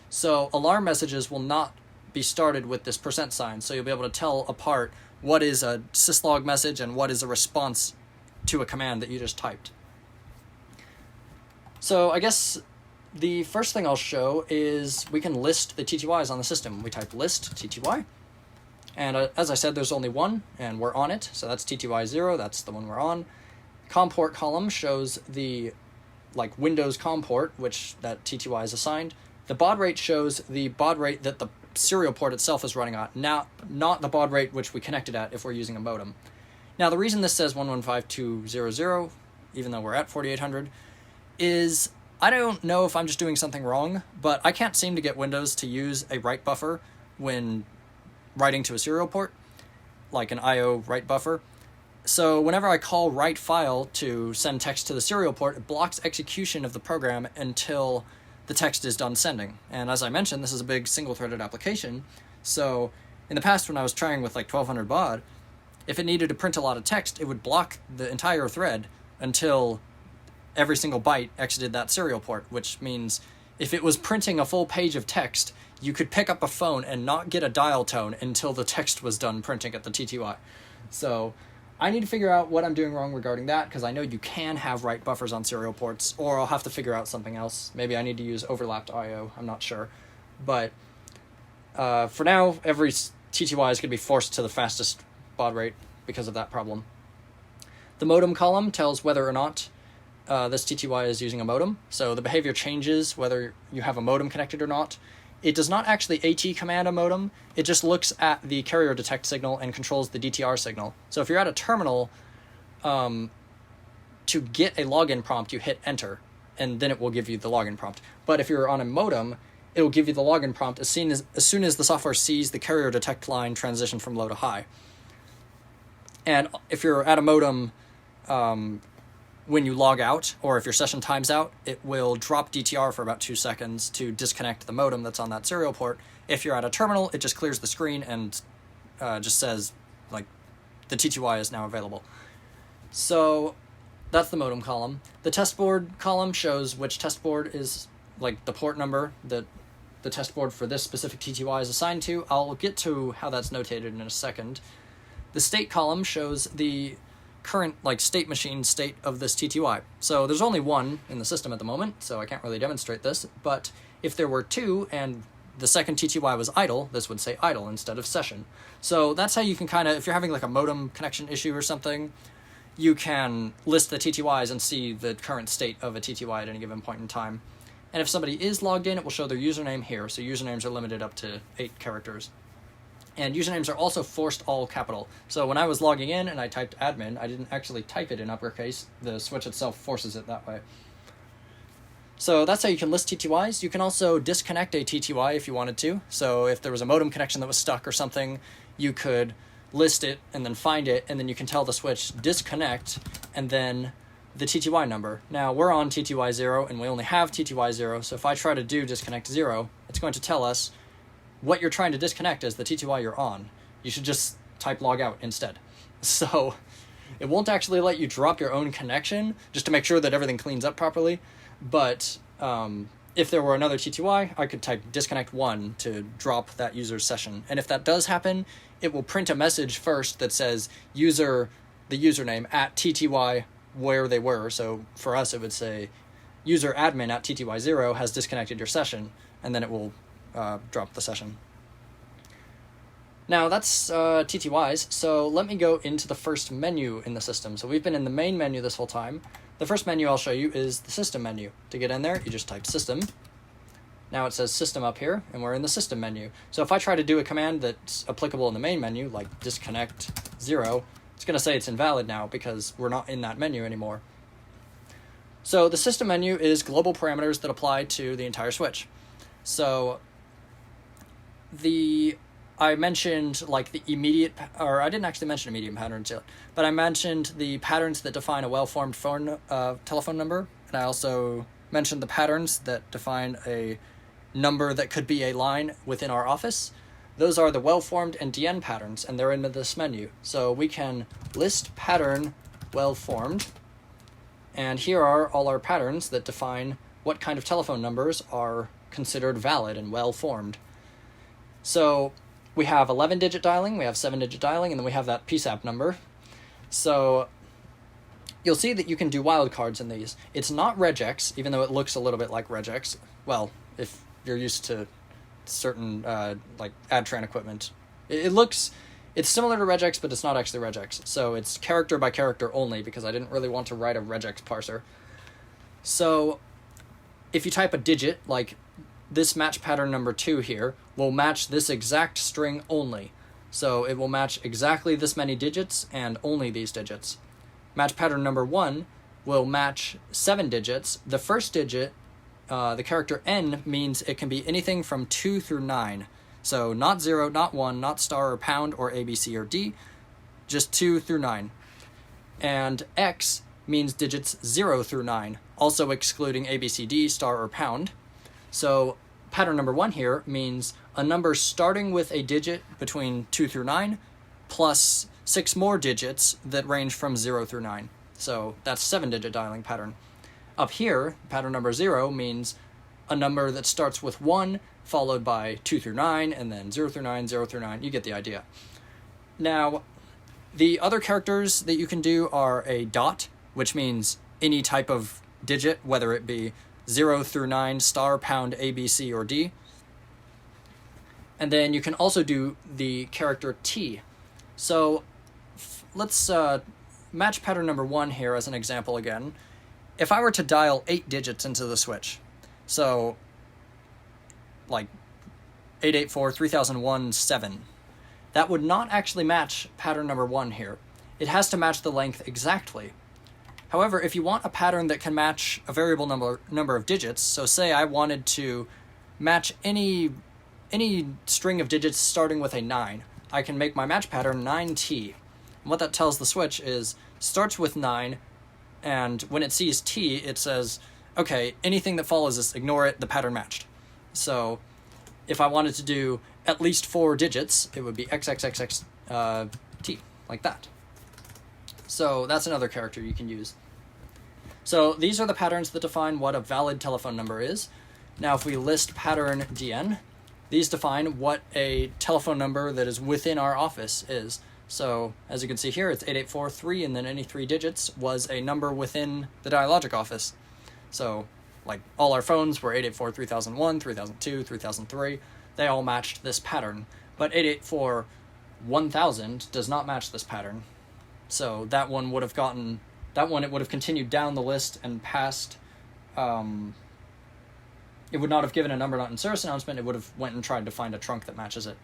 Speaker 1: So alarm messages will not be started with this %, so you'll be able to tell apart what is a syslog message and what is a response to a command that you just typed. So I guess the first thing I'll show is we can list the TTYs on the system. We type list TTY, and as I said, there's only one, and we're on it, so that's TTY 0, that's the one we're on. COM port column shows the Windows COM port, which that TTY is assigned. The baud rate shows the baud rate that the serial port itself is running at, now not the baud rate which we connected at if we're using a modem. Now the reason this says 115.200, even though we're at 4800, is I don't know if I'm just doing something wrong, but I can't seem to get Windows to use a write buffer when writing to a serial port, like an I/O write buffer. So whenever I call write file to send text to the serial port, it blocks execution of the program until the text is done sending. And as I mentioned, this is a big single-threaded application, so in the past when I was trying with 1200 baud, if it needed to print a lot of text, it would block the entire thread until every single byte exited that serial port, which means if it was printing a full page of text, you could pick up a phone and not get a dial tone until the text was done printing at the TTY. So I need to figure out what I'm doing wrong regarding that, because I know you can have write buffers on serial ports, or I'll have to figure out something else. Maybe I need to use overlapped I/O, I'm not sure. But for now, every TTY is going to be forced to the fastest baud rate because of that problem. The modem column tells whether or not this TTY is using a modem, so the behavior changes whether you have a modem connected or not. It does not actually AT command a modem, it just looks at the carrier detect signal and controls the DTR signal. So if you're at a terminal, to get a login prompt, you hit enter, and then it will give you the login prompt. But if you're on a modem, it'll give you the login prompt as soon as the software sees the carrier detect line transition from low to high. And if you're at a modem, when you log out, or if your session times out, it will drop DTR for about 2 seconds to disconnect the modem that's on that serial port. If you're at a terminal, it just clears the screen and just says, like, the TTY is now available. So that's the modem column. The testboard column shows which testboard is, like, the port number that the testboard for this specific TTY is assigned to. I'll get to how that's notated in a second. The state column shows the current, like, state machine state of this TTY. So there's only one in the system at the moment, so I can't really demonstrate this, but if there were two and the second TTY was idle, this would say idle instead of session. So that's how you can kind of, if you're having like a modem connection issue or something, you can list the TTYs and see the current state of a TTY at any given point in time. And if somebody is logged in, it will show their username here. So usernames are limited up to 8 characters. And usernames are also forced all capital. So when I was logging in and I typed admin, I didn't actually type it in uppercase. The switch itself forces it that way. So that's how you can list TTYs. You can also disconnect a TTY if you wanted to. So if there was a modem connection that was stuck or something, you could list it and then find it, and then you can tell the switch disconnect and then the TTY number. Now we're on TTY 0 and we only have TTY 0, so if I try to do disconnect 0, it's going to tell us what you're trying to disconnect as the TTY you're on. You should just type log out instead. So it won't actually let you drop your own connection just to make sure that everything cleans up properly. But if there were another TTY, I could type disconnect 1 to drop that user's session. And if that does happen, it will print a message first that says the username at TTY where they were. So for us, it would say user admin at TTY0 has disconnected your session, and then it will drop the session. Now that's TTYs, so let me go into the first menu in the system. So we've been in the main menu this whole time. The first menu I'll show you is the system menu. To get in there, you just type system. Now it says system up here, and we're in the system menu. So if I try to do a command that's applicable in the main menu, like disconnect 0, it's going to say it's invalid now because we're not in that menu anymore. So the system menu is global parameters that apply to the entire switch. So I mentioned like the immediate, or I didn't actually mention immediate patterns yet, but I mentioned the patterns that define a well-formed telephone number, and I also mentioned the patterns that define a number that could be a line within our office. Those are the well-formed and DN patterns, and they're in this menu. So we can list pattern well-formed, and here are all our patterns that define what kind of telephone numbers are considered valid and well-formed. So we have 11-digit dialing, we have 7-digit dialing, and then we have that PSAP number. So you'll see that you can do wildcards in these. It's not regex, even though it looks a little bit like regex. Well, if you're used to certain like AdTran equipment. It's similar to regex, but it's not actually regex. So it's character by character only, because I didn't really want to write a regex parser. So if you type a digit, like this match pattern number 2 here, will match this exact string only. So it will match exactly this many digits and only these digits. Match pattern number 1 will match 7 digits. The first digit, the character N, means it can be anything from 2 through 9. So not 0, not 1, not star or pound or A, B, C, or D, just 2 through 9. And X means digits 0 through 9, also excluding A, B, C, D, star, or pound. So pattern number 1 here means a number starting with a digit between 2 through 9 plus 6 more digits that range from 0 through 9. So that's 7-digit dialing pattern. Up here, pattern number 0 means a number that starts with 1 followed by 2 through 9 and then 0 through 9, 0 through 9. You get the idea. Now, the other characters that you can do are a dot, which means any type of digit, whether it be 0 through 9, star, pound, A, B, C, or D. And then you can also do the character T. So let's match pattern number 1 here as an example again. If I were to dial 8 digits into the switch, so like 884, 3001, 7, that would not actually match pattern number 1 here. It has to match the length exactly. However, if you want a pattern that can match a variable number of digits, so say I wanted to match any string of digits starting with a 9. I can make my match pattern 9T. And what that tells the switch is starts with 9, and when it sees T, it says, okay, anything that follows this, ignore it, the pattern matched. So if I wanted to do at least 4 digits, it would be XXXX T, like that. So that's another character you can use. So these are the patterns that define what a valid telephone number is. Now if we list pattern DN, these define what a telephone number that is within our office is. So as you can see here, it's 8843, and then any 3 digits was a number within the Dialogic office. So like all our phones were 884 3001, 3002, 3003. They all matched this pattern. But 884 1000 does not match this pattern. So that one would have gotten, it would have continued down the list and passed, it would not have given a number not in service announcement, it would have went and tried to find a trunk that matches it.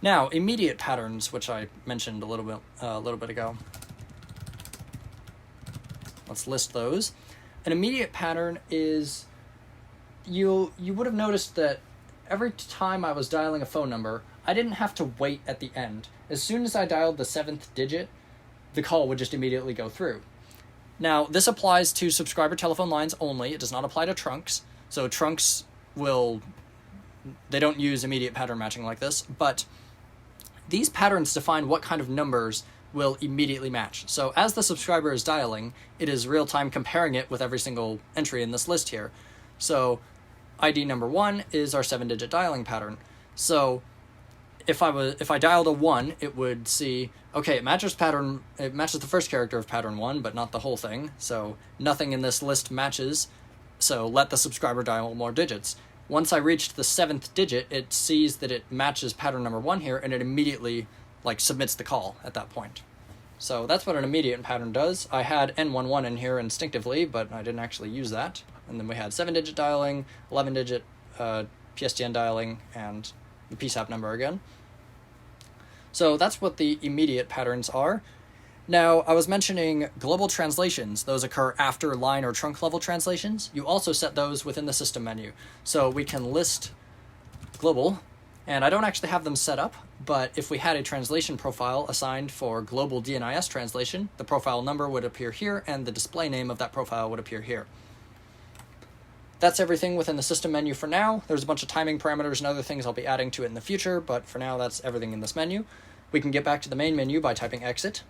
Speaker 1: Now, immediate patterns, which I mentioned a little bit ago. Let's list those. An immediate pattern is, you would have noticed that every time I was dialing a phone number, I didn't have to wait at the end. As soon as I dialed the 7th digit, the call would just immediately go through. Now, this applies to subscriber telephone lines only. It does not apply to trunks. So trunks they don't use immediate pattern matching like this, but these patterns define what kind of numbers will immediately match. So as the subscriber is dialing, it is real-time comparing it with every single entry in this list here. So ID number 1 is our 7-digit dialing pattern. So if I dialed a 1, it would see, okay, it matches the first character of pattern 1, but not the whole thing. So nothing in this list matches. So let the subscriber dial more digits. Once I reached the 7th digit, it sees that it matches pattern number 1 here, and it immediately submits the call at that point. So that's what an immediate pattern does. I had N11 in here instinctively, but I didn't actually use that. And then we had 7-digit dialing, 11-digit PSTN dialing, and the PSAP number again. So that's what the immediate patterns are. Now, I was mentioning global translations. Those occur after line or trunk level translations. You also set those within the system menu. So we can list global, and I don't actually have them set up, but if we had a translation profile assigned for global DNIS translation, the profile number would appear here, and the display name of that profile would appear here. That's everything within the system menu for now. There's a bunch of timing parameters and other things I'll be adding to it in the future, but for now that's everything in this menu. We can get back to the main menu by typing exit.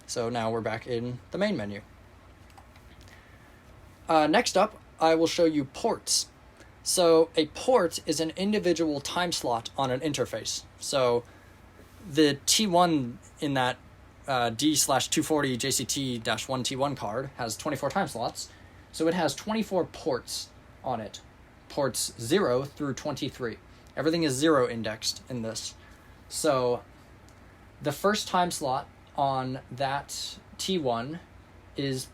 Speaker 1: So now we're back in the main menu. Next up, I will show you ports. So a port is an individual time slot on an interface. So the T1 in that D/240 JCT-1 T1 card has 24 time slots. So it has 24 ports on it. Ports 0 through 23. Everything is 0 indexed in this. So the first time slot on that T1 is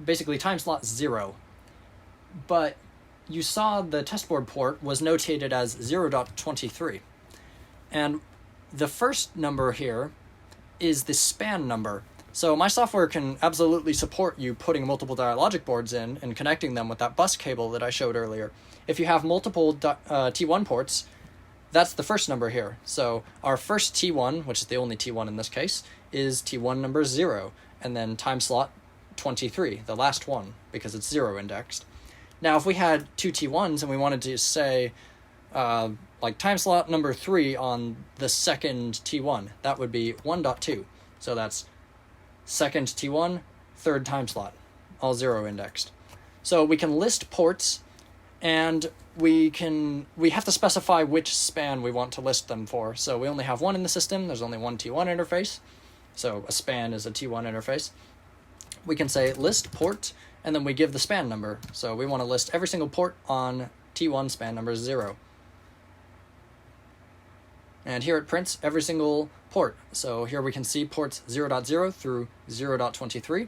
Speaker 1: basically time slot 0. But you saw the Testboard port was notated as 0.23. And the first number here is the span number. So my software can absolutely support you putting multiple Dialogic boards in and connecting them with that bus cable that I showed earlier. If you have multiple T1 ports, that's the first number here. So our first T1, which is the only T1 in this case, is T1 number 0, and then time slot 23, the last one, because it's 0 indexed. Now, if we had two T1s and we wanted to say, time slot number 3 on the second T1, that would be 1.2. So that's second T1, third time slot, all 0 indexed. So we can list ports, and we have to specify which span we want to list them for. So we only have one in the system. There's only one T1 interface. So a span is a T1 interface. We can say list port, and then we give the span number. So we want to list every single port on T1 span number 0. And here it prints every single port. So here we can see ports 0.0 through 0.23.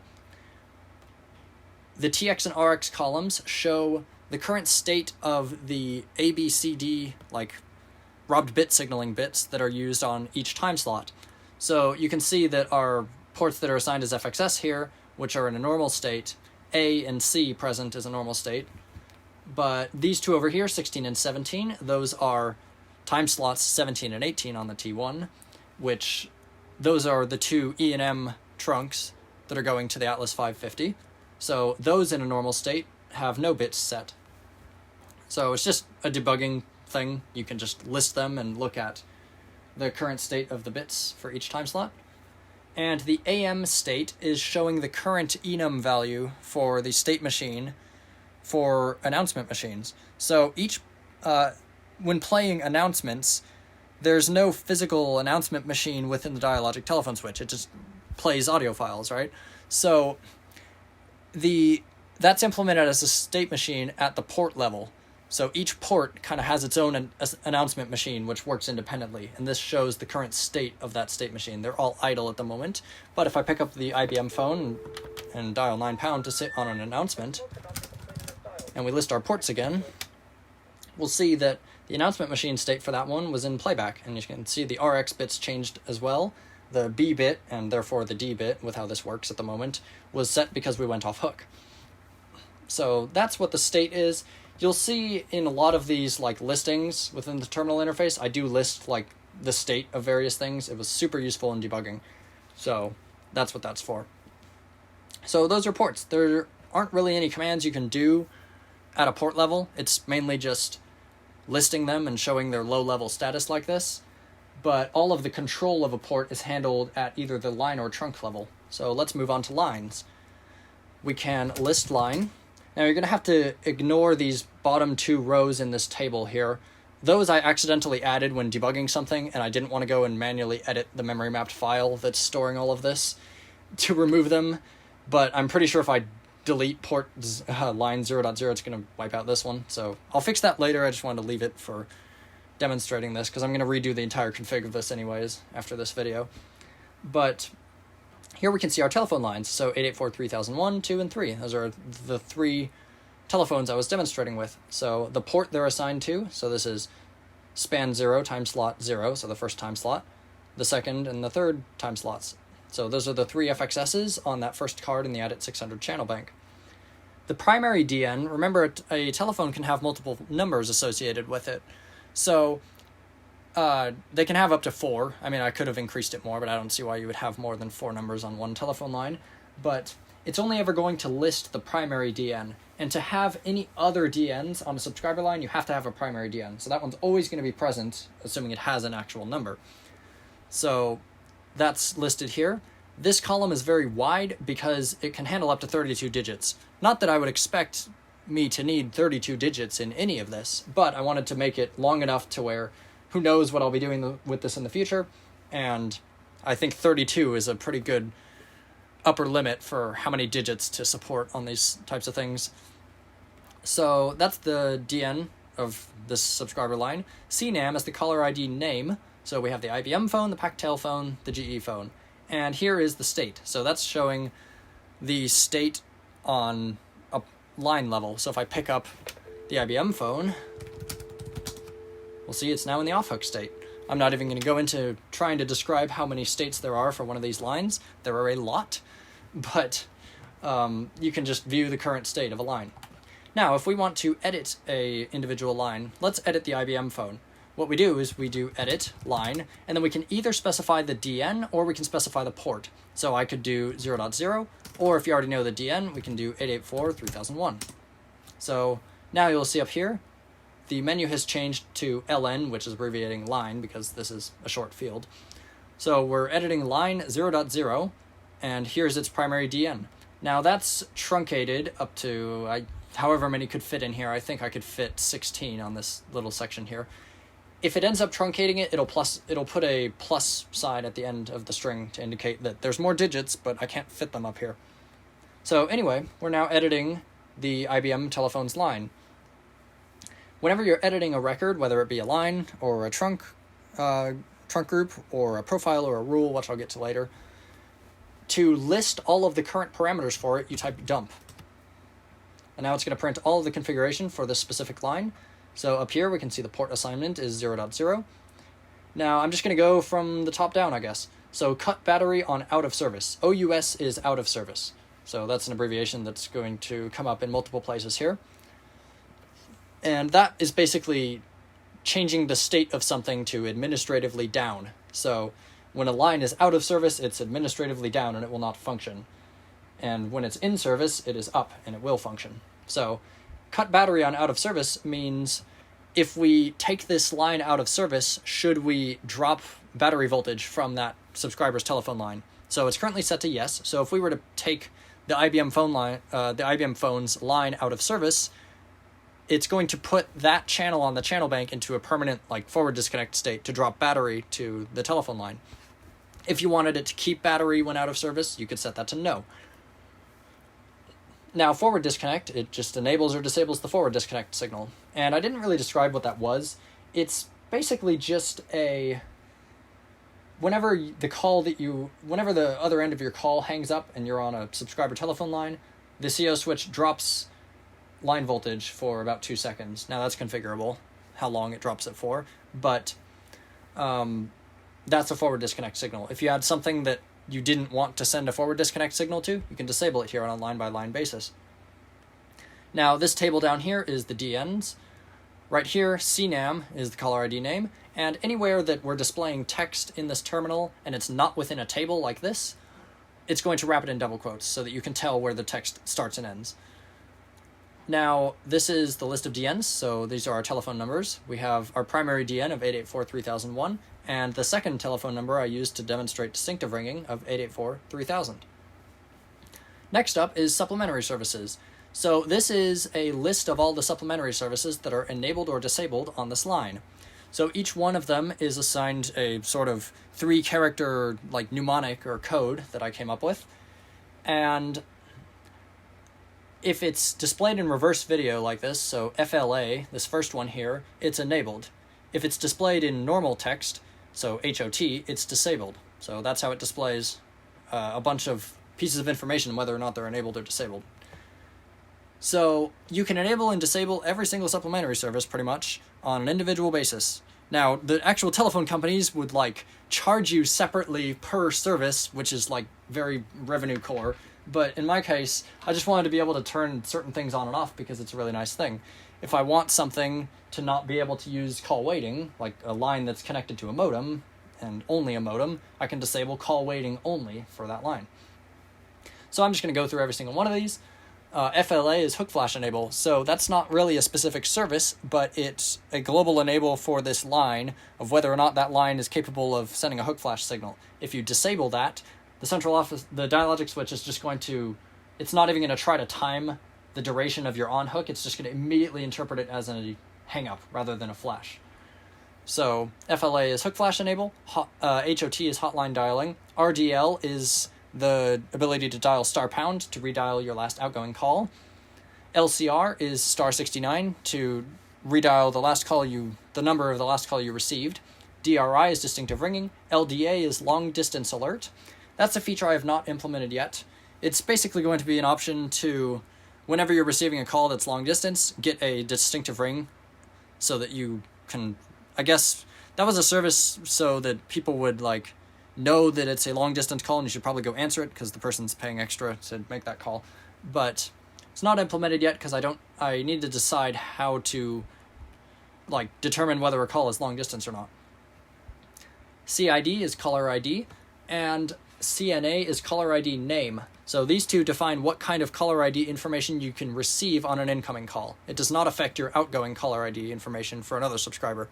Speaker 1: The TX and RX columns show the current state of the ABCD, robbed bit signaling bits that are used on each time slot. So you can see that our ports that are assigned as FXS here, which are in a normal state, A and C present as a normal state, But these two over here, 16 and 17, those are time slots 17 and 18 on the T1, which those are the two E&M trunks that are going to the Atlas 550. So those in a normal state have no bits set. So it's just a debugging thing. You can just list them and look at the current state of the bits for each time slot. And the AM state is showing the current enum value for the state machine for announcement machines. So each, when playing announcements, there's no physical announcement machine within the Dialogic telephone switch. It just plays audio files, right? So that's implemented as a state machine at the port level. So each port kind of has its own announcement machine, which works independently, and this shows the current state of that state machine. They're all idle at the moment, but if I pick up the IBM phone and dial 9# to sit on an announcement, and we list our ports again, we'll see that the announcement machine state for that one was in playback, and you can see the RX bits changed as well. The B bit, and therefore the D bit, with how this works at the moment, was set because we went off hook. So that's what the state is. You'll see in a lot of these like listings within the terminal interface, I do list like the state of various things. It was super useful in debugging. So that's what that's for. So those are ports. There aren't really any commands you can do at a port level. It's mainly just listing them and showing their low level status like this. But all of the control of a port is handled at either the line or trunk level. So let's move on to lines. We can list line. Now you're going to have to ignore these bottom two rows in this table here. Those I accidentally added when debugging something, and I didn't want to go and manually edit the memory mapped file that's storing all of this to remove them. But I'm pretty sure if I delete port line 0.0, it's going to wipe out this one. So I'll fix that later. I just wanted to leave it for demonstrating this, because I'm going to redo the entire config of this anyways after this video. But here we can see our telephone lines, so 884-3001, 2, and 3. Those are the three telephones I was demonstrating with. So the port they're assigned to, so this is span 0, time slot 0, so the first time slot, the second and the third time slots. So those are the three FXSs on that first card in the ADIT 600 channel bank. The primary DN, remember a telephone can have multiple numbers associated with it. So they can have up to 4. I mean, I could have increased it more, but I don't see why you would have more than 4 numbers on one telephone line. But it's only ever going to list the primary DN. And to have any other DNs on a subscriber line, you have to have a primary DN. So that one's always going to be present, assuming it has an actual number. So that's listed here. This column is very wide because it can handle up to 32 digits. Not that I would expect me to need 32 digits in any of this, but I wanted to make it long enough to where who knows what I'll be doing with this in the future, and I think 32 is a pretty good upper limit for how many digits to support on these types of things. So that's the DN of this subscriber line. CNAM is the caller ID name, so we have the IBM phone, the Pactel phone, the GE phone, and here is the state. So that's showing the state on a line level. So if I pick up the IBM phone, we'll see it's now in the off-hook state. I'm not even going to go into trying to describe how many states there are for one of these lines. There are a lot, but you can just view the current state of a line. Now, if we want to edit a individual line, let's edit the IBM phone. What we do is we do edit line, and then we can either specify the DN or we can specify the port. So I could do 0.0, or if you already know the DN, we can do 884-3001. So now you'll see up here, the menu has changed to LN, which is abbreviating line because this is a short field. So we're editing line 0.0, and here's its primary DN. Now that's truncated up to however many could fit in here. I think I could fit 16 on this little section here. If it ends up truncating it, it'll put a plus sign at the end of the string to indicate that there's more digits, but I can't fit them up here. So anyway, we're now editing the IBM telephone's line. Whenever you're editing a record, whether it be a line or a trunk group or a profile or a rule, which I'll get to later, to list all of the current parameters for it, you type dump. And now it's going to print all of the configuration for this specific line. So up here we can see the port assignment is 0.0. Now I'm just going to go from the top down, I guess. So cut battery on out of service. OUS is out of service. So that's an abbreviation that's going to come up in multiple places here. And that is basically changing the state of something to administratively down. So when a line is out of service, it's administratively down and it will not function. And when it's in service, it is up and it will function. So cut battery on out of service means if we take this line out of service, should we drop battery voltage from that subscriber's telephone line? So it's currently set to yes. So if we were to take the IBM phone line, the IBM phone's line out of service, it's going to put that channel on the channel bank into a permanent forward disconnect state to drop battery to the telephone line. If you wanted it to keep battery when out of service, you could set that to no. Now, forward disconnect, it just enables or disables the forward disconnect signal. And I didn't really describe what that was. It's basically just whenever the other end of your call hangs up and you're on a subscriber telephone line, the CO switch drops line voltage for about 2 seconds. Now that's configurable, how long it drops it for, but that's a forward disconnect signal. If you had something that you didn't want to send a forward disconnect signal to, you can disable it here on a line-by-line basis. Now this table down here is the DNs. Right here, CNAM is the caller ID name, and anywhere that we're displaying text in this terminal and it's not within a table like this, it's going to wrap it in double quotes so that you can tell where the text starts and ends. Now, this is the list of DNs, so these are our telephone numbers. We have our primary DN of 884-3001, and the second telephone number I used to demonstrate distinctive ringing of 884-3000. Next up is supplementary services. So this is a list of all the supplementary services that are enabled or disabled on this line. So each one of them is assigned a sort of 3-character mnemonic or code that I came up with, and if it's displayed in reverse video like this, so FLA, this first one here, it's enabled. If it's displayed in normal text, so HOT, it's disabled. So that's how it displays a bunch of pieces of information, whether or not they're enabled or disabled. So you can enable and disable every single supplementary service pretty much on an individual basis. Now, the actual telephone companies would charge you separately per service, which is very revenue core. But in my case, I just wanted to be able to turn certain things on and off because it's a really nice thing. If I want something to not be able to use call waiting, like a line that's connected to a modem, and only a modem, I can disable call waiting only for that line. So I'm just going to go through every single one of these. FLA is Hookflash enable, so that's not really a specific service, but it's a global enable for this line of whether or not that line is capable of sending a Hookflash signal. If you disable that, the central office, the Dialogic switch is just going to, it's not even going to try to time the duration of your on hook, it's just going to immediately interpret it as a hang up rather than a flash. So FLA is Hookflash enable, HOT is hotline dialing, RDL is the ability to dial *# to redial your last outgoing call, LCR is *69 to redial the number of the last call you received, DRI is distinctive ringing, LDA is long distance alert. That's a feature I have not implemented yet. It's basically going to be an option to, whenever you're receiving a call that's long distance, get a distinctive ring so that you can, I guess, that was a service so that people would know that it's a long distance call and you should probably go answer it because the person's paying extra to make that call. But it's not implemented yet because I need to decide how to determine whether a call is long distance or not. CID is caller ID, and CNA is caller ID name. So these two define what kind of caller ID information you can receive on an incoming call. It does not affect your outgoing caller ID information for another subscriber.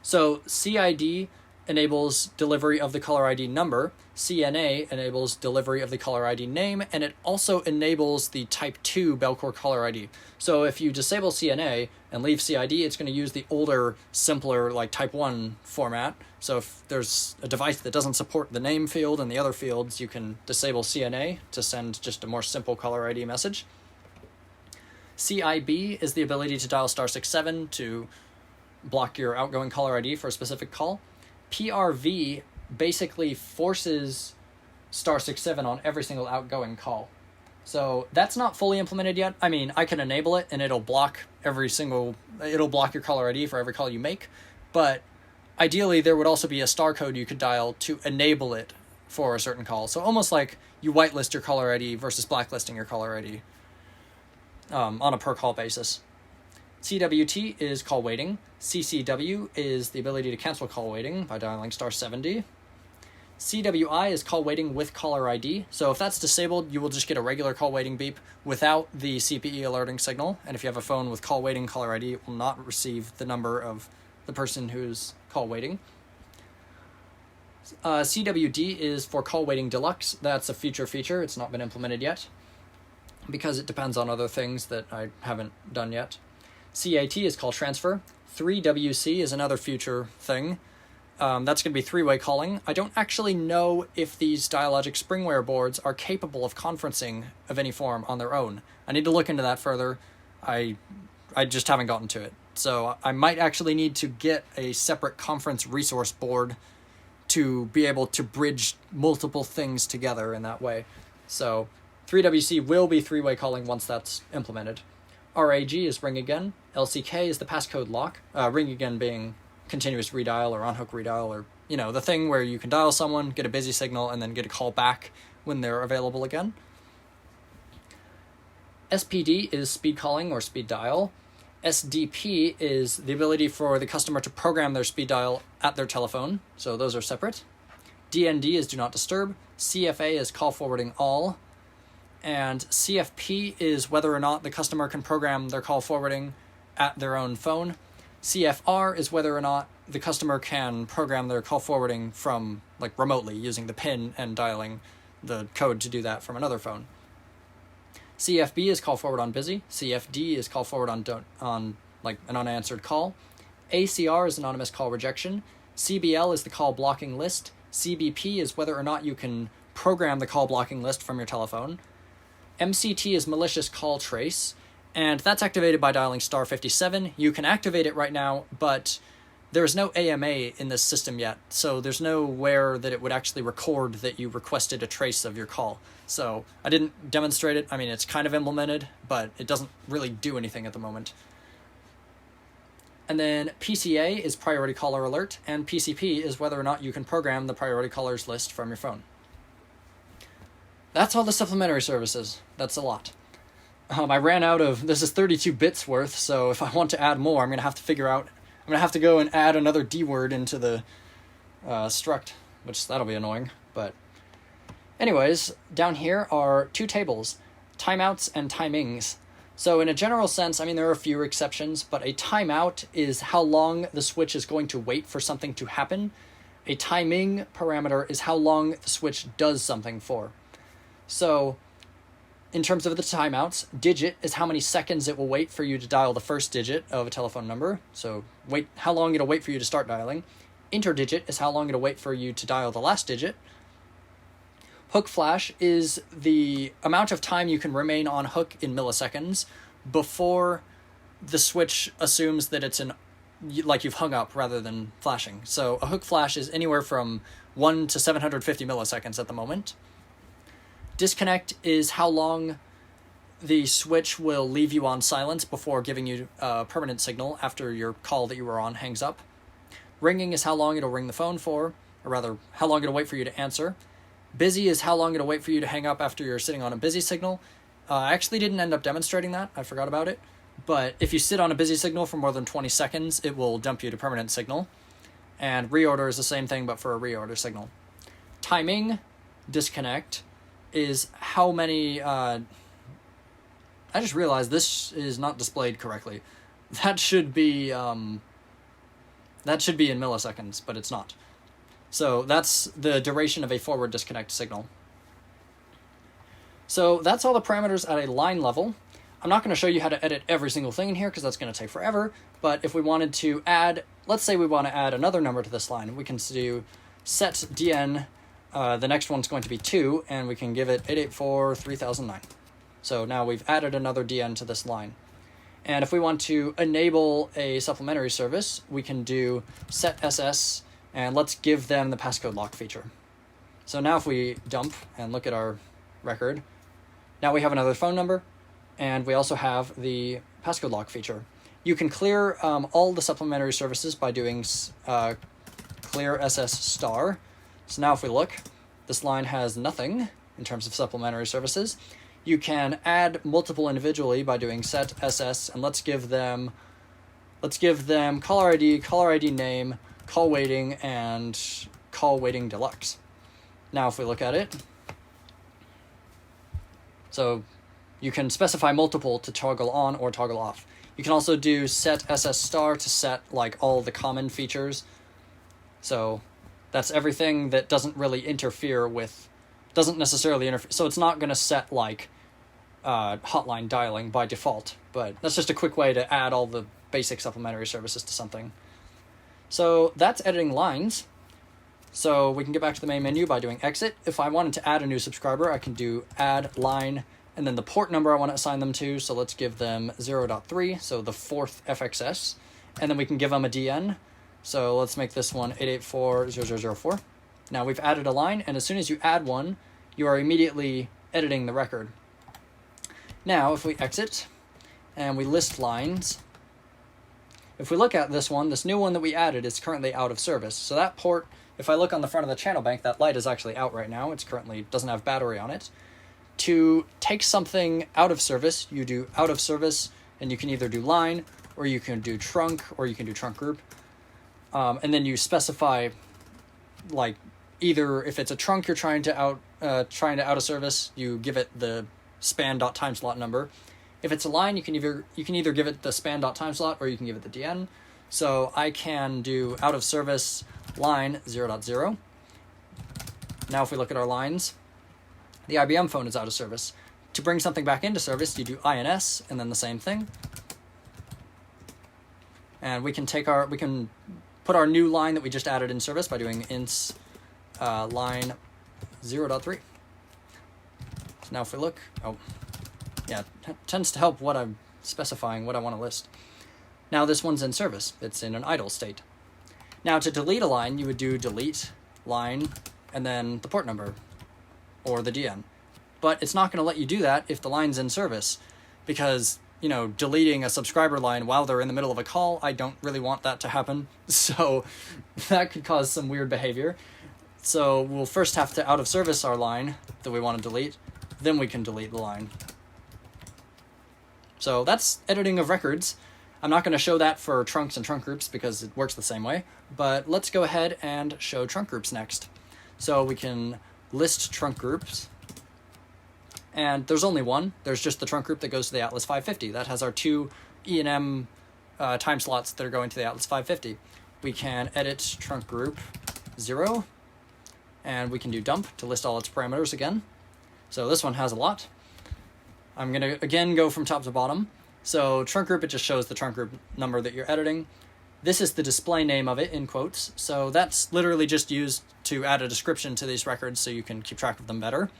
Speaker 1: So CID enables delivery of the caller ID number, CNA enables delivery of the caller ID name, and it also enables the Type 2 Bellcore caller ID. So if you disable CNA and leave CID, it's going to use the older, simpler, Type 1 format. So if there's a device that doesn't support the name field and the other fields, you can disable CNA to send just a more simple caller ID message. CIB is the ability to dial *67 to block your outgoing caller ID for a specific call. PRV basically forces *67 on every single outgoing call. So that's not fully implemented yet. I mean, I can enable it and it'll block your caller ID for every call you make, but ideally there would also be a star code you could dial to enable it for a certain call. So almost like you whitelist your caller ID versus blacklisting your caller ID on a per call basis. CWT is call waiting. CCW is the ability to cancel call waiting by dialing *70. CWI is call waiting with caller ID. So if that's disabled, you will just get a regular call waiting beep without the CPE alerting signal. And if you have a phone with call waiting caller ID, it will not receive the number of the person who's call waiting. CWD is for call waiting deluxe. That's a future feature. It's not been implemented yet because it depends on other things that I haven't done yet. CAT is call transfer. 3WC is another future thing. That's going to be three-way calling. I don't actually know if these Dialogic Springware boards are capable of conferencing of any form on their own. I need to look into that further. I just haven't gotten to it. So I might actually need to get a separate conference resource board to be able to bridge multiple things together in that way. So 3WC will be three-way calling once that's implemented. RAG is ring again. LCK is the passcode lock. Ring again being continuous redial or on-hook redial, or, you know, the thing where you can dial someone, get a busy signal, and then get a call back when they're available again. SPD is speed calling or speed dial. SDP is the ability for the customer to program their speed dial at their telephone, so those are separate. DND is do not disturb. CFA is call forwarding all. And CFP is whether or not the customer can program their call forwarding at their own phone. CFR is whether or not the customer can program their call forwarding from, like, remotely using the PIN and dialing the code to do that from another phone. CFB is call forward on busy. CFD is call forward on like an unanswered call. ACR is anonymous call rejection. CBL is the call blocking list. CBP is whether or not you can program the call blocking list from your telephone. MCT is malicious call trace, and that's activated by dialing *57. You can activate it right now, but there's no AMA in this system yet, so there's nowhere that it would actually record that you requested a trace of your call. So I didn't demonstrate it. I mean, it's kind of implemented, but it doesn't really do anything at the moment. And then PCA is priority caller alert, and PCP is whether or not you can program the priority callers list from your phone. That's all the supplementary services. That's a lot. I ran out of, this is 32 bits worth, so if I want to add more, I'm going to have to go and add another D word into the struct, which that'll be annoying. But anyways, down here are two tables, timeouts and timings. So in a general sense, I mean, there are a few exceptions, but a timeout is how long the switch is going to wait for something to happen. A timing parameter is how long the switch does something for. So in terms of the timeouts, digit is how many seconds it will wait for you to dial the first digit of a telephone number. So how long it'll wait for you to start dialing. Interdigit is how long it'll wait for you to dial the last digit. Hookflash is the amount of time you can remain on hook in milliseconds before the switch assumes that it's like you've hung up rather than flashing. So a hook flash is anywhere from 1 to 750 milliseconds at the moment. Disconnect is how long the switch will leave you on silence before giving you a permanent signal after your call that you were on hangs up. Ringing is how long it'll ring the phone for, or rather, how long it'll wait for you to answer. Busy is how long it'll wait for you to hang up after you're sitting on a busy signal. I actually didn't end up demonstrating that. I forgot about it. But if you sit on a busy signal for more than 20 seconds, it will dump you to permanent signal. And reorder is the same thing, but for a reorder signal. Timing, disconnect, is how many... I just realized this is not displayed correctly. That should be in milliseconds, but it's not. So that's the duration of a forward disconnect signal. So that's all the parameters at a line level. I'm not going to show you how to edit every single thing in here because that's going to take forever, but if we wanted to add, let's say we want to add another number to this line, we can do set dn, the next one's going to be 2, and we can give it 884-3009. So now we've added another dn to this line. And if we want to enable a supplementary service, we can do set ss, and let's give them the passcode lock feature. So now if we dump and look at our record, now we have another phone number, and we also have the passcode lock feature. You can clear all the supplementary services by doing clear ss star. So now if we look, this line has nothing in terms of supplementary services. You can add multiple individually by doing set ss, and let's give them let's give them caller ID name, call waiting, and call waiting deluxe. Now if we look at it, so you can specify multiple to toggle on or toggle off. You can also do set SS star to set like all the common features. So that's everything that doesn't really interfere with, doesn't necessarily interfere. So it's not going to set like hotline dialing by default, but that's just a quick way to add all the basic supplementary services to something. So that's editing lines. So we can get back to the main menu by doing exit. If I wanted to add a new subscriber, I can do add line and then the port number I want to assign them to. So let's give them 0.3, so the 4th FXS. And then we can give them a DN. So let's make this one 884.0.0.0.4. Now we've added a line, and as soon as you add one, you are immediately editing the record. Now if we exit and we list lines, if we look at this one, this new one that we added is currently out of service. So that port, if I look on the front of the channel bank, that light is actually out right now. It's currently doesn't have battery on it. To take something out of service, you do out of service, and you can either do line, or you can do trunk, or you can do trunk group. And then you specify, like, either if it's a trunk you're trying to out of service, you give it the span.timeslot number. If it's a line, you can either give it the span.timeslot or you can give it the DN. So I can do out of service line 0.0. Now if we look at our lines, the IBM phone is out of service. To bring something back into service, you do INS and then the same thing. And we can put our new line that we just added in service by doing ins line 0.3. So now if we look, it tends to help what I'm specifying, what I want to list. Now this one's in service. It's in an idle state. Now to delete a line, you would do delete line and then the port number or the DN. But it's not going to let you do that if the line's in service, because, you know, deleting a subscriber line while they're in the middle of a call, I don't really want that to happen. So that could cause some weird behavior. So we'll first have to out of service our line that we want to delete, then we can delete the line. So that's editing of records. I'm not going to show that for trunks and trunk groups because it works the same way, but let's go ahead and show trunk groups next. So we can list trunk groups, and there's only one. There's just the trunk group that goes to the Atlas 550. That has our two E&M time slots that are going to the Atlas 550. We can edit trunk group 0, and we can do dump to list all its parameters again. So this one has a lot. I'm going to, again, go from top to bottom. So trunk group, it just shows the trunk group number that you're editing. This is the display name of it, in quotes. So that's literally just used to add a description to these records so you can keep track of them better.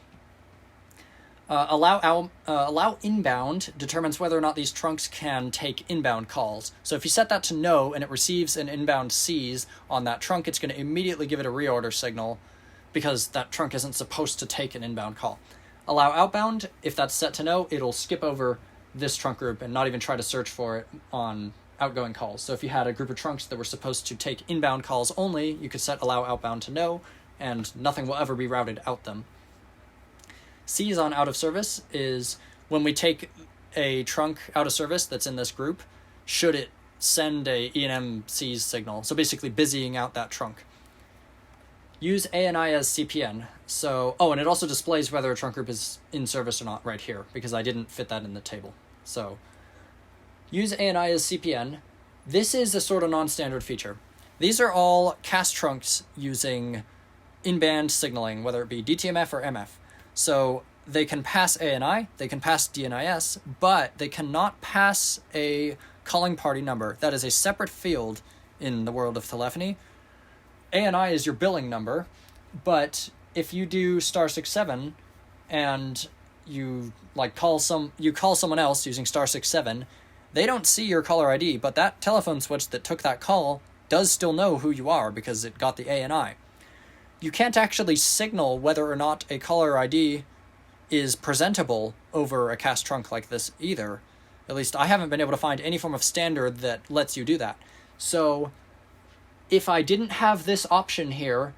Speaker 1: Allow inbound determines whether or not these trunks can take inbound calls. So if you set that to no and it receives an inbound seize on that trunk, it's going to immediately give it a reorder signal because that trunk isn't supposed to take an inbound call. Allow outbound, if that's set to no, it'll skip over this trunk group and not even try to search for it on outgoing calls. So if you had a group of trunks that were supposed to take inbound calls only, you could set allow outbound to no, and nothing will ever be routed out them. Seize on out of service is when we take a trunk out of service that's in this group, should it send a E&M seize signal. So basically busying out that trunk. Use ANI as CPN. So, and it also displays whether a trunk group is in service or not right here, because I didn't fit that in the table. So, use ANI as CPN. This is a sort of non-standard feature. These are all cast trunks using in-band signaling, whether it be DTMF or MF. So, they can pass ANI, they can pass DNIS, but they cannot pass a calling party number. That is a separate field in the world of telephony. ANI is your billing number, but if you do *67 and you call someone else using *67, they don't see your caller ID, but that telephone switch that took that call does still know who you are because it got the ANI. You can't actually signal whether or not a caller ID is presentable over a cast trunk like this either. At least I haven't been able to find any form of standard that lets you do that. So if I didn't have this option here,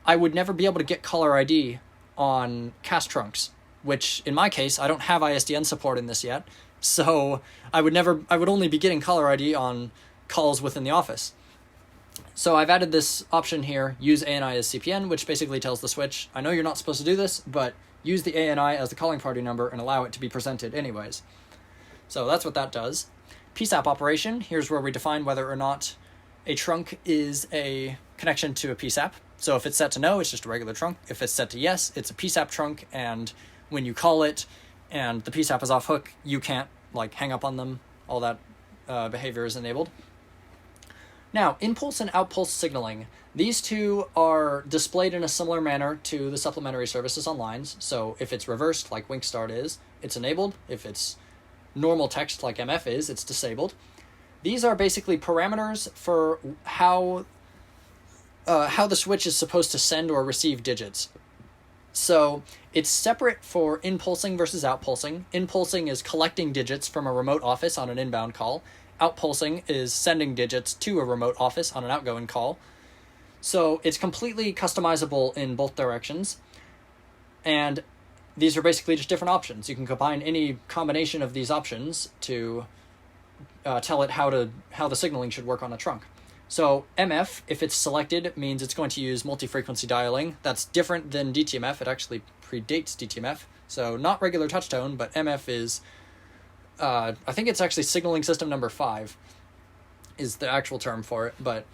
Speaker 1: I would never be able to get caller ID on cast trunks, which in my case, I don't have ISDN support in this yet, So I would only be getting caller ID on calls within the office. So I've added this option here, use ANI as CPN, which basically tells the switch, I know you're not supposed to do this, but use the ANI as the calling party number and allow it to be presented anyways. So that's what that does. PSAP operation, here's where we define whether or not a trunk is a connection to a PSAP. So if it's set to no, it's just a regular trunk. If it's set to yes, it's a PSAP trunk, and when you call it and the PSAP is off hook, you can't hang up on them. All that behavior is enabled. Now, impulse and outpulse signaling. These two are displayed in a similar manner to the supplementary services on lines. So if it's reversed, like Wink Start is, it's enabled. If it's normal text, like MF is, it's disabled. These are basically parameters for how the switch is supposed to send or receive digits. So it's separate for impulsing versus outpulsing. Impulsing is collecting digits from a remote office on an inbound call. Outpulsing is sending digits to a remote office on an outgoing call. So it's completely customizable in both directions. And these are basically just different options. You can combine any combination of these options to tell it how the signaling should work on a trunk. So MF, if it's selected, means it's going to use multi-frequency dialing. That's different than DTMF. It actually predates DTMF. So not regular touch tone, but MF is, I think it's actually signaling system number 5 is the actual term for it. But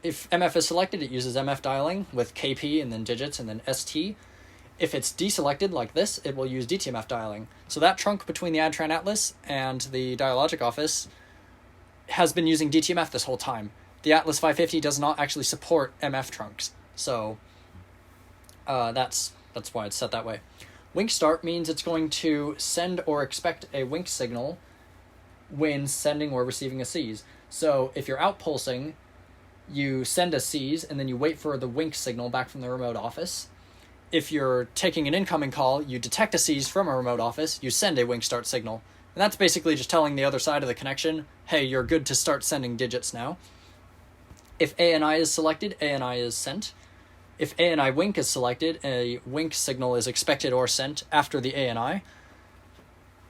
Speaker 1: if MF is selected, it uses MF dialing with KP and then digits and then ST. If it's deselected like this, it will use DTMF dialing. So that trunk between the Adtran Atlas and the Dialogic office has been using DTMF this whole time. The Atlas 550 does not actually support MF trunks, so that's why it's set that way. Wink Start means it's going to send or expect a wink signal when sending or receiving a seize. So if you're outpulsing, you send a seize and then you wait for the wink signal back from the remote office. If you're taking an incoming call, you detect a seize from a remote office, you send a Wink Start signal. And that's basically just telling the other side of the connection, hey, you're good to start sending digits now. If ANI is selected, ANI is sent. If ANI Wink is selected, a wink signal is expected or sent after the ANI.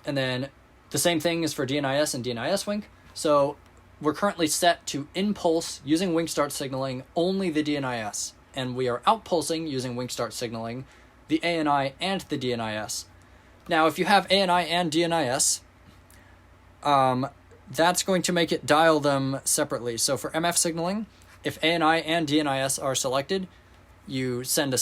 Speaker 1: And then the same thing is for DNIS and DNIS Wink. So we're currently set to impulse using Wink Start signaling only the DNIS. And we are outpulsing using Wink Start signaling the ANI and the DNIS. Now, if you have ANI and DNIS, that's going to make it dial them separately. So for MF signaling, if ANI and DNIS are selected, you send a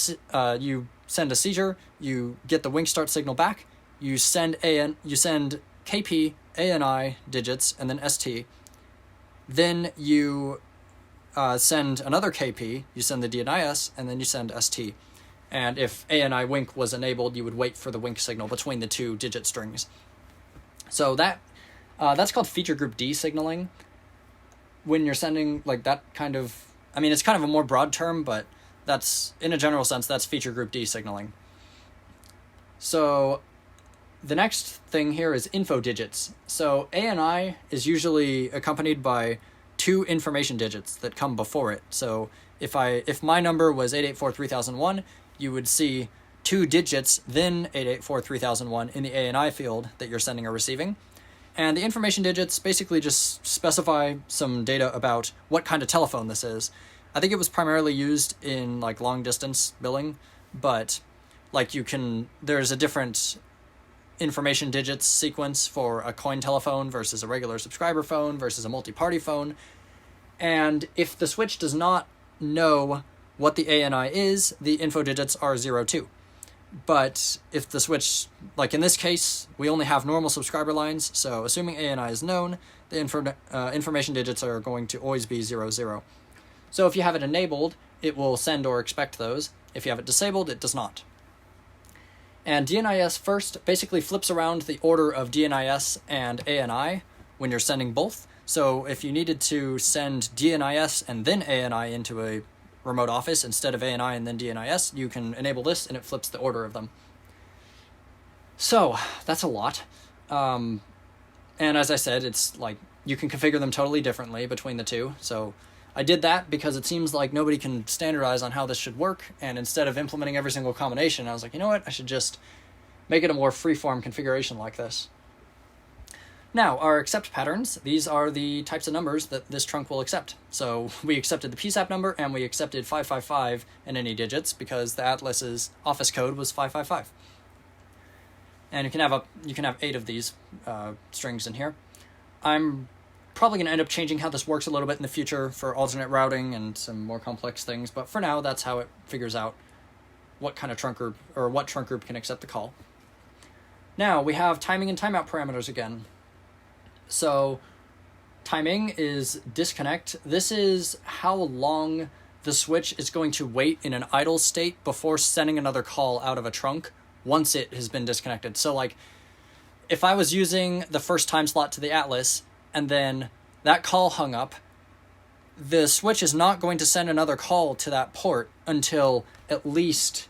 Speaker 1: seizure, you get the Wink Start signal back, you send KP, ANI digits, and then ST. Then you send another KP, you send the DNIS, and then you send ST. And if ANI Wink was enabled, you would wait for the wink signal between the two digit strings. So that's called feature group D signaling. When you're sending that kind of, it's kind of a more broad term, but that's, in a general sense, that's feature group D signaling. So the next thing here is info digits. So ANI is usually accompanied by 2 information digits that come before it. So if my number was 884-3001, you would see 2 digits, then 884-3001 in the ANI field that you're sending or receiving. And the information digits basically just specify some data about what kind of telephone this is. I think it was primarily used in long distance billing, but there's a different information digits sequence for a coin telephone versus a regular subscriber phone versus a multi-party phone. And if the switch does not know what the ANI is, the info digits are 02. But if the switch, in this case, we only have normal subscriber lines, so assuming ANI is known, the information digits are going to always be 00. So if you have it enabled, it will send or expect those. If you have it disabled, it does not. And DNIS first basically flips around the order of DNIS and ANI when you're sending both. So if you needed to send DNIS and then ANI into a remote office instead of ANI and then DNIS, you can enable this and it flips the order of them. So that's a lot. And as I said, it's you can configure them totally differently between the two. So I did that because it seems like nobody can standardize on how this should work. And instead of implementing every single combination, I was like, you know what? I should just make it a more free-form configuration like this. Now, our accept patterns, these are the types of numbers that this trunk will accept. So we accepted the PSAP number and we accepted 555 and any digits because the Atlas's office code was 555. And you can have 8 of these strings in here. I'm probably going to end up changing how this works a little bit in the future for alternate routing and some more complex things, but for now that's how it figures out what kind of trunk group or what trunk group can accept the call. Now we have timing and timeout parameters again. So timing is disconnect. This is how long the switch is going to wait in an idle state before sending another call out of a trunk once it has been disconnected. So like if I was using the first time slot to the Atlas and then that call hung up, the switch is not going to send another call to that port until at least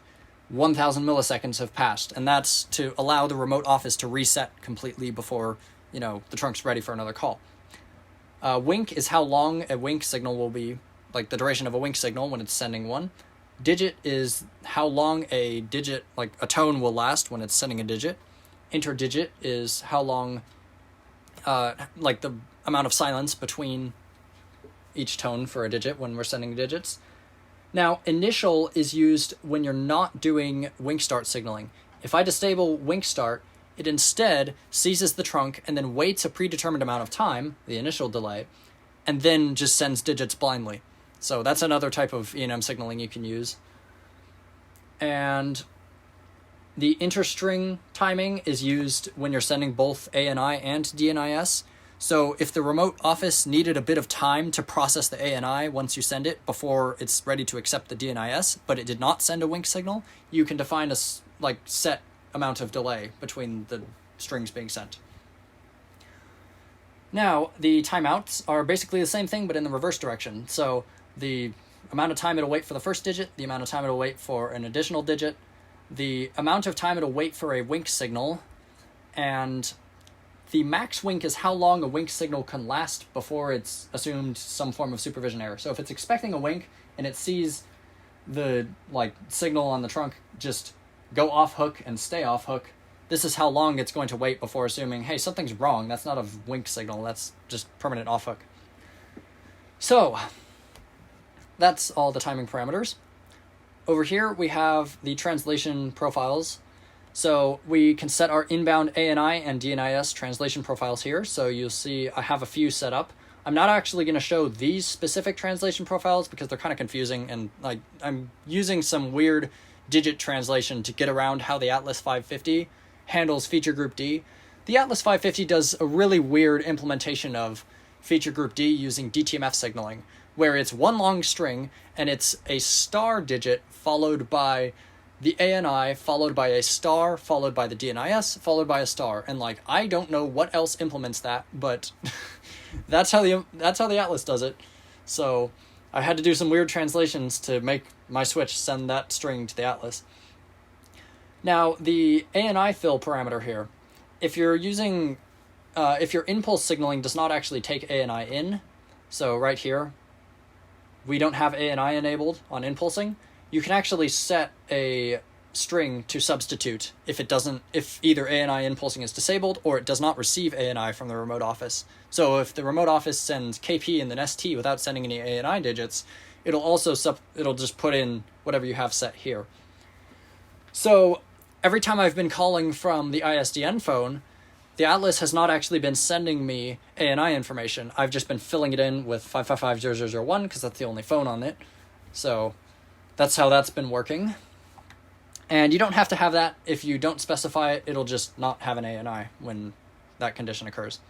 Speaker 1: 1,000 milliseconds have passed. And that's to allow the remote office to reset completely before the trunk's ready for another call. Wink is how long a wink signal will be, like the duration of a wink signal when it's sending one. Digit is how long a digit, like a tone, will last when it's sending a digit. Interdigit is how long, like the amount of silence between each tone for a digit when we're sending digits. Now, initial is used when you're not doing wink start signaling. If I disable wink start, it instead seizes the trunk and then waits a predetermined amount of time, the initial delay, and then just sends digits blindly. So that's another type of E&M signaling you can use. And the interstring timing is used when you're sending both ANI and DNIS. So if the remote office needed a bit of time to process the ANI once you send it before it's ready to accept the DNIS, but it did not send a wink signal, you can define a set amount of delay between the strings being sent. Now, the timeouts are basically the same thing, but in the reverse direction. So the amount of time it'll wait for the first digit, the amount of time it'll wait for an additional digit, the amount of time it'll wait for a wink signal, and the max wink is how long a wink signal can last before it's assumed some form of supervision error. So if it's expecting a wink and it sees the signal on the trunk just go off hook and stay off hook, this is how long it's going to wait before assuming, hey, something's wrong. That's not a wink signal. That's just permanent off hook. So that's all the timing parameters. Over here, we have the translation profiles. So we can set our inbound ANI and DNIS translation profiles here. So you'll see I have a few set up. I'm not actually going to show these specific translation profiles because they're kind of confusing, and I'm using some weird digit translation to get around how the Atlas 550 handles feature group D. The Atlas 550 does a really weird implementation of feature group D using DTMF signaling, where it's one long string and it's a star digit followed by the ANI, followed by a star, followed by the DNIS, followed by a star. And I don't know what else implements that, but that's how the Atlas does it. So I had to do some weird translations to make my switch send that string to the Atlas. Now, the ANI fill parameter here, if you're using, if your impulse signaling does not actually take ANI in, so right here, we don't have ANI enabled on impulsing, you can actually set a string to substitute if either ANI impulsing is disabled or it does not receive ANI from the remote office. So if the remote office sends KP and then ST without sending any ANI digits, it'll just put in whatever you have set here. So every time I've been calling from the ISDN phone, the Atlas has not actually been sending me ANI information. I've just been filling it in with 5550001 because that's the only phone on it. So that's how that's been working. And you don't have to have that. If you don't specify it, it'll just not have an ANI when that condition occurs.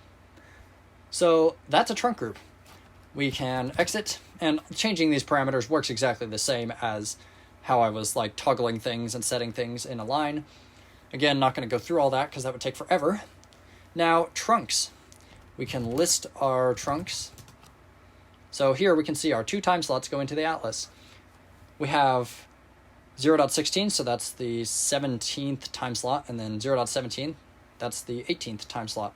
Speaker 1: So that's a trunk group. We can exit, and changing these parameters works exactly the same as how I was toggling things and setting things in a line. Again, not going to go through all that because that would take forever. Now, trunks. We can list our trunks. So here we can see our 2 time slots go into the Atlas. We have 0.16, so that's the 17th time slot, and then 0.17, that's the 18th time slot.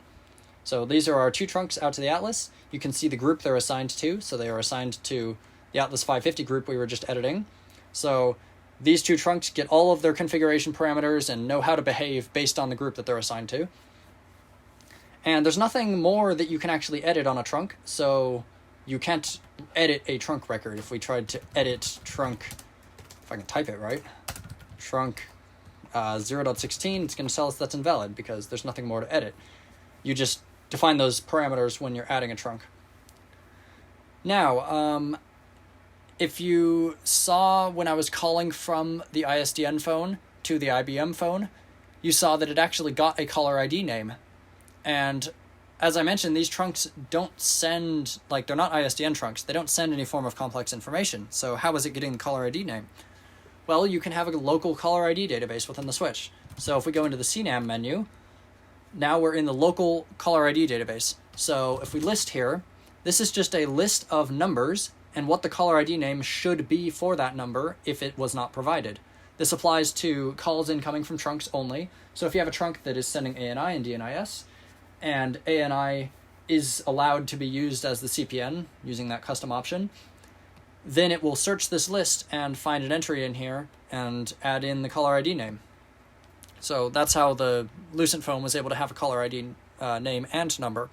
Speaker 1: So these are our 2 trunks out to the Atlas. You can see the group they're assigned to, so they are assigned to the Atlas 550 group we were just editing. So these 2 trunks get all of their configuration parameters and know how to behave based on the group that they're assigned to. And there's nothing more that you can actually edit on a trunk, so you can't edit a trunk record. If we tried to edit trunk, if I can type it right, trunk 0.16, it's going to tell us that's invalid because there's nothing more to edit. You just define those parameters when you're adding a trunk. Now, if you saw when I was calling from the ISDN phone to the IBM phone, you saw that it actually got a caller ID name. And as I mentioned, these trunks don't send, like, they're not ISDN trunks. They don't send any form of complex information. So how is it getting the caller ID name? Well, you can have a local caller ID database within the switch. So if we go into the CNAM menu, now we're in the local caller ID database. So if we list here, this is just a list of numbers and what the caller ID name should be for that number if it was not provided. This applies to calls incoming from trunks only. So if you have a trunk that is sending ANI and DNIS, and ANI is allowed to be used as the CPN using that custom option, then it will search this list and find an entry in here and add in the caller ID name. So that's how the Lucent phone was able to have a caller ID name and number.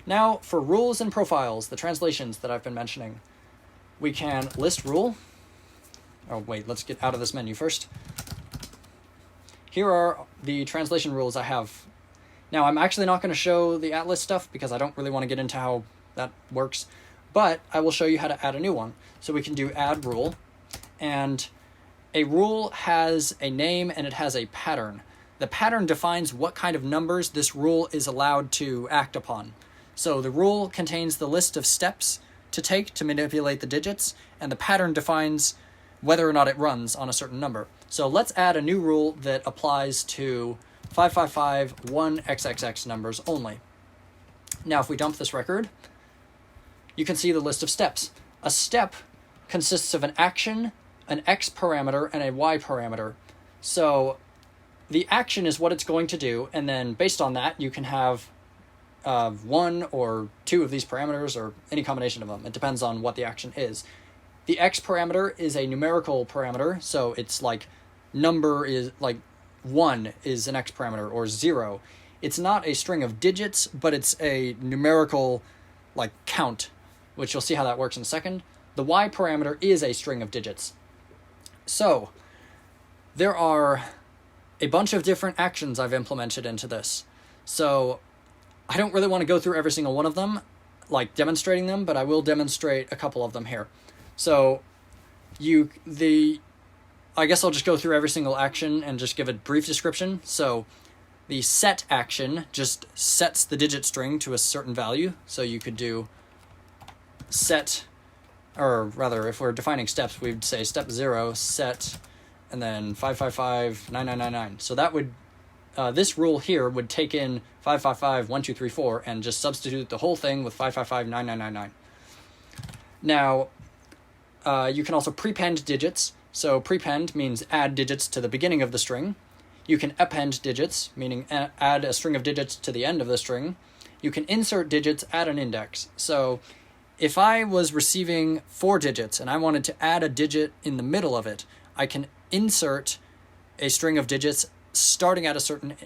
Speaker 1: Now for rules and profiles, the translations that I've been mentioning. We can list rule. Oh wait, let's get out of this menu first. Here are the translation rules I have. Now I'm actually not going to show the Atlas stuff because I don't really want to get into how that works, but I will show you how to add a new one. So we can do add rule, and a rule has a name and it has a pattern. The pattern defines what kind of numbers this rule is allowed to act upon. So the rule contains the list of steps to take to manipulate the digits, and the pattern defines whether or not it runs on a certain number. So let's add a new rule that applies to 555 1XXX numbers only. Now if we dump this record, you can see the list of steps. A step consists of an action, an X parameter, and a Y parameter. So the action is what it's going to do, and then based on that you can have one or two of these parameters or any combination of them. It depends on what the action is. The X parameter is a numerical parameter, so it's like number is like 1 is an X parameter, or 0. It's not a string of digits, but it's a numerical like count, which you'll see how that works in a second. The Y parameter is a string of digits. So there are a bunch of different actions I've implemented into this. So I don't really want to go through every single one of them, like demonstrating them, but I will demonstrate a couple of them here. So I guess I'll just go through every single action and just give a brief description. So the set action just sets the digit string to a certain value. So you could do set, or rather, if we're defining steps, we'd say step 0, set, and then 555 9999. So that would, this rule here would take in 555 1234 and just substitute the whole thing with 555 9999. Now, you can also prepend digits. So prepend means add digits to the beginning of the string. You can append digits, meaning add a string of digits to the end of the string. You can insert digits at an index. So if I was receiving 4 digits and I wanted to add a digit in the middle of it, I can insert a string of digits starting at a certain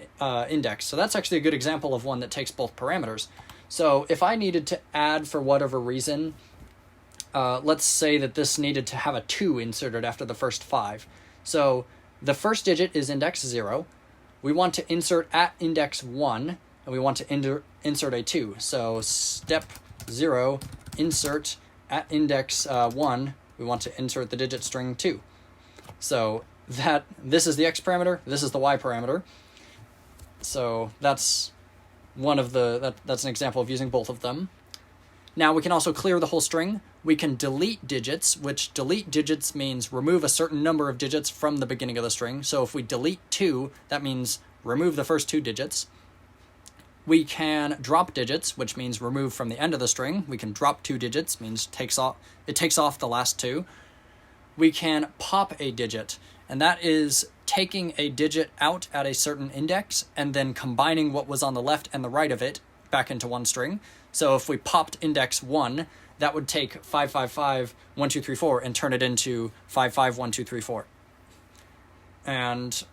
Speaker 1: index. So that's actually a good example of one that takes both parameters. So if I needed to add for whatever reason, let's say that this needed to have a 2 inserted after the first 5. So the first digit is index 0. We want to insert at index 1, and we want to insert a 2. So step 0, insert at index 1, we want to insert the digit string 2. So this is the X parameter, this is the Y parameter. So that's that's an example of using both of them. Now we can also clear the whole string. We can delete digits, which delete digits means remove a certain number of digits from the beginning of the string. So if we delete 2, that means remove the first 2 digits. We can drop digits, which means remove from the end of the string. We can drop 2 digits, means it takes off the last 2. We can pop a digit, and that is taking a digit out at a certain index and then combining what was on the left and the right of it back into one string. So if we popped index 1, that would take 555 1234 and turn it into 551234. And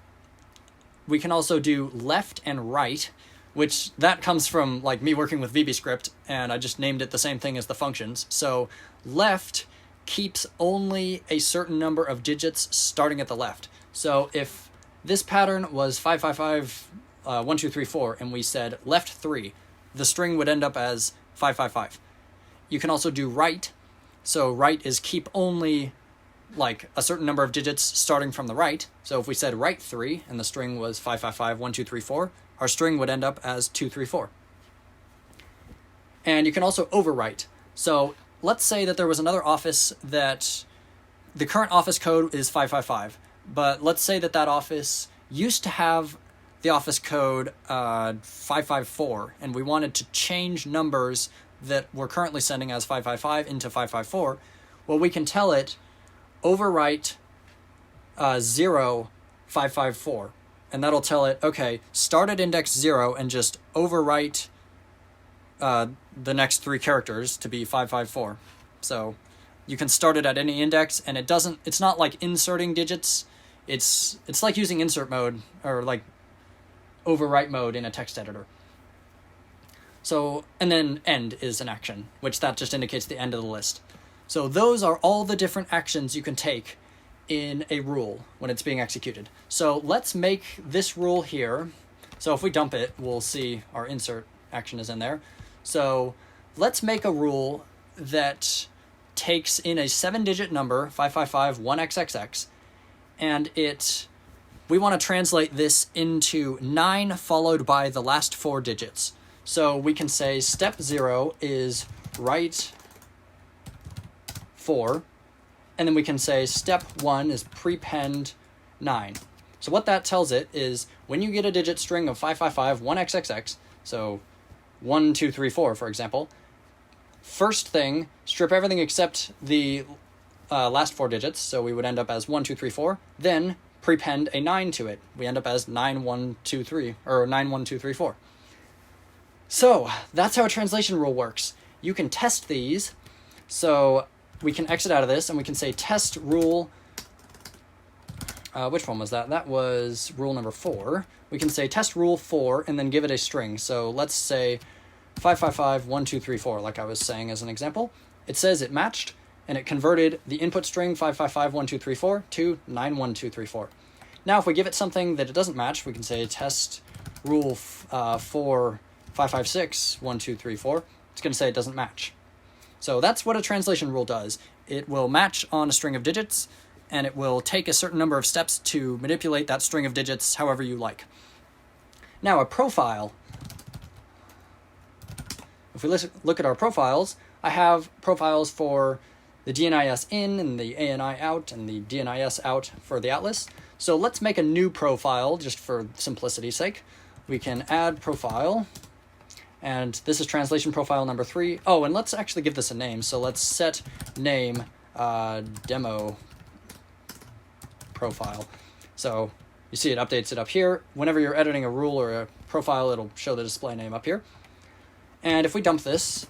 Speaker 1: we can also do left and right, which that comes from like me working with VBScript, and I just named it the same thing as the functions. So left keeps only a certain number of digits starting at the left. So if this pattern was 555 1 2 3 4 and we said left 3, the string would end up as 555. You can also do right. So right is keep only like a certain number of digits starting from the right. So if we said right 3 and the string was 555 1 2 3 4, our string would end up as 2 3 4. And you can also overwrite. So let's say that there was another office that the current office code is 555, but let's say that that office used to have the office code 554, and we wanted to change numbers that we're currently sending as 555 into 554. Well, we can tell it overwrite 0 554, and that'll tell it, okay, start at index 0 and just overwrite the next 3 characters to be 554. So you can start it at any index, and it's not like inserting digits. It's like using insert mode or like overwrite mode in a text editor. So, and then end is an action, which that just indicates the end of the list. So those are all the different actions you can take in a rule when it's being executed. So let's make this rule here. So if we dump it, we'll see our insert action is in there. So let's make a rule that takes in a 7-digit number, 555 1XXX, and we want to translate this into 9 followed by the last 4 digits. So we can say step 0 is write 4, and then we can say step 1 is prepend 9. So what that tells it is when you get a digit string of 555 1XXX, so 1 2 3 4 for example, first thing, strip everything except the last 4 digits, so we would end up as 1 2 3 4, then prepend a 9 to it. We end up as 9 1 2 3, or 9 1 2 3 4. So that's how a translation rule works. You can test these. So we can exit out of this and we can say test rule. Which one was that? That was rule number 4. We can say test rule 4 and then give it a string. So let's say 555 1 2 3 4, like I was saying as an example. It says it matched, and it converted the input string 555 1 2 3 4 to 9 1 2 3 4. Now if we give it something that it doesn't match, we can say test rule 4 556 1 2 3 4. It's going to say it doesn't match. So that's what a translation rule does. It will match on a string of digits, and it will take a certain number of steps to manipulate that string of digits however you like. Now a profile. If we look at our profiles, I have profiles for the DNIS in and the ANI out and the DNIS out for the atlas. So let's make a new profile just for simplicity's sake. We can add profile, and this is translation profile number 3. Oh, and let's actually give this a name. So let's set name demo profile. So you see it updates it up here. Whenever you're editing a rule or a profile, it'll show the display name up here. And if we dump this,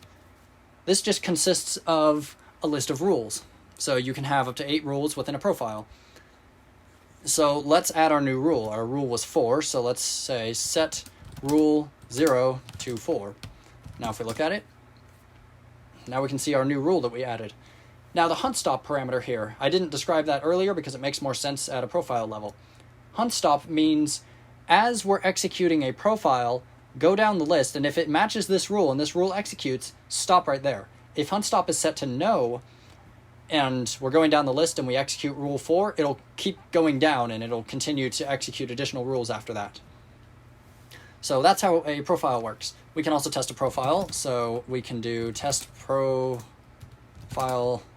Speaker 1: this just consists of a list of rules. So you can have up to 8 rules within a profile. So let's add our new rule. Our rule was 4, so let's say set rule 0 to 4. Now if we look at it, now we can see our new rule that we added. Now the hunt stop parameter here, I didn't describe that earlier because it makes more sense at a profile level. Hunt stop means as we're executing a profile, go down the list, and if it matches this rule and this rule executes, stop right there. If hunt stop is set to no, and we're going down the list and we execute rule 4, it'll keep going down and it'll continue to execute additional rules after that. So that's how a profile works. We can also test a profile, so we can do test profile,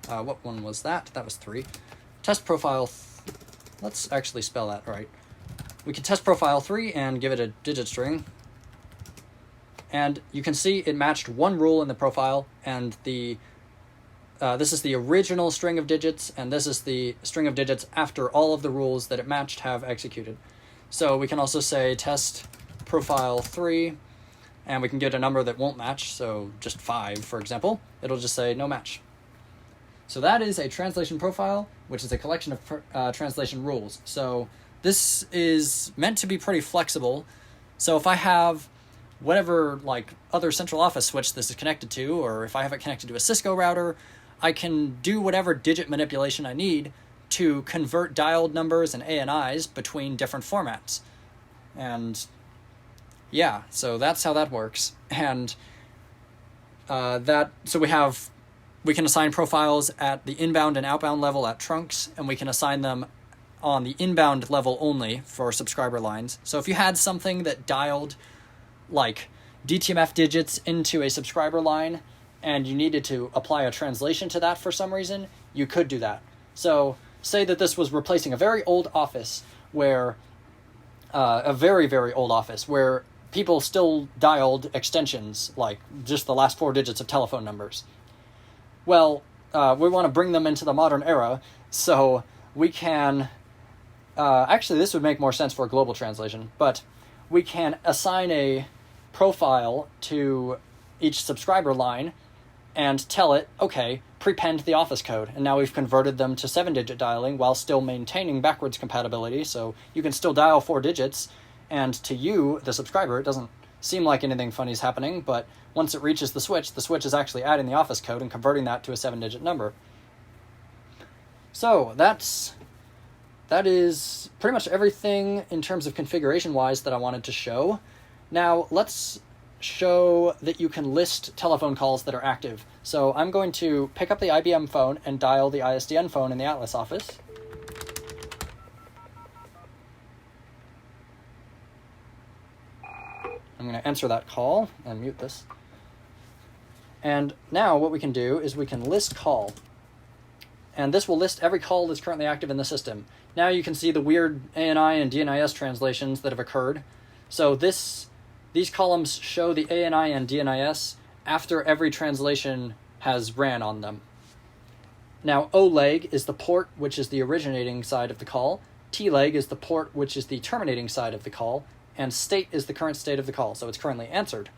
Speaker 1: what one was that? That was 3. Test profile, let's actually spell that right. We can test profile 3 and give it a digit string. And you can see it matched 1 rule in the profile, and this is the original string of digits, and this is the string of digits after all of the rules that it matched have executed. So we can also say test profile 3, and we can get a number that won't match, so just 5, for example. It'll just say no match. So that is a translation profile, which is a collection of translation rules. So this is meant to be pretty flexible. So if I have whatever like other central office switch this is connected to, or if I have it connected to a Cisco router, I can do whatever digit manipulation I need to convert dialed numbers and ANIs between different formats. And yeah, so that's how that works. And so we can assign profiles at the inbound and outbound level at trunks, and we can assign them on the inbound level only for subscriber lines. So if you had something that dialed like DTMF digits into a subscriber line and you needed to apply a translation to that for some reason, you could do that. So say that this was replacing a very old office where a very, very old office where people still dialed extensions, like just the last 4 digits of telephone numbers. Well, we want to bring them into the modern era, so we can... actually, this would make more sense for a global translation, but we can assign a profile to each subscriber line and tell it, okay, prepend the office code. And now we've converted them to 7-digit dialing while still maintaining backwards compatibility, so you can still dial 4 digits, and to you, the subscriber, it doesn't seem like anything funny is happening, but once it reaches the switch is actually adding the office code and converting that to a 7-digit number. So that is pretty much everything in terms of configuration-wise that I wanted to show. Now, let's show that you can list telephone calls that are active. So I'm going to pick up the IBM phone and dial the ISDN phone in the Atlas office. I'm going to answer that call and mute this. And now what we can do is we can list call. And this will list every call that's currently active in the system. Now you can see the weird ANI and DNIS translations that have occurred. So these columns show the ANI and DNIS after every translation has ran on them. Now O leg is the port which is the originating side of the call, T leg is the port which is the terminating side of the call, and state is the current state of the call, so it's currently answered.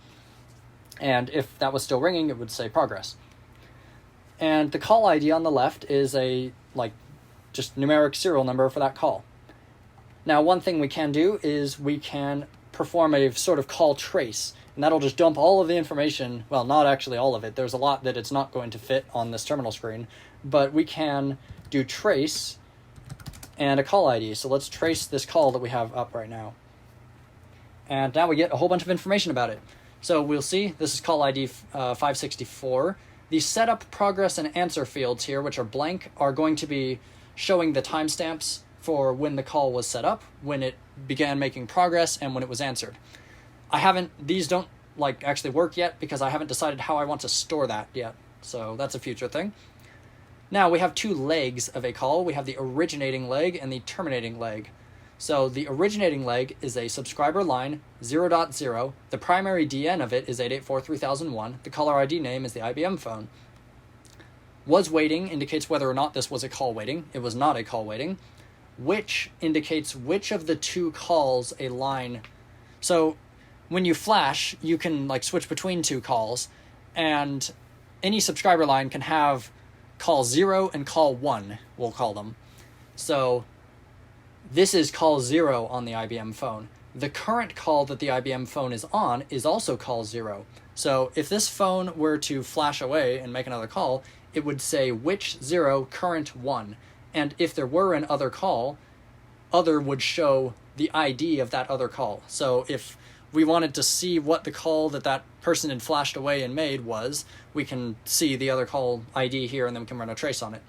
Speaker 1: And if that was still ringing, it would say progress. And the call ID on the left is a just numeric serial number for that call. Now, one thing we can do is we can perform a sort of call trace, and that'll just dump all of the information. Well, not actually all of it. There's a lot that it's not going to fit on this terminal screen, but we can do trace and a call ID. So let's trace this call that we have up right now. And now we get a whole bunch of information about it. So we'll see, this is call ID 564. The setup, progress, and answer fields here, which are blank, are going to be showing the timestamps for when the call was set up, when it began making progress, and when it was answered. These don't actually work yet because I haven't decided how I want to store that yet. So that's a future thing. Now we have 2 legs of a call. We have the originating leg and the terminating leg. So the originating leg is a subscriber line 0.0. The primary DN of it is 8843001. The caller ID name is the IBM phone. Was waiting indicates whether or not this was a call waiting. It was not a call waiting. Which indicates which of the 2 calls a line. So when you flash, you can switch between 2 calls, and any subscriber line can have call 0 and call 1, we'll call them. So this is call 0 on the IBM phone. The current call that the IBM phone is on is also call 0. So if this phone were to flash away and make another call, it would say which 0, current 1. And if there were an other call, other would show the ID of that other call. So if we wanted to see what the call that person had flashed away and made was, we can see the other call ID here and then we can run a trace on it.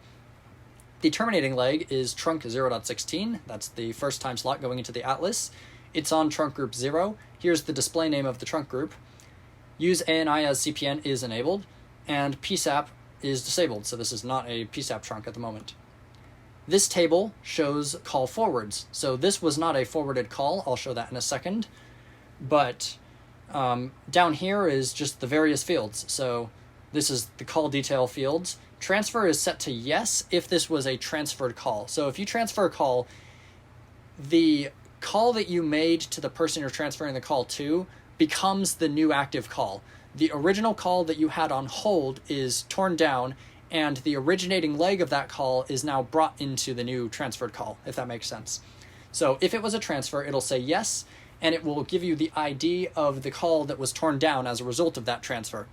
Speaker 1: The terminating leg is trunk 0.16. That's the first time slot going into the Atlas. It's on trunk group 0. Here's the display name of the trunk group. Use ANI as CPN is enabled, and PSAP is disabled, so this is not a PSAP trunk at the moment. This table shows call forwards. So this was not a forwarded call. I'll show that in a second. But down here is just the various fields. So this is the call detail fields. Transfer is set to yes if this was a transferred call. So if you transfer a call, the call that you made to the person you're transferring the call to becomes the new active call. The original call that you had on hold is torn down, and the originating leg of that call is now brought into the new transferred call, if that makes sense. So if it was a transfer, it'll say yes, and it will give you the ID of the call that was torn down as a result of that transfer.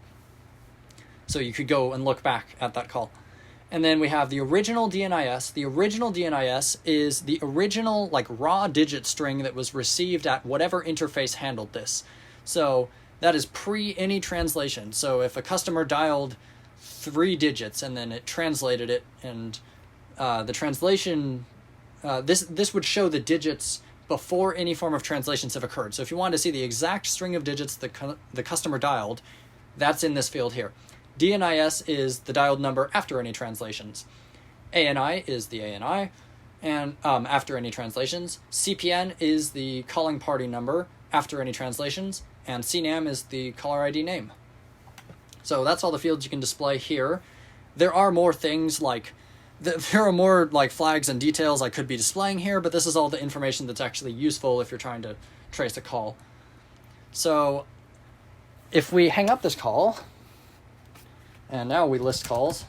Speaker 1: So you could go and look back at that call. And then we have the original DNIS. The original DNIS is the original like raw digit string that was received at whatever interface handled this. So that is pre any translation. So if a customer dialed 3 digits and then it translated it, and the translation, this would show the digits before any form of translations have occurred. So if you wanted to see the exact string of digits the customer dialed, that's in this field here. DNIS is the dialed number after any translations. ANI is the ANI, and after any translations. CPN is the calling party number after any translations, and CNAM is the caller ID name. So that's all the fields you can display here. There are more things like, there are more like flags and details I could be displaying here, but this is all the information that's actually useful if you're trying to trace a call. So if we hang up this call, and now we list calls,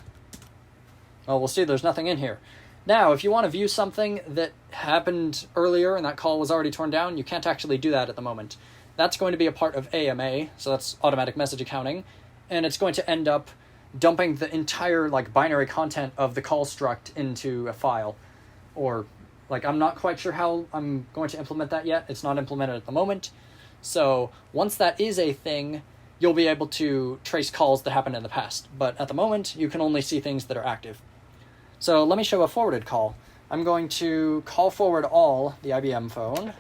Speaker 1: well, we'll see there's nothing in here. Now, if you want to view something that happened earlier and that call was already torn down, you can't actually do that at the moment. That's going to be a part of AMA, so that's automatic message accounting, and it's going to end up dumping the entire like binary content of the call struct into a file. Or like, I'm not quite sure how I'm going to implement that yet. It's not implemented at the moment. So once that is a thing, you'll be able to trace calls that happened in the past. But at the moment, you can only see things that are active. So let me show a forwarded call. I'm going to call forward all the IBM phone.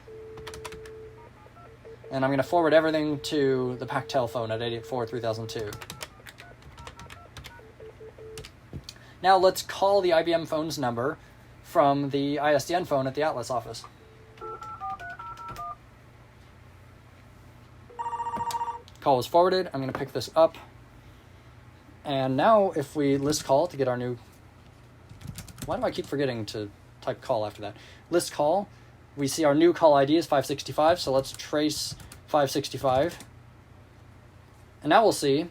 Speaker 1: And I'm going to forward everything to the Pactel phone at 884-3002. Now let's call the IBM phone's number from the ISDN phone at the Atlas office. Call was forwarded. I'm going to pick this up. And now if we list call to get our new... Why do I keep forgetting to type call after that? List call. We see our new call ID is 565, so let's trace 565. And now we'll see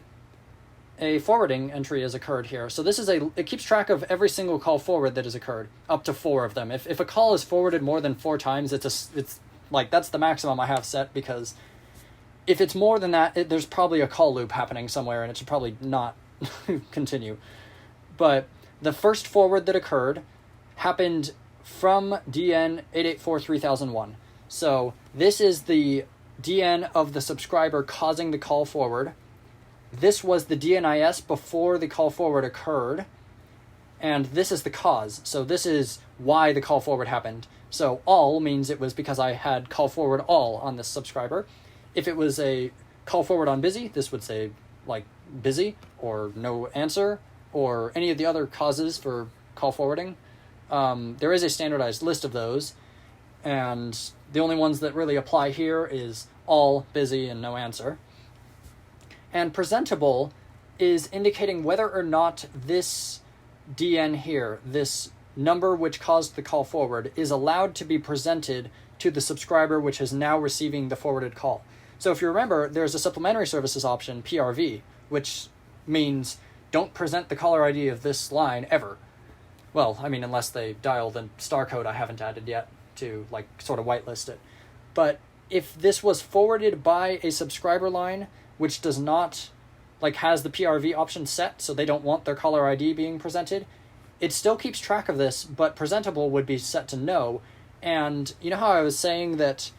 Speaker 1: a forwarding entry has occurred here. So this is it keeps track of every single call forward that has occurred, up to 4 of them. If a call is forwarded more than 4 times, it's like, that's the maximum I have set, because if it's more than that, there's probably a call loop happening somewhere, and it should probably not continue. But the first forward that occurred happened from DN 884-3001. So this is the DN of the subscriber causing the call forward. This was the DNIS before the call forward occurred. And this is the cause. So this is why the call forward happened. So all means it was because I had call forward all on this subscriber. If it was a call forward on busy, this would say like busy or no answer or any of the other causes for call forwarding. There is a standardized list of those, and the only ones that really apply here is all, busy, and no answer. And presentable is indicating whether or not this DN here, this number which caused the call forward, is allowed to be presented to the subscriber which is now receiving the forwarded call. So if you remember, there's a supplementary services option, PRV, which means don't present the caller ID of this line ever. Well, I mean, unless they dial the star code I haven't added yet to, like, sort of whitelist it. But if this was forwarded by a subscriber line which does not, like, has the PRV option set, so they don't want their caller ID being presented, it still keeps track of this, but presentable would be set to no. And you know how I was saying that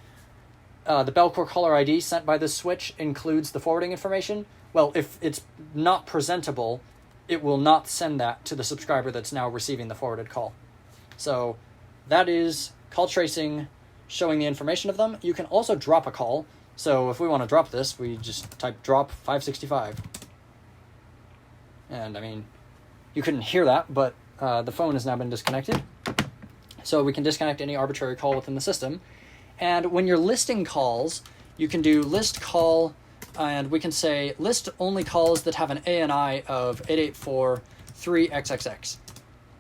Speaker 1: the Bellcore caller ID sent by this switch includes the forwarding information? Well, if it's not presentable, it will not send that to the subscriber that's now receiving the forwarded call. So that is call tracing, showing the information of them. You can also drop a call. So if we want to drop this, we just type drop 565. And I mean, you couldn't hear that, but the phone has now been disconnected. So we can disconnect any arbitrary call within the system. And when you're listing calls, you can do list call, and we can say list only calls that have an ANI of 884-3XXX.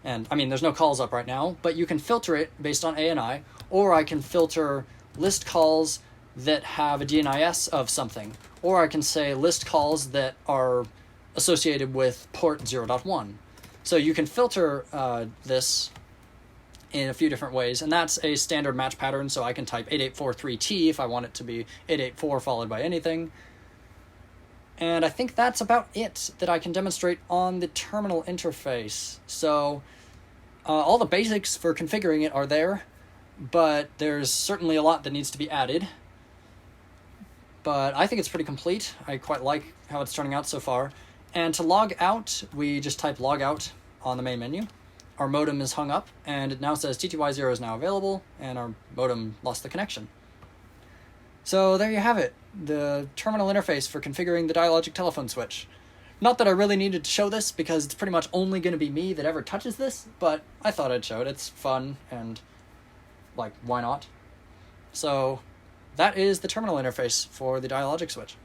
Speaker 1: And I mean, there's no calls up right now, but you can filter it based on ANI, or I can filter list calls that have a DNIS of something, or I can say list calls that are associated with port 0.1. So you can filter this in a few different ways, and that's a standard match pattern, so I can type 8843T if I want it to be 884 followed by anything. And I think that's about it that I can demonstrate on the terminal interface. So all the basics for configuring it are there, but there's certainly a lot that needs to be added. But I think it's pretty complete. I quite like how it's turning out so far. And to log out, we just type log out on the main menu. Our modem is hung up, and it now says TTY0 is now available, and our modem lost the connection. So there you have it, the terminal interface for configuring the Dialogic telephone switch. Not that I really needed to show this, because it's pretty much only going to be me that ever touches this, but I thought I'd show it. It's fun, and, like, why not? So that is the terminal interface for the Dialogic switch.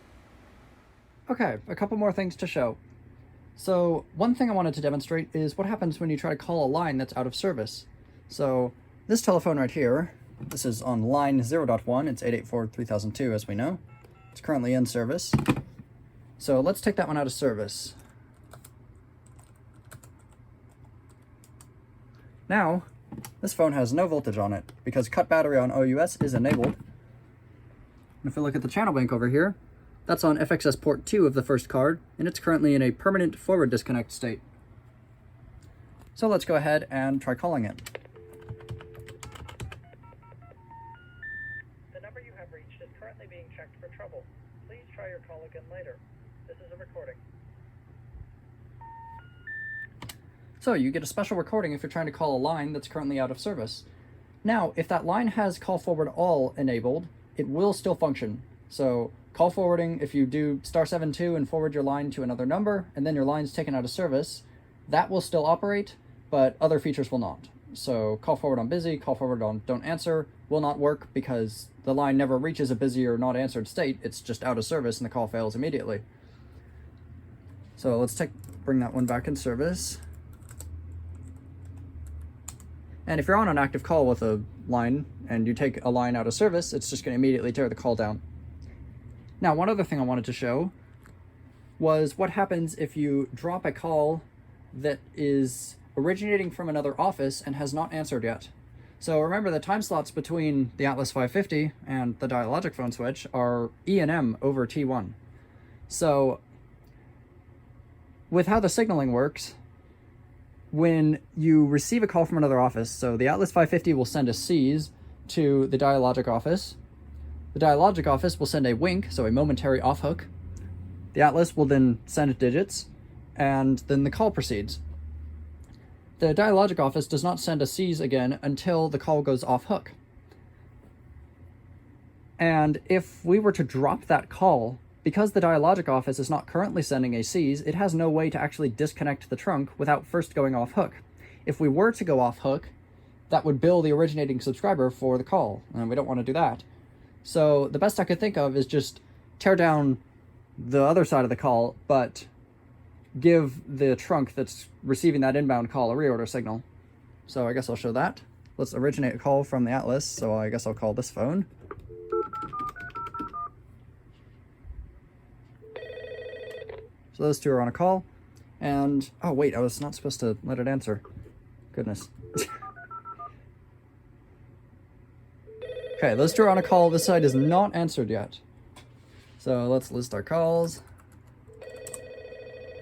Speaker 1: Okay, a couple more things to show. So one thing I wanted to demonstrate is what happens when you try to call a line that's out of service. So this telephone right here, this is on line 0.1, it's 884-3002 as we know. It's currently in service. So let's take that one out of service. Now, this phone has no voltage on it because cut battery on OUS is enabled. And if we look at the channel bank over here, that's on FXS port 2 of the first card, and it's currently in a permanent forward disconnect state. So let's go ahead and try calling it.
Speaker 2: The number you have reached is currently being checked for trouble. Please try your call again later. This is a recording.
Speaker 1: So you get a special recording if you're trying to call a line that's currently out of service. Now, if that line has call forward all enabled, it will still function. So call forwarding, if you do *72 and forward your line to another number, and then your line's taken out of service, that will still operate, but other features will not. So call forward on busy, call forward on don't answer will not work because the line never reaches a busy or not answered state. It's just out of service and the call fails immediately. So let's bring that one back in service. And if you're on an active call with a line and you take a line out of service, it's just going to immediately tear the call down. Now, one other thing I wanted to show was what happens if you drop a call that is originating from another office and has not answered yet. So remember, the time slots between the Atlas 550 and the Dialogic phone switch are E&M over T1. So with how the signaling works, when you receive a call from another office, so the Atlas 550 will send a seize to the Dialogic office. The Dialogic office will send a wink, so a momentary off hook. The Atlas will then send digits, and then the call proceeds. The Dialogic office does not send a seize again until the call goes off hook. And if we were to drop that call, because the Dialogic office is not currently sending a seize, it has no way to actually disconnect the trunk without first going off hook. If we were to go off hook, that would bill the originating subscriber for the call, and we don't want to do that. So the best I could think of is just tear down the other side of the call, but give the trunk that's receiving that inbound call a reorder signal. So I guess I'll show that. Let's originate a call from the Atlas, so I guess I'll call this phone. So those two are on a call, and oh wait, I was not supposed to let it answer. Goodness. Okay, those two are on a call. This side is not answered yet. So let's list our calls.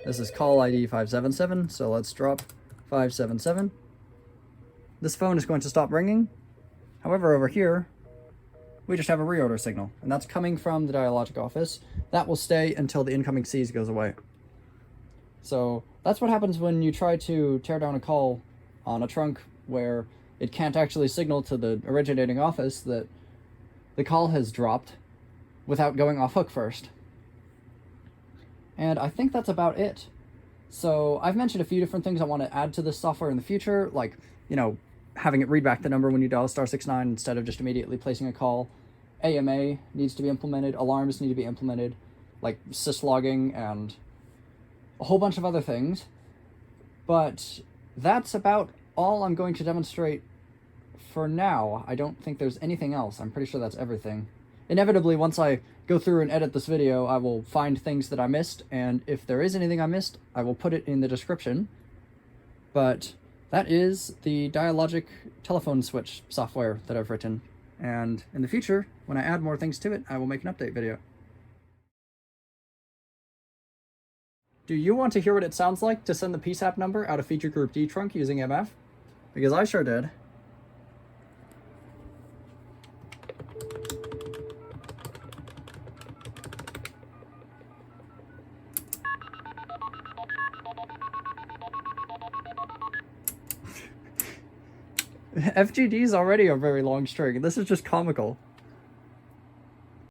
Speaker 1: This is call ID 577, so let's drop 577. This phone is going to stop ringing. However, over here, we just have a reorder signal, and that's coming from the Dialogic office. That will stay until the incoming seize goes away. So that's what happens when you try to tear down a call on a trunk where it can't actually signal to the originating office that the call has dropped without going off hook first. And I think that's about it. So I've mentioned a few different things I want to add to this software in the future, like, you know, having it read back the number when you dial *69 instead of just immediately placing a call. AMA needs to be implemented, alarms need to be implemented, like syslogging and a whole bunch of other things. But that's about all I'm going to demonstrate for now. I don't think there's anything else. I'm pretty sure that's everything. Inevitably, once I go through and edit this video, I will find things that I missed, and if there is anything I missed, I will put it in the description. But that is the Dialogic telephone switch software that I've written. And in the future, when I add more things to it, I will make an update video. Do you want to hear what it sounds like to send the PSAP number out of feature group D trunk using MF? Because I sure did. FGD is already a very long string. This is just comical.